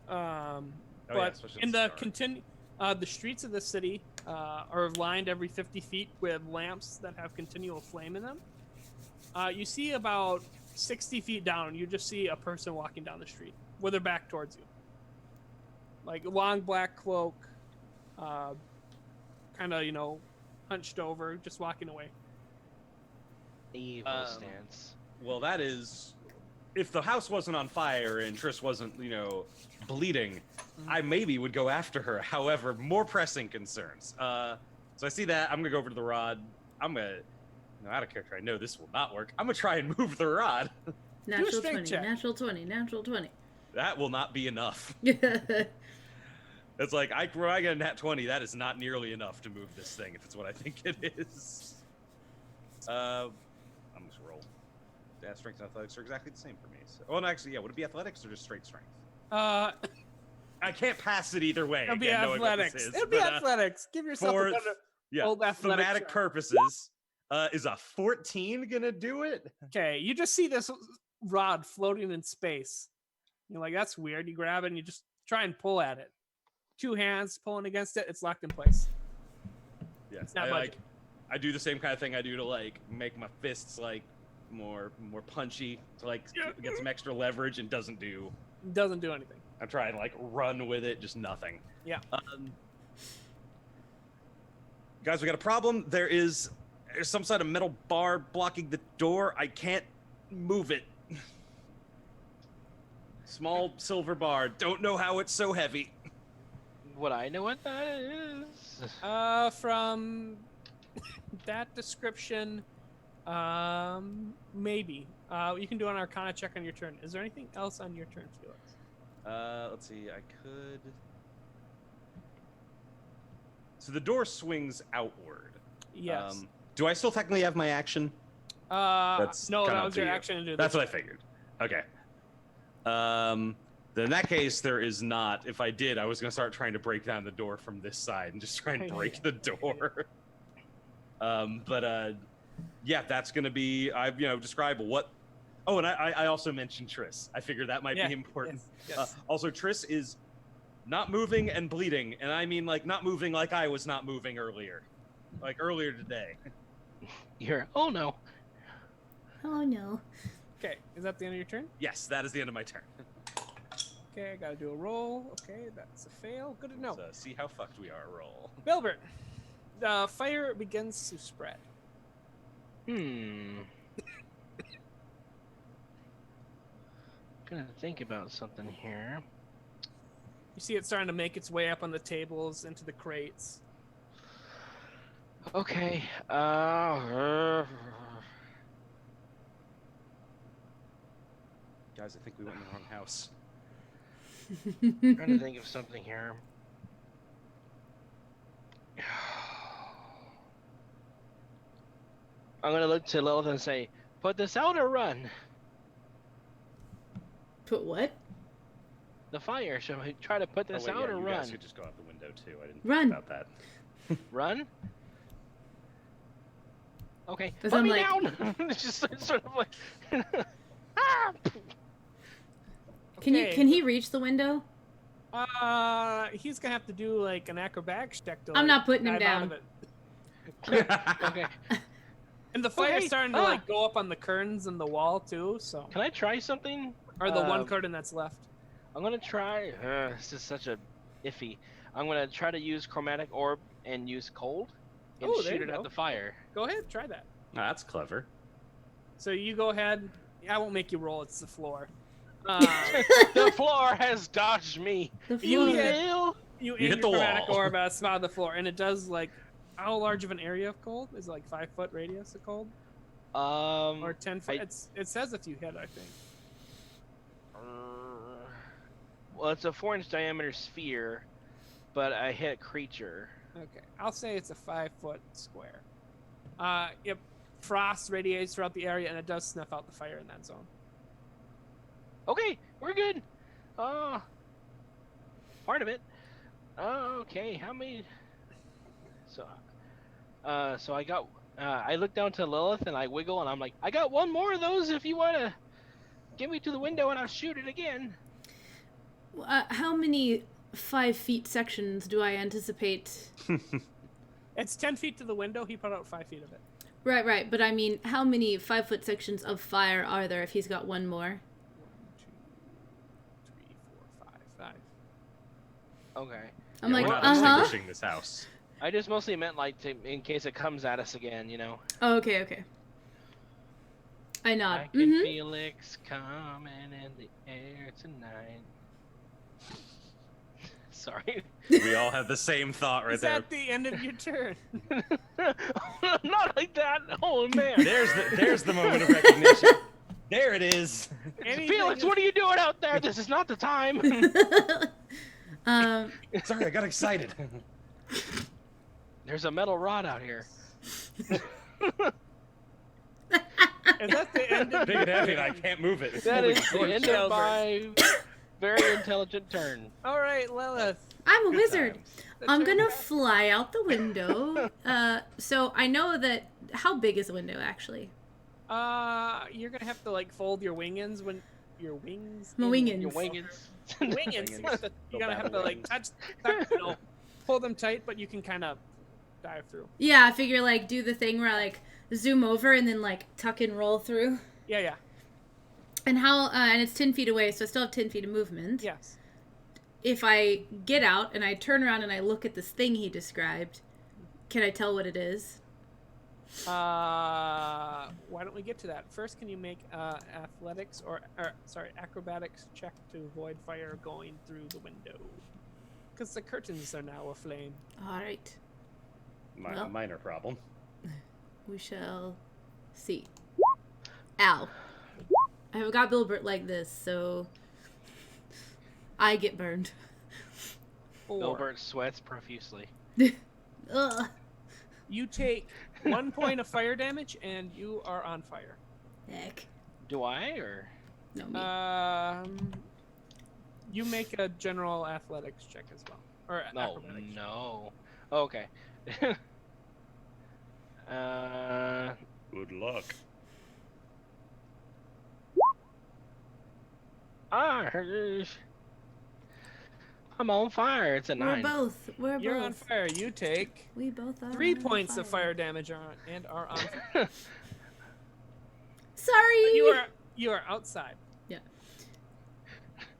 yeah, But especially in if it's the dark. the streets of the city are lined every 50 feet with lamps that have continual flame in them. You see about 60 feet down, you just see a person walking down the street with their back towards you. Like a long black cloak, kind of, hunched over, just walking away. Evil stance. Well, that is, if the house wasn't on fire and Triss wasn't, bleeding, I maybe would go after her. However, more pressing concerns. So I see that. I'm gonna go over to the rod. I'm gonna, out of character, I know this will not work. I'm gonna try and move the rod. Natural strength 20, check. natural 20, natural 20. That will not be enough. That's It's like when I get a nat 20, that is not nearly enough to move this thing. If it's what I think it is. I'm just roll. Yeah, strength and athletics are exactly the same for me. So, no, actually, yeah. Would it be athletics or just straight strength? I can't pass it either way. It'll be again, knowing what this athletics. is, It'll be but, athletics. Give yourself for a better. yeah, old athletic thematic check. purposes, is a 14 gonna do it? Okay, you just see this rod floating in space. You're like, that's weird. You grab it and you just try and pull at it. 2 hands pulling against it. It's locked in place. Yeah, It's not I budging. I do the same kind of thing I do to like make my fists like more punchy to like get some extra leverage, and doesn't do. Doesn't do anything. I'm trying to like run with it, just nothing. Yeah. Guys, we got a problem. There's some sort of metal bar blocking the door. I can't move it. Small silver bar. Don't know how it's so heavy. Would I know what that is? From that description, maybe. You can do an Arcana check on your turn. Is there anything else on your turn, Felix? Let's see. I could. So the door swings outward. Yes. Do I still technically have my action? That's no, kinda that up was to your you. action to do That's this. what I figured. Okay. Then in that case, there is not. If I did, I was going to start trying to break down the door from this side and just try and break the door. Yeah, that's going to be. Describe what. Oh, and I also mentioned Triss. I figured that might be important. Yes. Also, Triss is not moving and bleeding, and I mean like not moving like I was not moving earlier, like earlier today. Oh no. Oh no. Okay, is that the end of your turn? Yes, that is the end of my turn. Okay, I gotta do a roll. Okay, that's a fail. Good to know. Let's see how fucked we are. Roll. Bilbert, the fire begins to spread. Gonna think about something here. You see it starting to make its way up on the tables into the crates. Okay. Guys, I think we went in the wrong house. Trying to think of something here. I'm gonna look to Lilith and say, "Put this out or run." Put what? The fire. Should I try to put this out or you run? guys could just go out the window too. I didn't Run. think about that. Run? Okay. Does Put I'm me like- down. It's just sort of like. Ah! Okay. Can he reach the window? He's gonna have to do like an acrobatics check to. I'm Like, not putting him dive out down. of it. Okay. And the fire's Okay. starting to like go up on the curtains and the wall too. So. Can I try something? Or the one curtain that's left. I'm gonna try. This is such a iffy. I'm gonna try to use chromatic orb and use cold and Oh, there shoot you it at go. the fire. Go ahead, try that. That's clever. So you go ahead. I won't make you roll. It's the floor. The floor has dodged me. The You floor. hit- Bill. You You aim hit the your chromatic wall. orb at a spot on the floor, and it does like how large of an area of cold? Is it like 5-foot radius of cold, or 10 foot? It says if you hit, I think. Well, it's a 4-inch diameter sphere, but I hit a creature. Okay, I'll say it's a 5-foot square. Yep, frost radiates throughout the area, and it does snuff out the fire in that zone. Okay, we're good. Part of it. Okay, how many? So I got. I look down to Lilith and I wiggle and I'm like, I got one more of those if you wanna get me to the window and I'll shoot it again. How many 5 feet sections do I anticipate? It's 10 feet to the window. He put out 5 feet of it. Right. But I mean, how many 5-foot sections of fire are there if he's got one more? 1, 2, 3, 4, 5, 5. Okay. I'm Yeah, like, we're not uh-huh. extinguishing this house. I just mostly meant like in case it comes at us again, you know. Oh, okay. I nod. I can feel it coming in the air tonight. Sorry. We all have the same thought right Is there. that the end of your turn? Not like that. Oh man. There's the moment of recognition. There it is. Felix, what are you doing out there? This is not the time. Sorry, I got excited. There's a metal rod out here. Is that the end of Big and heavy, and I can't move it. That Holy is the shit. end of my very intelligent turn. All right, Lilith. I'm a Good wizard. times. the I'm turn gonna back. fly out the window. So I know that. How big is the window actually? You're gonna have to like fold your wingins when your wings. My in- wingins. Your wingins. Wingins. Wingins. You're gonna have to like Wings. touch, pull them tight, but you can kind of dive through. Yeah, I figure like do the thing where I like zoom over and then like tuck and roll through. Yeah. And how? And it's 10 feet away, so I still have 10 feet of movement. Yes. If I get out and I turn around and I look at this thing he described, can I tell what it is? Why don't we get to that? First, can you make athletics or acrobatics check to avoid fire going through the window? Because the curtains are now aflame. All right, Well. Minor problem. we shall see. Ow. I have got Bilbert like this, so I get burned. 4. Gilbert sweats profusely. Ugh. You take 1 point of fire damage, and you are on fire. Heck. Do I or? No, me. You make a general athletics check as well, or No, acrobatics. no. Okay. Good luck. I'm on fire. It's a We're 9. both. We're You're both. on fire. You take We both are. 3 on points of fire damage and are on fire. Sorry. You are outside.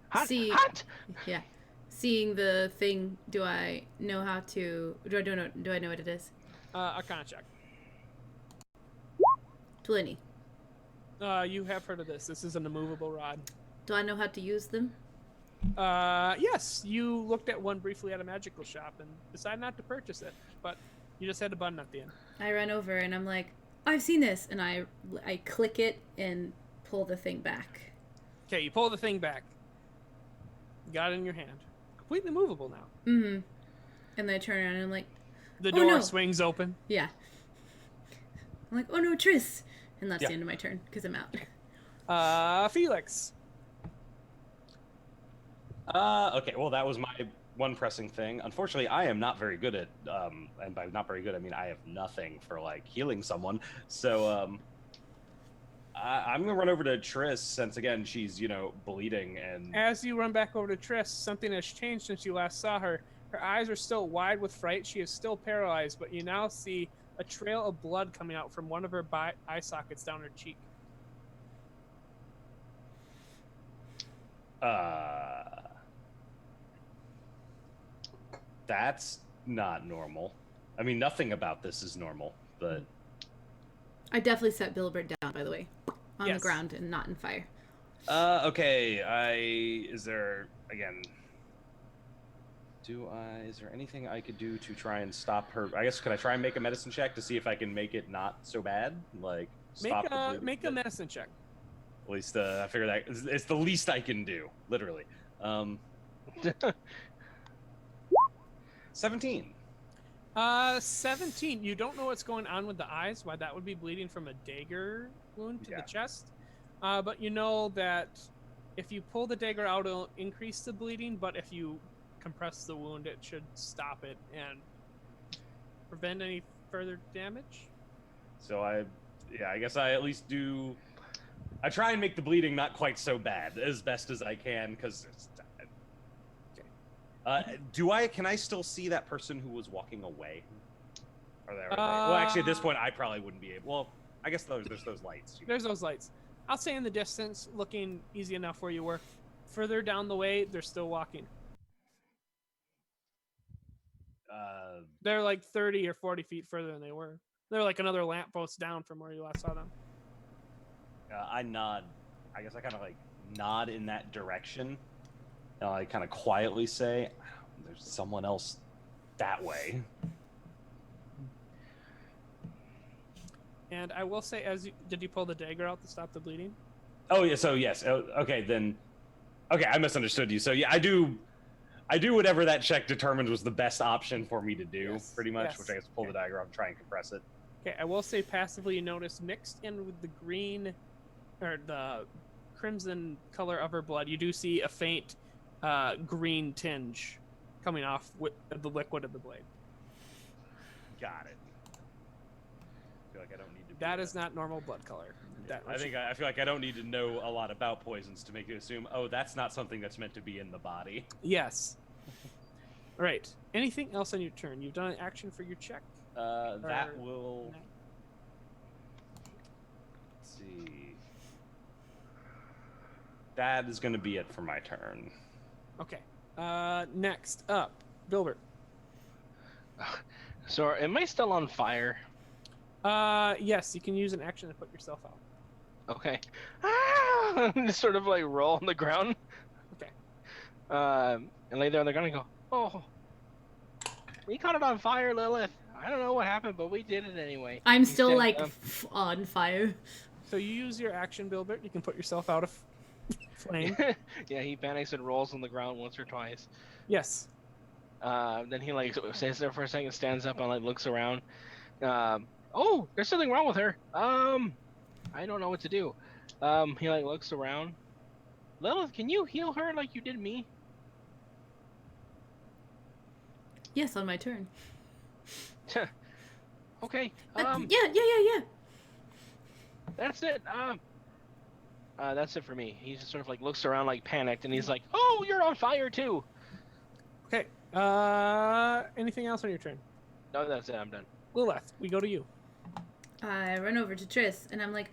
Hot, See- hot. Yeah. Seeing the thing, do I know how to? Do I know what it is? Arcana check. 20. You have heard of this. This is an immovable rod. Do I know how to use them? Yes, you looked at one briefly at a magical shop and decided not to purchase it, but you just had a button at the end. I run over and I'm like, I've seen this, and I click it and pull the thing back. Okay, you pull the thing back. You got it in your hand. Completely movable now. Mm-hmm. And then I turn around and I'm like, The Oh, door no. swings open. yeah. I'm like, oh no, Triss. And that's Yeah. the end of my turn because I'm out. Felix. Okay, well, that was my one pressing thing. Unfortunately, I am not very good at, and by not very good, I mean I have nothing for, like, healing someone. So, I'm gonna run over to Triss since again she's bleeding and As you run back over to Triss, something has changed since you last saw her. Her eyes are still wide with fright. She is still paralyzed, but you now see a trail of blood coming out from one of her eye sockets down her cheek. That's not normal. I mean, nothing about this is normal, but I definitely set Bilbert down, by the way, on the Yes. ground and not in fire. okay. Is there anything I could do to try and stop her? I guess could I try and make a medicine check to see if I can make it not so bad? Like stop the bleeding Make a bit? medicine check. At least I figure that it's the least I can do, literally. 17. 17. You don't know what's going on with the eyes, why that would be bleeding from a dagger wound to the chest. But you know that if you pull the dagger out, it'll increase the bleeding, but if you compress the wound, it should stop it and prevent any further damage. So I guess I at least do. I try and make the bleeding not quite so bad as best as I can, because it's. Okay. Can I still see that person who was walking away? Well, actually, at this point, I probably wouldn't be able. Well, I guess there's those lights. There's those lights. I'll say in the distance, looking easy enough where you were. Further down the way, they're still walking. They're like 30 or 40 feet further than they were. They're like another lamppost down from where you last saw them. I nod. I guess I kind of like nod in that direction. And I kind of quietly say, "There's someone else that way." And I will say, did you pull the dagger out to stop the bleeding? Oh yeah. So yes. Okay then. Okay, I misunderstood you. So yeah, I do whatever that check determined was the best option for me to do, Yes, pretty much. yes. Which I guess pull the dagger out and try and compress it. Okay, I will say passively you notice mixed in with the green or the crimson color of her blood, you do see a faint green tinge coming off with the liquid of the blade. Got it. I feel like I don't need to. That is not normal blood color. I feel like I don't need to know a lot about poisons to make you assume, oh, that's not something that's meant to be in the body. Yes. All right. Anything else on your turn? You've done an action for your check. That will. No. Let's see. That is going to be it for my turn. Okay. Next up, Bilbert. So, am I still on fire? Yes, you can use an action to put yourself out. Okay. Ah! Just sort of like roll on the ground. Okay. And lay there on the ground and go, oh, we caught it on fire, Lilith. I don't know what happened, but we did it anyway. I'm You still stand like up. on fire. So you use your action, Bilbert. You can put yourself out of flame. Yeah, he panics and rolls on the ground once or twice. Yes. Then he like stands there for a second, stands up and like looks around. Oh, there's something wrong with her. I don't know what to do. He like looks around. Lilith, can you heal her like you did me? Yes, on my turn. Okay. Yeah. That's it. That's it for me. He just sort of like looks around like panicked, and he's like, "Oh, you're on fire too." Okay. Anything else on your turn? No, that's it. I'm done. Lilith, we go to you. I run over to Triss and I'm like,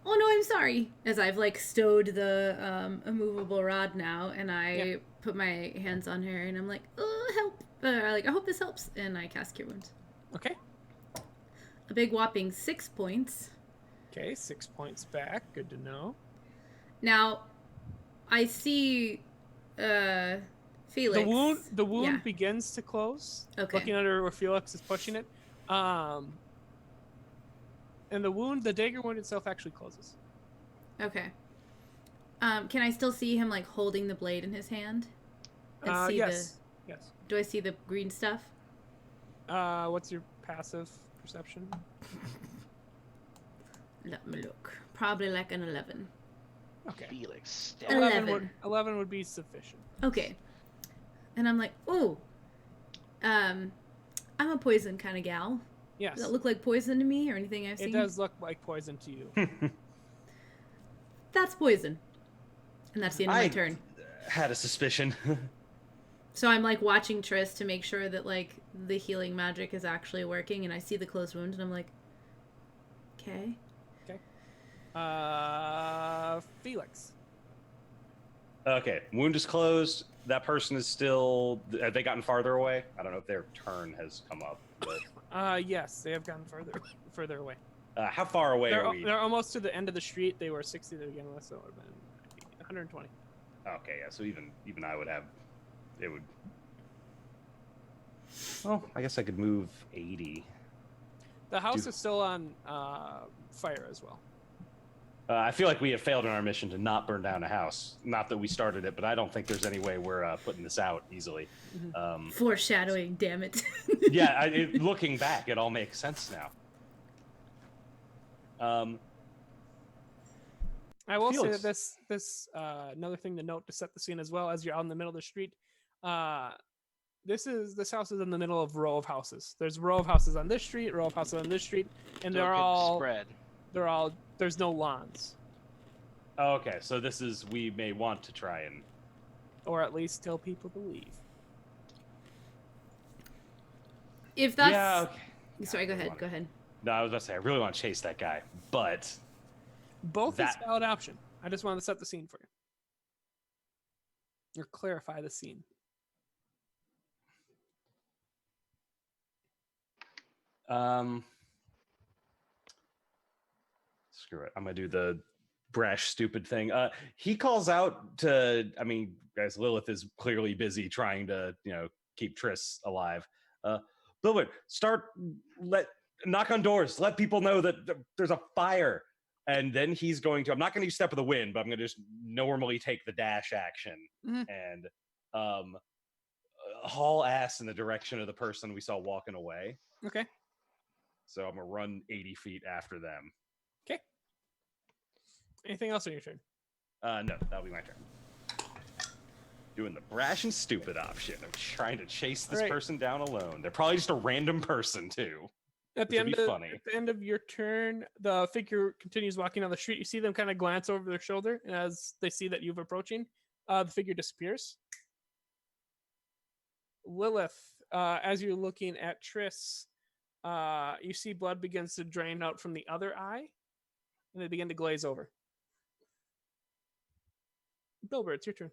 "Oh no, I'm sorry." As I've like stowed the immovable rod now, and I put my hands on her and I'm like, "Oh, help!" I hope this helps, and I cast Cure Wounds. Okay. A big whopping 6 points. Okay, 6 points back. Good to know. Now, I see Felix. The wound Yeah. begins to close. Okay. Looking under where Felix is pushing it. And the dagger wound itself actually closes. Okay. Can I still see him like holding the blade in his hand? And see Yes. Yes. Do I see the green stuff? What's your passive perception? Let me look. Probably like an 11. Okay. Felix. Stab. 11. 11 would be sufficient. Okay. And I'm like, "Oh, I'm a poison kind of gal. Yes. Does that look like poison to me or anything I've It seen?" does look like poison to you. that's poison. And that's the end of my I turn. had a suspicion. So I'm like watching Triss to make sure that like the healing magic is actually working, and I see the closed wound, and I'm like, okay. Okay. Felix. Okay, wound is closed. That person is still. Have they gotten farther away? I don't know if their turn has come up. But, Yes, they have gotten further away. how far away are we? They're almost to the end of the street. They were 60 to begin with, so it would have been 120. Okay, yeah. So even I would have. It would. Well, I guess I could move 80. The house is still on fire as well. I feel like we have failed in our mission to not burn down a house. Not that we started it, but I don't think there's any way we're putting this out easily. Foreshadowing, damn it. Yeah, looking back, it all makes sense now. I will say Felix. that this another thing to note to set the scene as well, as you're out in the middle of the street. This house is in the middle of a row of houses. There's a row of houses on this street, a row of houses on this street, and So it they're could all spread. there's no lawns, Okay, so we may want to try and. or at least tell people to leave. If that's Yeah. Okay. sorry, go I really ahead. Go ahead. No, I was about to say I really want to chase that guy, but Both is That- a valid option. I just wanted to set the scene for you. Or clarify the scene. Screw it. I'm gonna do the brash, stupid thing. He calls out to. I mean, guys, Lilith is clearly busy trying to, keep Triss alive. Lilith, knock on doors. Let people know that there's a fire. And then he's going to. I'm not going to use Step of the Wind, but I'm going to just normally take the dash action and haul ass in the direction of the person we saw walking away. Okay. So I'm gonna run 80 feet after them. Okay. Anything else on your turn? No, that'll be my turn. Doing the brash and stupid option of trying to chase this Alright. person down alone. They're probably just a random person too. At the, Which would be funny. at the end of your turn, the figure continues walking down the street. You see them kind of glance over their shoulder, and as they see that you've approaching, the figure disappears. Lilith, as you're looking at Triss, you see blood begins to drain out from the other eye, and they begin to glaze over. Bilber, it's your turn.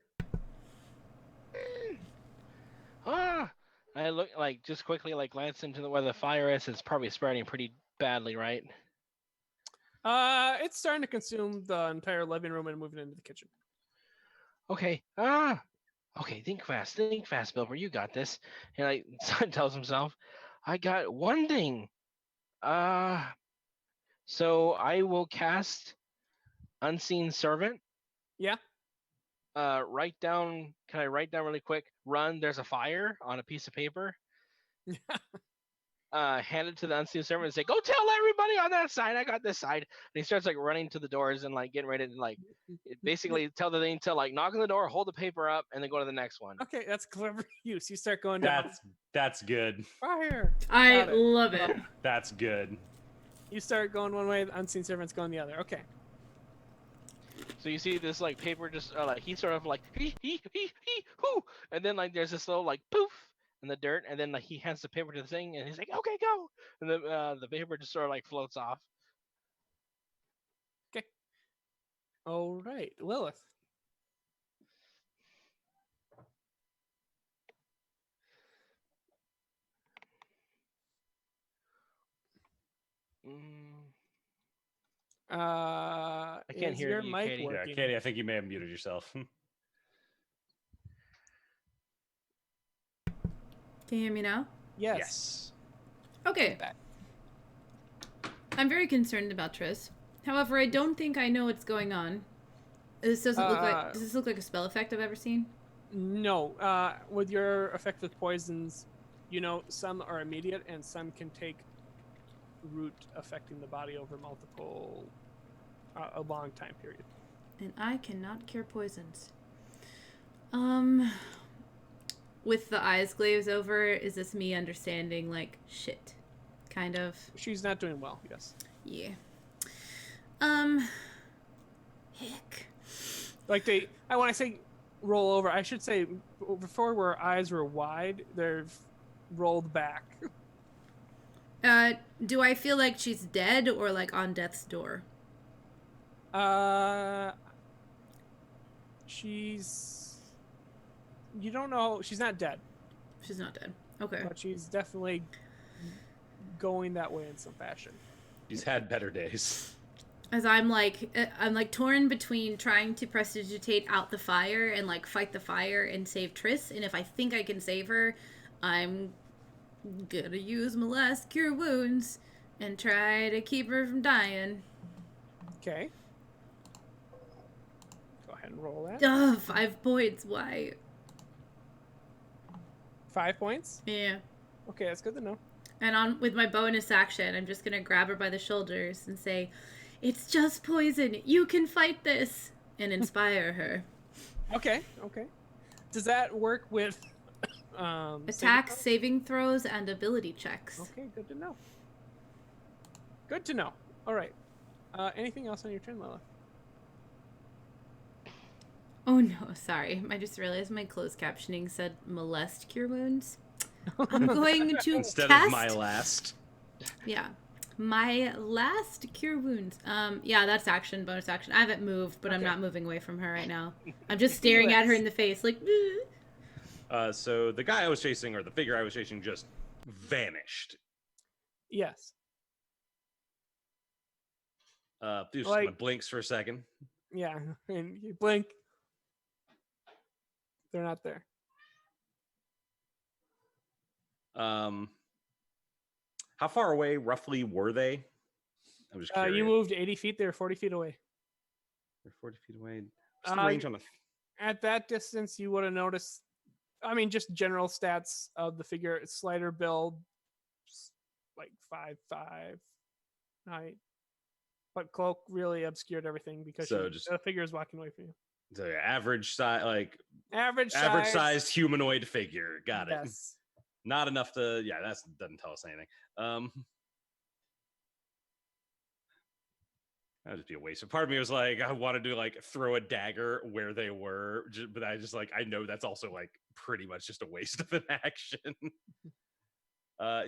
I look just quickly glance into where the fire is. It's probably spreading pretty badly, right? It's starting to consume the entire living room and moving into the kitchen. Okay. Okay. Think fast, Bilber. You got this. And Son tells himself, "I got one thing. So I will cast Unseen Servant. Yeah. Write down. Can I write down really quick? Run. There's a fire on a piece of paper. Hand it to the Unseen Servant and say, "Go tell everybody on that side. I got this side." And he starts running to the doors and getting ready to basically tell the thing to knock on the door, hold the paper up, and then go to the next one. Okay, that's clever use. You start going down. That's good. Fire. I Got it. love it. That's good. You start going one way, the Unseen Servant's going the other. Okay. So you see this paper just he sort of he hoo, and then there's this little poof in the dirt, and then he hands the paper to the thing, and he's like, "Okay, go," and the paper just sort of floats off. Okay. All right, Lilith. I can't is hear your you, mic Katie. working? Yeah, Katie, I think you may have muted yourself. Can you hear me now? Yes. Okay. Back. I'm very concerned about Triss. However, I don't think I know what's going on. This doesn't look like. Does this look like a spell effect I've ever seen? No. With your effective poisons, some are immediate and some can take root, affecting the body over a long time period. And I cannot cure poisons. With the eyes glazed over, is this me understanding shit? Kind of. She's not doing well, yes. Yeah. Hick. Like when I say roll over, I should say before where eyes were wide, they've rolled back. Do I feel like she's dead or like on death's door? She's. You don't know. She's not dead, She's not dead. Okay. but she's definitely going that way in some fashion. He's had better days. As I'm like torn between trying to prestidigitate out the fire and like fight the fire and save Triss, and if I think I can save her, I'm gonna use Molest Cure Wounds and try to keep her from dying. Okay. Go ahead and roll that. Ugh, 5 points. Why? 5 points. Yeah. Okay, that's good to know. And on with my bonus action, I'm just gonna grab her by the shoulders and say, "It's just poison. You can fight this," and inspire her. Okay. Does that work with Attacks, saving throws, and ability checks. Okay, good to know. Good to know. All right. Anything else on your turn, Lilith? Oh no, sorry. I just realized my closed captioning said molest cure wounds. I'm going to Instead cast... of my last. Yeah. My last cure wounds. Yeah, that's action, bonus action. I haven't moved, but I'm not moving away from her right now. I'm just staring at her in the face, like. So the guy I was chasing, or the figure I was chasing, just vanished. Yes. Just Like- kind of blinks for a second. Yeah, and you blink. They're not there. How far away, roughly, were they? I'm just curious. You moved 80 feet. They were 40 feet away. They're 40 feet away. What's the range on the... At that distance, you would have noticed. I mean, just general stats of the figure: slider build, like 5'5" height, but cloak really obscured everything because So the figure is walking away from you. So yeah, average size, like Average sized humanoid figure. Got it. Yes. Not enough to... Yeah, that doesn't tell us anything. That'd just be a waste. Part of me was like, I wanted to like throw a dagger where they were, but I just like, I know that's also like pretty much just a waste of an action.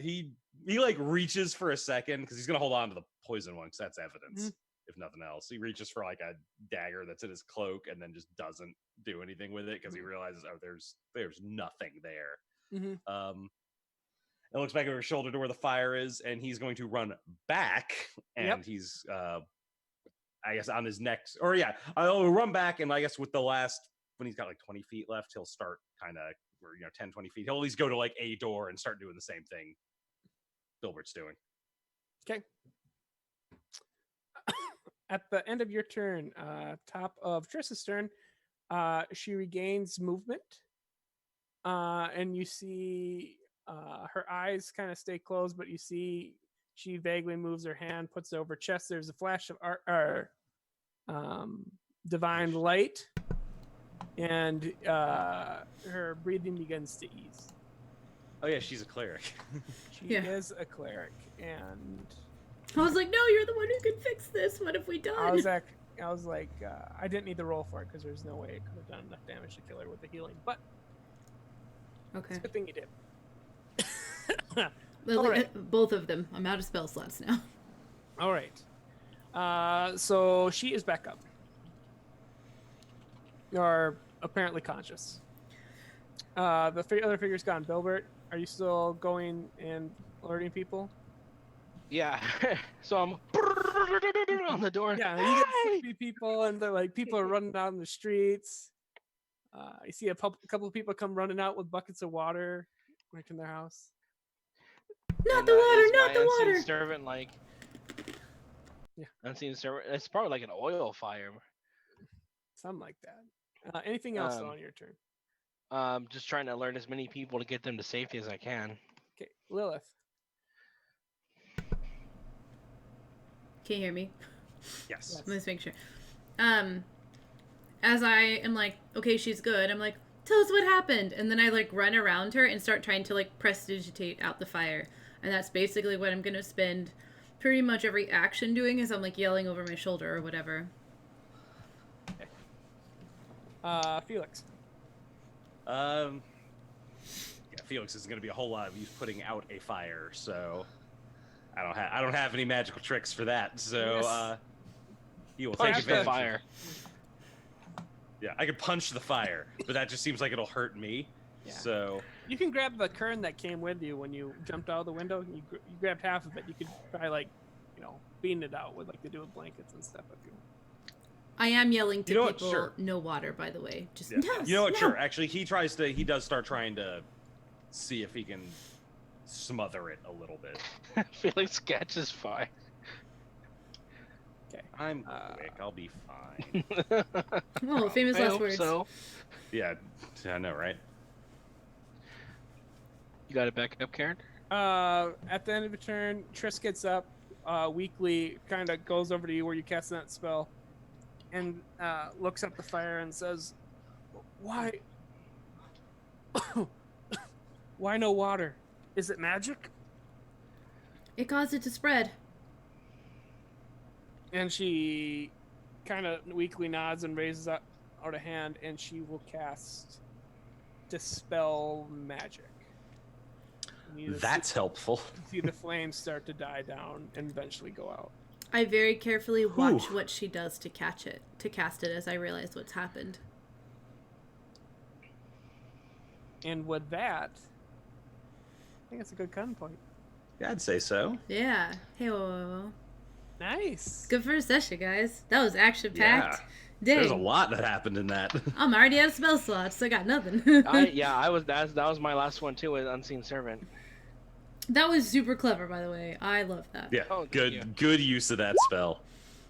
He like reaches for a second because he's gonna hold on to the poison one because that's evidence, if nothing else. He reaches for like a dagger that's in his cloak and then just doesn't do anything with it because he realizes, oh, there's nothing there. Mm-hmm. And looks back over his shoulder to where the fire is, and he's going to run back, and he's I guess on his next, or yeah, I'll run back, and I guess with the last, when he's got like 20 feet left, he'll start kind of, or 10, 20 feet. He'll at least go to like a door and start doing the same thing Bilbert's doing. Okay. At the end of your turn, top of Triss's turn, she regains movement, and you see her eyes kind of stay closed, but you see she vaguely moves her hand, puts it over her chest. There's a flash of divine light, and her breathing begins to ease. Oh yeah, she's a cleric. She is a cleric, and I was like, no, you're the one who can fix this. What have we done? I was like, I didn't need the roll for it because there's no way it could have done enough damage to kill her with the healing, but Okay. it's a good thing you did. Well, All like, right. both of them. I'm out of spell slots now. All right. So she is back up. You're apparently conscious. The other figure's gone. Bilbert, are you still going and alerting people? Yeah. So I'm on the door. Yeah, you get 60 people, and they're like, people are running out in the streets. You see a couple of people come running out with buckets of water, right in their house. Not And, the water, is not my the unseen water. servant, like, Yeah. unseen servant. It's probably like an oil fire. Something like that. Anything else on your turn? Just trying to alert as many people to get them to safety as I can. Okay, Lilith. Can you hear me? Yes. Let's make sure. As I am like, okay, she's good. I'm like, tell us what happened. And then I like run around her and start trying to like prestidigitate out the fire. And that's basically what I'm going to spend pretty much every action doing is I'm like yelling over my shoulder or whatever. Felix. Yeah, Felix isn't going to be a whole lot of use putting out a fire, so I don't have any magical tricks for that. So Yes. he will take Punch the advantage. fire. Yeah, I could punch the fire, but that just seems like it'll hurt me. Yeah. So You can grab the kern that came with you when you jumped out of the window. You grabbed half of it. You could try, like, beating it out with, like, they do with blankets and stuff if you want. I am yelling to You know what? people, Sure. no water, by the way. Just yeah. no. You know what? no. Sure. Actually, he does start trying to see if he can smother it a little bit. Felix catches fire. Okay. I'm quick. I'll be fine. Oh, famous I last hope words. so. Yeah, I know, right? You got a backup, Karen? At the end of the turn, Triss gets up, weakly kind of goes over to you where you cast that spell, and looks up the fire and says, "Why? Why no water? Is it magic?" It caused it to spread. And she kind of weakly nods and raises out a hand, and she will cast Dispel Magic. And you That's helpful. see the flames start to die down and eventually go out. I very carefully watch Whew. what she does to cast it as I realize what's happened. And with that, I think it's a good cutting point. Yeah, I'd say so. Yeah. Hey, whoa. Nice. Good first session, guys. That was action packed. Yeah. Dang. There's a lot that happened in that. I'm already out of spell slots, so I got nothing. That was my last one too with Unseen Servant. That was super clever, by the way. I love that. Yeah, Oh, thank you. good use of that spell.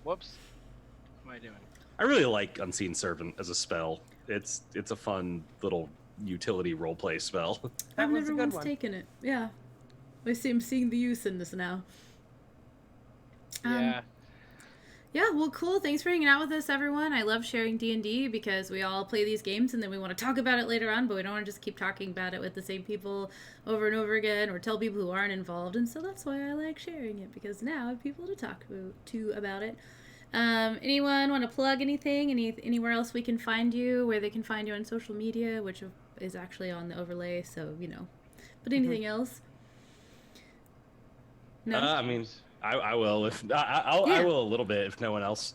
Whoops. What am I doing? I really like Unseen Servant as a spell. It's a fun little utility roleplay spell. That I've was a never good once one. taken it. Yeah. I'm seeing the use in this now. Yeah. Yeah, well, cool. Thanks for hanging out with us, everyone. I love sharing D&D because we all play these games and then we want to talk about it later on, but we don't want to just keep talking about it with the same people over and over again or tell people who aren't involved. And so that's why I like sharing it, because now I have people to talk to about it. Anyone want to plug anything? Anywhere else we can find you, where they can find you on social media, which is actually on the overlay, so, But anything else? No? I mean, I will if I will a little bit if no one else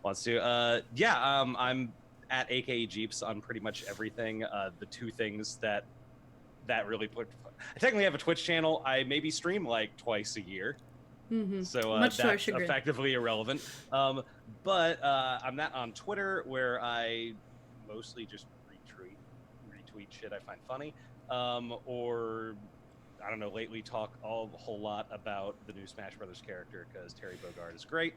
wants to. I'm at AKA Jeeps on pretty much everything. The two things that really I technically have a Twitch channel. I maybe stream like twice a year. Mm-hmm. So Much to our that's chagrin. effectively irrelevant. But I'm not on Twitter, where I mostly just retweet shit I find funny, or I don't know. Lately, talk a whole lot about the new Smash Brothers character because Terry Bogard is great.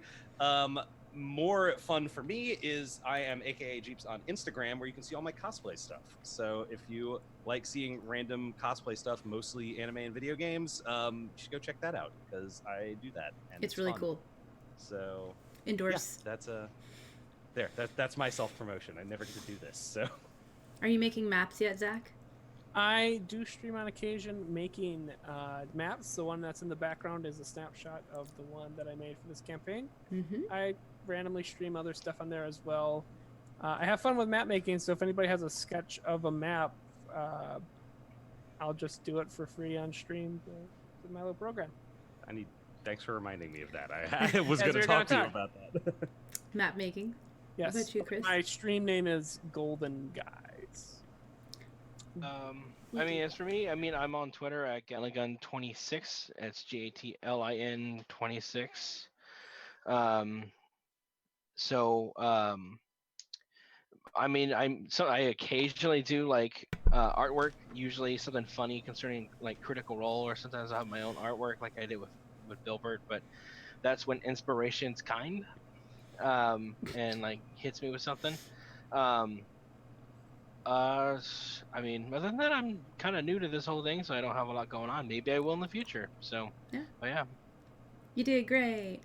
More fun for me is I am AKA Jeeps on Instagram, where you can see all my cosplay stuff. So if you like seeing random cosplay stuff, mostly anime and video games, you should go check that out because I do that. And It's really fun. cool. So Endorse. yeah, that's my self promotion. I never get to do this. So Are you making maps yet, Zach? I do stream on occasion making maps. The one that's in the background is a snapshot of the one that I made for this campaign. Mm-hmm. I randomly stream other stuff on there as well. I have fun with map making, so if anybody has a sketch of a map, I'll just do it for free on stream with my little program. thanks for reminding me of that. I was As going to we're talk gonna to you about that. Map making. Yes. What about you, Chris? My stream name is Golden Guys. As for me, I'm on Twitter at Gatlingun26. It's GATLIN 26. I occasionally do like artwork, usually something funny concerning like Critical Role, or sometimes I have my own artwork like I did with Bilbert, but that's when inspiration's kind and like hits me with something. Other than that, I'm kind of new to this whole thing, so I don't have a lot going on. Maybe I will in the future. So, Yeah. But yeah. You did great.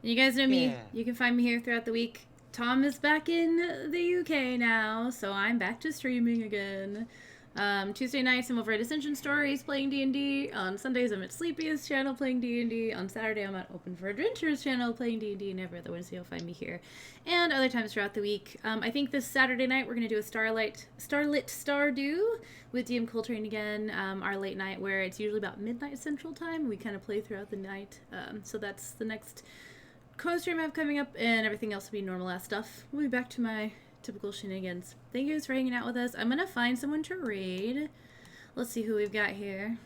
And you guys know me. Yeah. You can find me here throughout the week. Tom is back in the UK now, so I'm back to streaming again. Tuesday nights I'm over at Ascension Stories playing D&D. On Sundays I'm at Sleepiest channel playing D&D. On Saturday I'm at Open for Adventures channel playing D&D, and every other Wednesday you'll find me here. And other times throughout the week. I think this Saturday night we're going to do a Starlit Stardew with DM Coltrane again. Our late night where it's usually about midnight Central Time. We kind of play throughout the night. So that's the next co-stream I have coming up, and everything else will be normal ass stuff. We'll be back to my typical shenanigans. Thank you guys for hanging out with us. I'm gonna find someone to raid. Let's see who we've got here.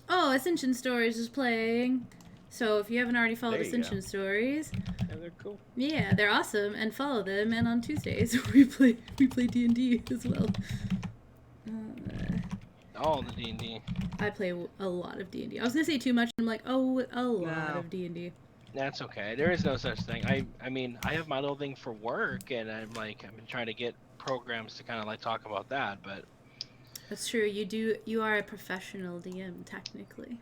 Oh, Ascension Stories is playing. So if you haven't already followed Ascension Stories, Yeah, they're cool. yeah, they're awesome, and follow them. And on Tuesdays we play D&D as well. All the D&D. I play a lot of D&D. I was gonna say too much. I'm like, oh, a lot of D&D. That's okay. There is no such thing. I mean, I have my little thing for work, and I've been trying to get programs to kind of like talk about that, but That's true. You are a professional DM, technically.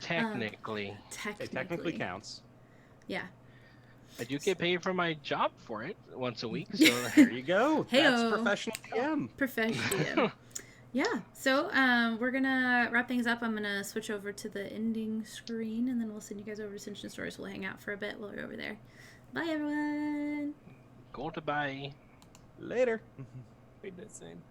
technically, It technically counts. Yeah. I do get paid for my job for it once a week. So There you go. That's Heyo. professional DM. Professional DM. Yeah. So we're gonna wrap things up. I'm gonna switch over to the ending screen, and then we'll send you guys over to Ascension Stories. We'll hang out for a bit while we're over there. Bye, everyone. go to buy. Later. Made that same.